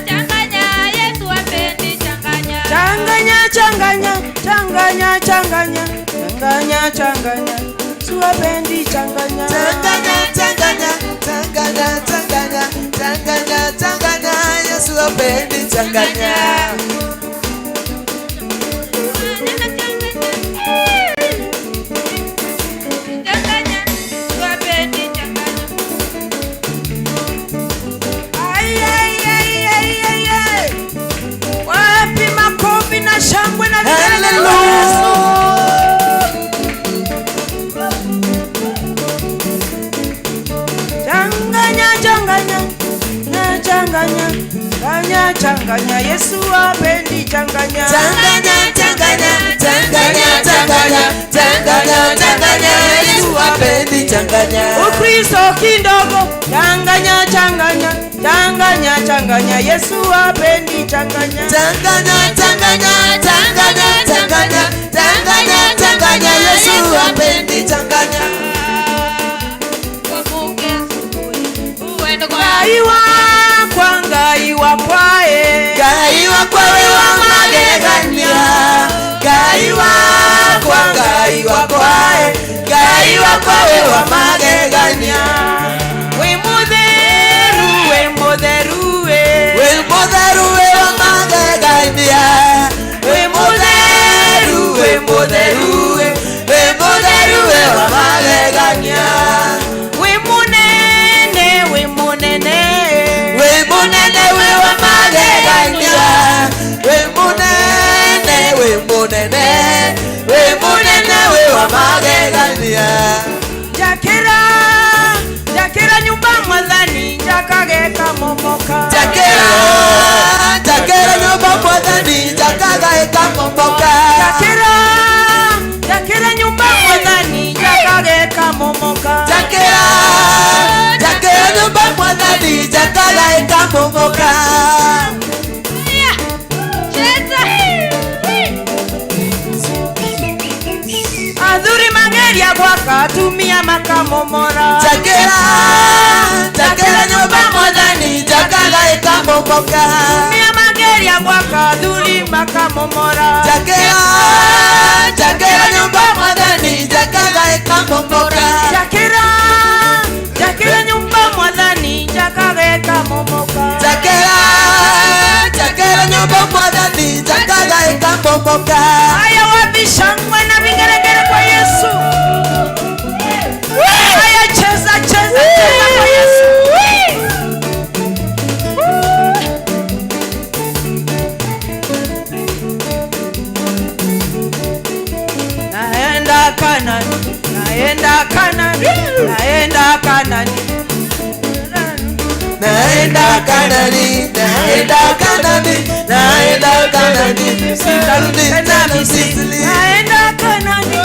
changanya, Yesu apendi changanya. Changanya, changanya, changanya, changanya, changanya, changanya, Yesu apendi changanya. Changanya, changanya, changanya, changanya, changanya, changanya, Yesu apendi changanya. Shangwe na changanya, changanya, changanya, changanya, changanya, Yesu apendi changanya. Changanya, changanya, changanya, changanya, changanya, changanya, Yesu apendi changanya. Ukristo kidogo, changanya, changanya, changanya, changanya, Yesu apendi changanya. Changanya, changanya, changanya, changanya, changanya, changanya, Yesu apendi changanya. Ngai wa kwae, Ngai wa kwae wa magegania, Ngai wa kwae, Ngai wa kwae wa magegania. We mutheru, we mutheru, we mutheru wa magegania, we mutheru, we mutheru, we mutheru wa magegania. We munene, we munene, we munene we wa magegania, we munene, we munene, we munene we wa magegania. Jakera, jakera nyumba mwadhani, jakageka momoka. Jakera, jakera nyumba mwadhani, jakageka momoka. Jakera, jakera nyumba mwadhani, jakageka momoka. Jakera, jakera nyumba mwadhani, jakageka momoka. Adhuri mageria gwaka tumia makamomora. Jakera, jakera nyumba mwadhani, jakageka momoka. Tumia mageria gwaka adhuri makamomora. Jakera, jakera nyumba mwadhani, jakageka momoka. Jakera, jakera nyumba mwadhani, jakageka momoka. Jakera, jakera nyumba mwadhani, jakageka momoka. Haya wapi shangwe na vigelegele kwa Yesu? Haya cheza, cheza, cheza kwa Yesu. Naenda naenda Kanani, naenda Kanani, naenda Kanani, sitarudi tena Misri. Naenda Kanani,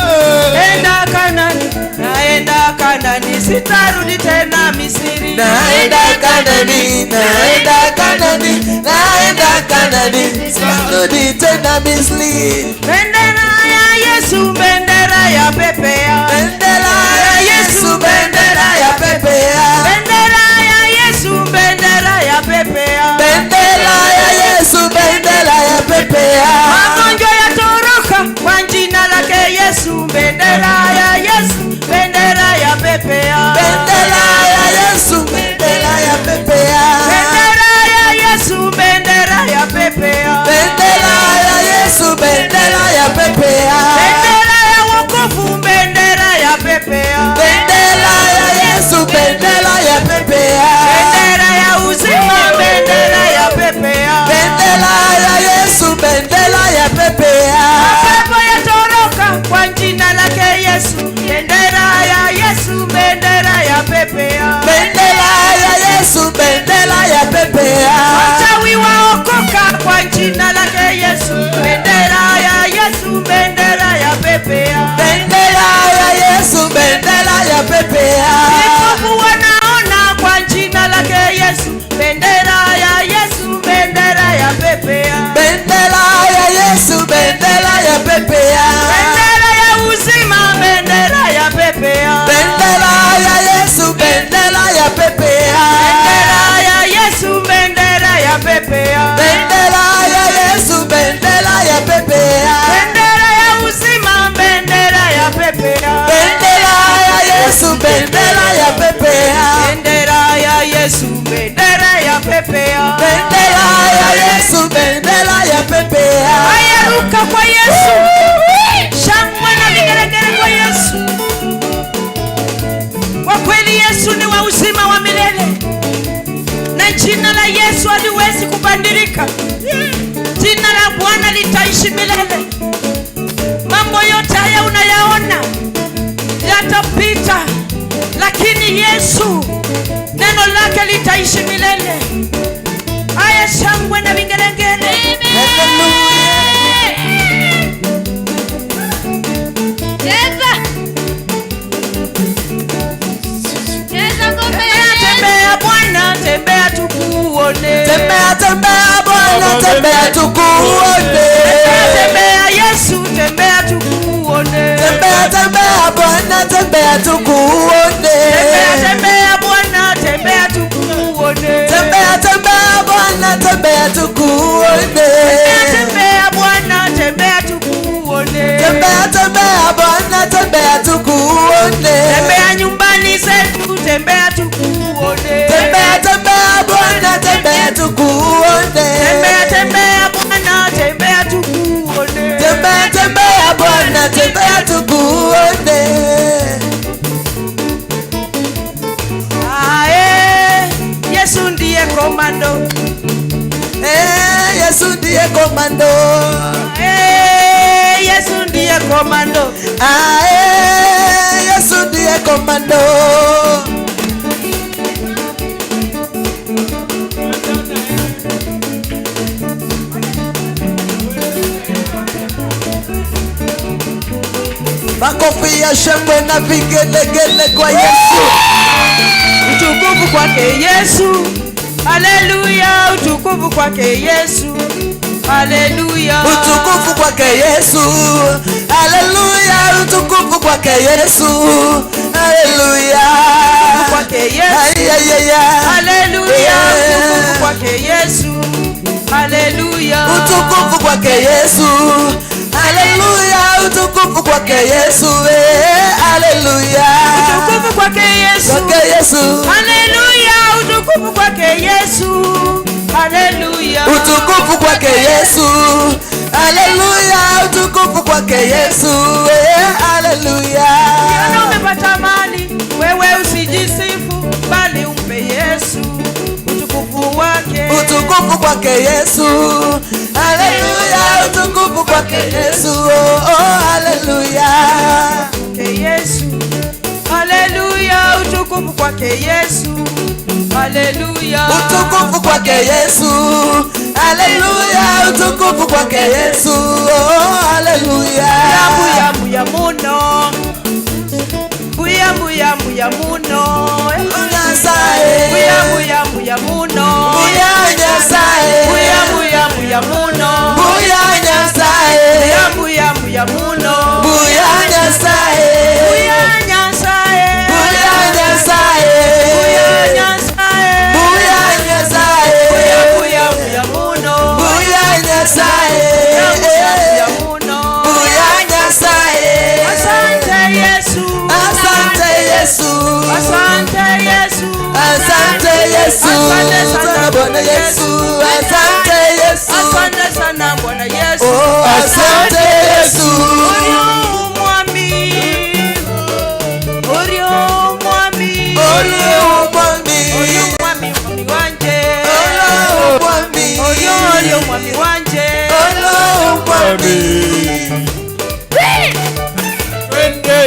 naenda Kanani, naenda Kanani, sitarudi tena Misri. Naenda Kanani, naenda Kanani, naenda Kanani, sitarudi tena Misri. Bendera ya Yesu, bendera ya pepea. Bendera ya Yesu, bendera ya pepea. Bendera ya Yesu, bendera ya pepea. Bendera ya Yesu, bendera ya pepea. Magonjwa yatoroka kwa jina lake Yesu. Bendera ya Yesu, bendera ya pepea. Bendera ya Yesu, bendera ya pepea. Bendera ya Yesu, bendera ya pepea. Bendera ya Yesu, bendera ya pepea. Bendera ya wokovu, bendera ya pepea. Bendera ya Yesu, bendera ya pepea. Bendera ya uzima, bendera ya pepea. Bendera ya Yesu, bendera ya pepea. Mapepo yatoroka kwa jina lake Yesu. Bendera ya Yesu, bendera ya pepea. Bendera ya Yesu, bendera ya pepea. Wachawi waokoka kwa jina lake Yesu. Bendera ya Yesu, bendera ya pepea. Bendera ya Yesu, bendera ya pepea. Vipofu wanaona kwa jina lake Yesu. Bendera ya Yesu, bendera ya pepea. Bendera ya Yesu, bendera ya pepea. Bendera ya uzima, bendera ya pepea. Bendera ya Yesu, bendera ya pepea. Bendera ya Yesu, bendera ya pepea. Bendera ya Yesu, bendera ya pepea. Bendera ya uzima, bendera ya pepea. Bendera ya Yesu, bendera ya pepea. Bendera ya Yesu, bendera ya pepea. Bendera ya Yesu, bendera ya pepea. Haya, ruka kwa Yesu. Shangwe na vigelegele kwa Yesu. Kwa kweli Yesu ni wa uzima wa milele, na jina la Yesu haliwezi kubadilika. Jina la Bwana litaishi milele. Mambo yote haya unayaona yatapita, lakini Yesu, neno lake litaishi milele. Haya, shangwe na vigelegele. Tembea Bwana, tembea tukuone. Tembea, tembea Bwana, tembea tukuone. Tembea Yesu, tembea tukuone. Tembea, tembea Bwana, tembea tukuone. Tembea Bwana, tembea tukuone. Tembea, tembea Bwana, tembea tukuone. Tembea Bwana, tembea tukuone. Tembea, tembea Bwana, tembea tukuone. Tembea nyumbani zetu, tembea tukuone. Tembea, tembea Bwana, tembea tukuone. Tembea Bwana, tembea tukuone. Tembea, tembea Bwana, tembea tukuone. Yesu ndiye komando. Yesu ndiye komando. Yesu ndiye komando. Yesu ndiye komando. Makofi ya shangwe na vigelegele kwa Yesu. Utukufu kwake Yesu. Haleluya, utukufu kwake Yesu. Haleluya, utukufu kwake Yesu. Haleluya, utukufu kwake Yesu. Haleluya, kwake Yesu. Haleluya, utukufu kwake Yesu. Haleluya, utukufu kwake Yesu. Haleluya, utukufu kwake Yesu. Haleluya, utukufu kwake Yesu. Haleluya, utukufu kwake Yesu. Haleluya, utukufu kwake Yesu. Haleluya, utukufu kwake Yesu. Haleluya. Ukiona umepata mali, wewe usijisifu, bali umpe Yesu utukufu wake. Utukufu kwake Yesu. Haleluya, utukufu kwake Yesu. Haleluya. Yesu. Haleluya, utukufu Utukufu kwake Yesu. Haleluya. Utukufu kwake Yesu. Haleluya. Utukufu kwake Yesu. Oh, haleluya. Buya buya muno. Buya buya buya muno. Nyasaye. Buya buya buya muno. Buya Nyasaye. Buya buya buya muno. Buya Nyasaye. Buya buya buya muno. Buya Nyasaye. Buya Nyasaye. Buya Nyasaye. Buya Nyasaye. Buya Nyasaye. Buya buya buya muno. Buya Nyasaye. Buya muno. Buya Nyasaye. Asante Yesu. Asante Yesu. Asante Yesu. Asante Yesu. Asante sana Bwana Yesu. Asante Yesu. Asante sana Bwana Yesu. Oh, asante Yesu. Orio mwami. Orio mwami. Orio mwami. Orio mwami mwami wanje. Orio mwami. Orio mwami wanje. Orio mwami. Twende.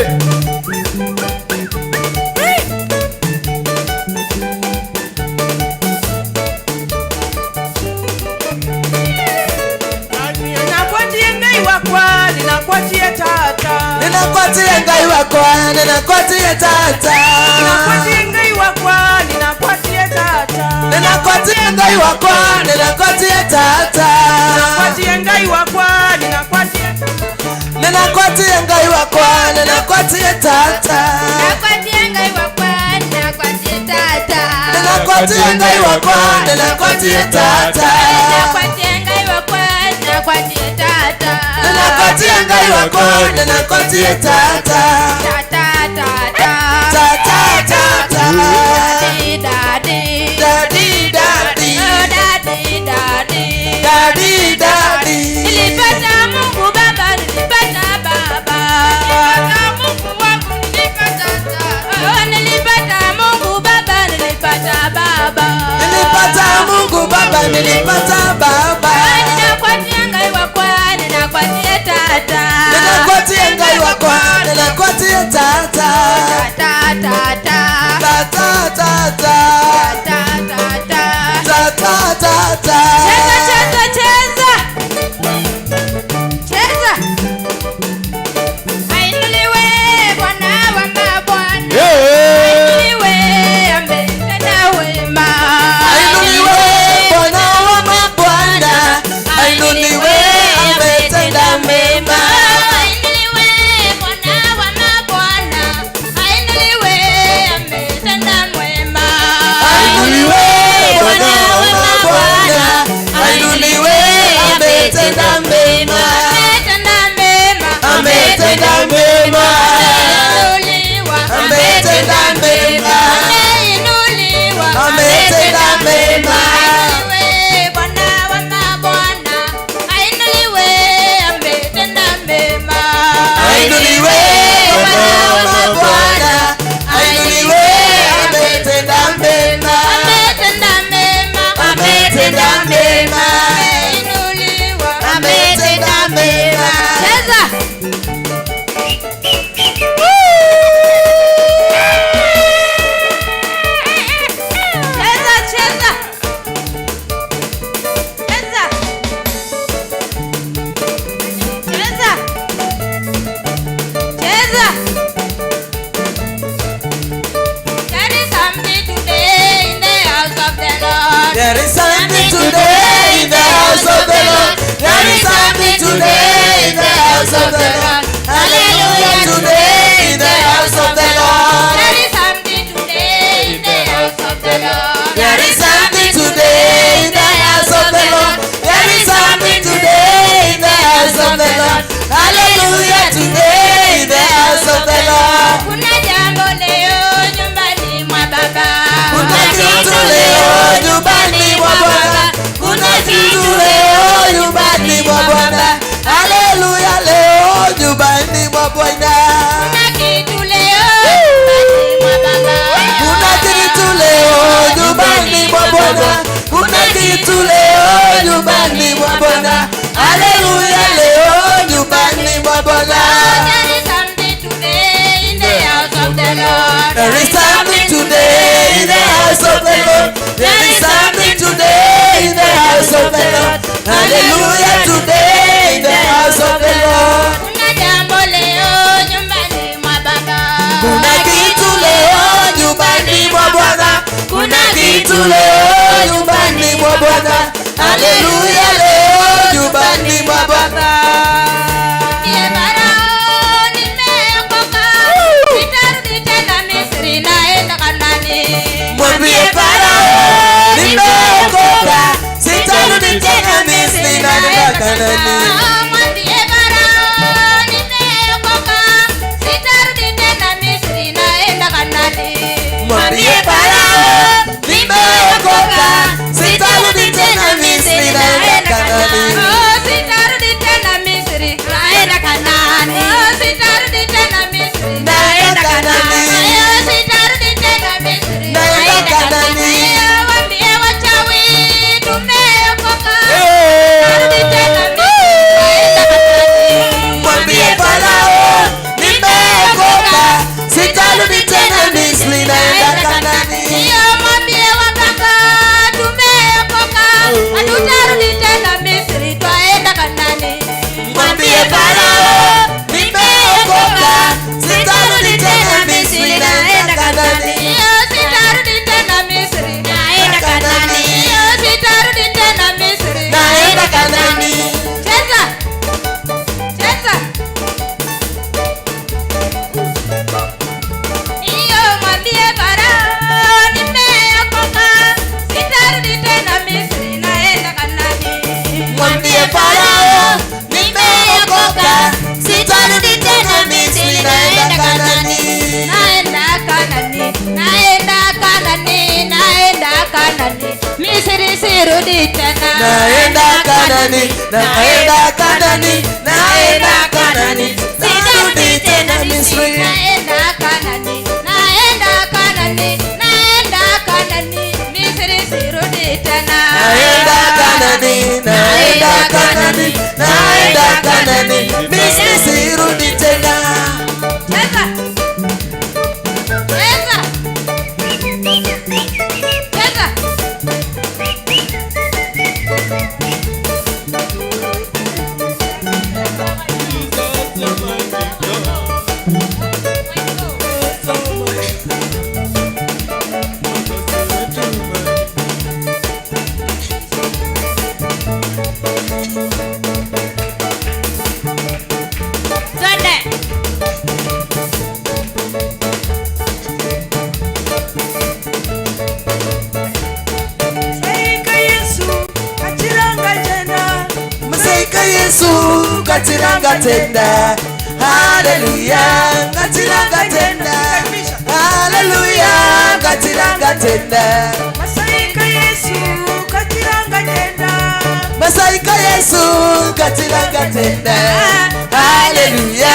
Ninakwatie ngai wakwa, ninakwatie tata. Ninakwatie ngai wakwa, ninakwatie tata. Ninakwatie ngai wakwa, ninakwatie tata. Ninakwatie ngai wakwa, ninakwatie tata. Ninakwatie ngai wakwa, ninakwatie tata. Ninakwatie ngai wakwa, ninakwatie tata. Nakwatie ngai wakwa, nakwatie tata. Ninakwatie ngai wakwa, ninakwatie tata. Nakwatie ngai wakwa, nakwatie tata. Ninakwatie ngai wakwa, ninakwatie tata. Tata, tata. Tata, tata. Daddy, daddy. Daddy, daddy. Oh, daddy, daddy. Daddy, daddy. Nilipata Mungu Baba, nilipata Baba. Nilipata Mungu wangu, nilipata Tata. Oh, nilipata Mungu Baba, nilipata Baba. Nilipata Mungu Baba, nilipata Baba. Ninakwatia ngai wakwa, ninakwatia tata. Ninakwatie ngai wakwa, ninakwatie tata. Tata, tata. Tata, tata. Tata, tata. Tata, tata. Cheza, cheza, cheza. Cheza. Ainuliwe Bwana wa mabwana. Ainuliwe ametenda wema. Ainuliwe Bwana wa mabwana. Ainuliwe ametenda mema. Ainuliwe Bwana wa mabwana. Ainuliwe ametenda wema. Ainuliwe Bwana wa mabwana. Ainuliwe ametenda mema. Ametenda Ametenda mema. mema. Ainuliwa. Ametenda mema. Ameinuliwa. Ametenda mema. Ainuliwe Bwana wa mabwana. Ainuliwe ametenda mema. Ainuliwe Bwana wa mabwana. Ainuliwe ametenda mema. Ametenda mema. Ametenda mema. Ainuliwa. Ametenda mema. Cheza. Cheza, cheza. Cheza. Cheza. Cheza. There is something today in the house of the Lord. There is something today in the house of the Lord. There is something today in the house of the Lord. Hallelujah today in the house of the Lord. There is something today in the house of the Lord. There is something today in the house of the Lord. There is something today in the house of the Lord. Hallelujah today in the house of the Lord. Kuna jambo leo nyumbani mwa Baba. Kuna kitu leo nyumbani mwa Bwana. Kuna kitu leo nyumbani mwa Bwana. Hallelujah leo nyumbani mwa Bwana. Kuna kitu leo There is something today in the house of the Lord. Hallelujah, today in the house of the Lord. Kuna jambo leo nyumbani mwa Baba. Kuna kitu leo nyumbani mwa Bwana. Kuna kitu leo nyumbani mwa Bwana. Hallelujah, leo nyumbani mwa Bwana. Mwambie Farao nimeokoka, sitarudi tena Misri, naenda Kanaani. Mwambie Farao nimeokoka, sitarudi tena Misri, naenda Kanaani. Mwambie Farao nimeokoka, sitarudi tena Misri, naenda Kanaani. Sitarudi tena Misri, naenda Kanaani. Sitarudi tena Misri, Naenda Kanaani. sitarudi tena Misri, Naenda Kanaani. Waambie wachawi tumeokoka. Mwambie Farao nimeokoka, sitarudi tena Misri, naenda Kanaani. Mwambie waganga tumeokoka, hatutarudi tena Misri, twaenda Kanaani. Mwambie Farao nimeokoka, sitarudi tena Misri, naenda Kanaani. Sitarudi tena Misri, naenda Kanaani. Sitarudi tena Misri, Naenda Kanaani. Cheza. Cheza. Mwambie Farao nimeokoka, sitarudi tena Misri, naenda Kanaani. Mwambie Farao nimeokoka, sitarudi tena Misri, naenda Kanaani. Naenda Kanaani, naenda Kanaani, naenda Kanaani. Misri sirudi tena. Naenda Kanaani, naenda Kanaani, naenda Kanaani. Sitarudi tena Misri. Naenda Kanaani, naenda Kanaani, naenda Kanaani. Misri sirudi tena. Naenda Kanaani, naenda Kanaani, naenda Kanaani. Misri sirudi tena. Cheza. Cheza. Cheza. Twende. Saika Yesu kachiranga jena. Msaika Yesu katiranga tenda. Haleluya, katiranga tenda. Haleluya, katiranga tenda. Masaika Yesu kachiranga jena. Masaika Yesu katiranga tenda. Haleluya,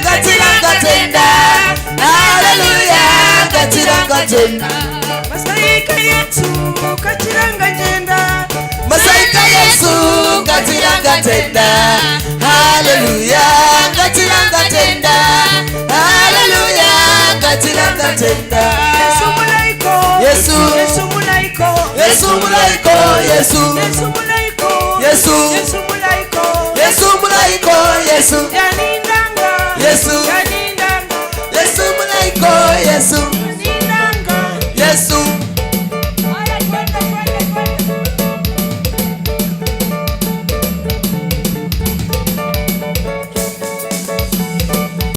katiranga tenda. Haleluya, katiranga tenda. Masaika Yesu kachiranga jena. Masaika Yesu katiranga tenda. Haleluya, katiranga tenda. Haleluya, katiranga tenda. Yesu mulaiko. Yesu. Yesu mulaiko. Yesu mulaiko. Yesu. Yesu mulaiko. Yesu. Yesu mulaiko. Yesu mulaiko. Yesu. Yanindanga. Yesu. Yanindanga. Yesu mulaiko. Yesu. Yanindanga. Yesu.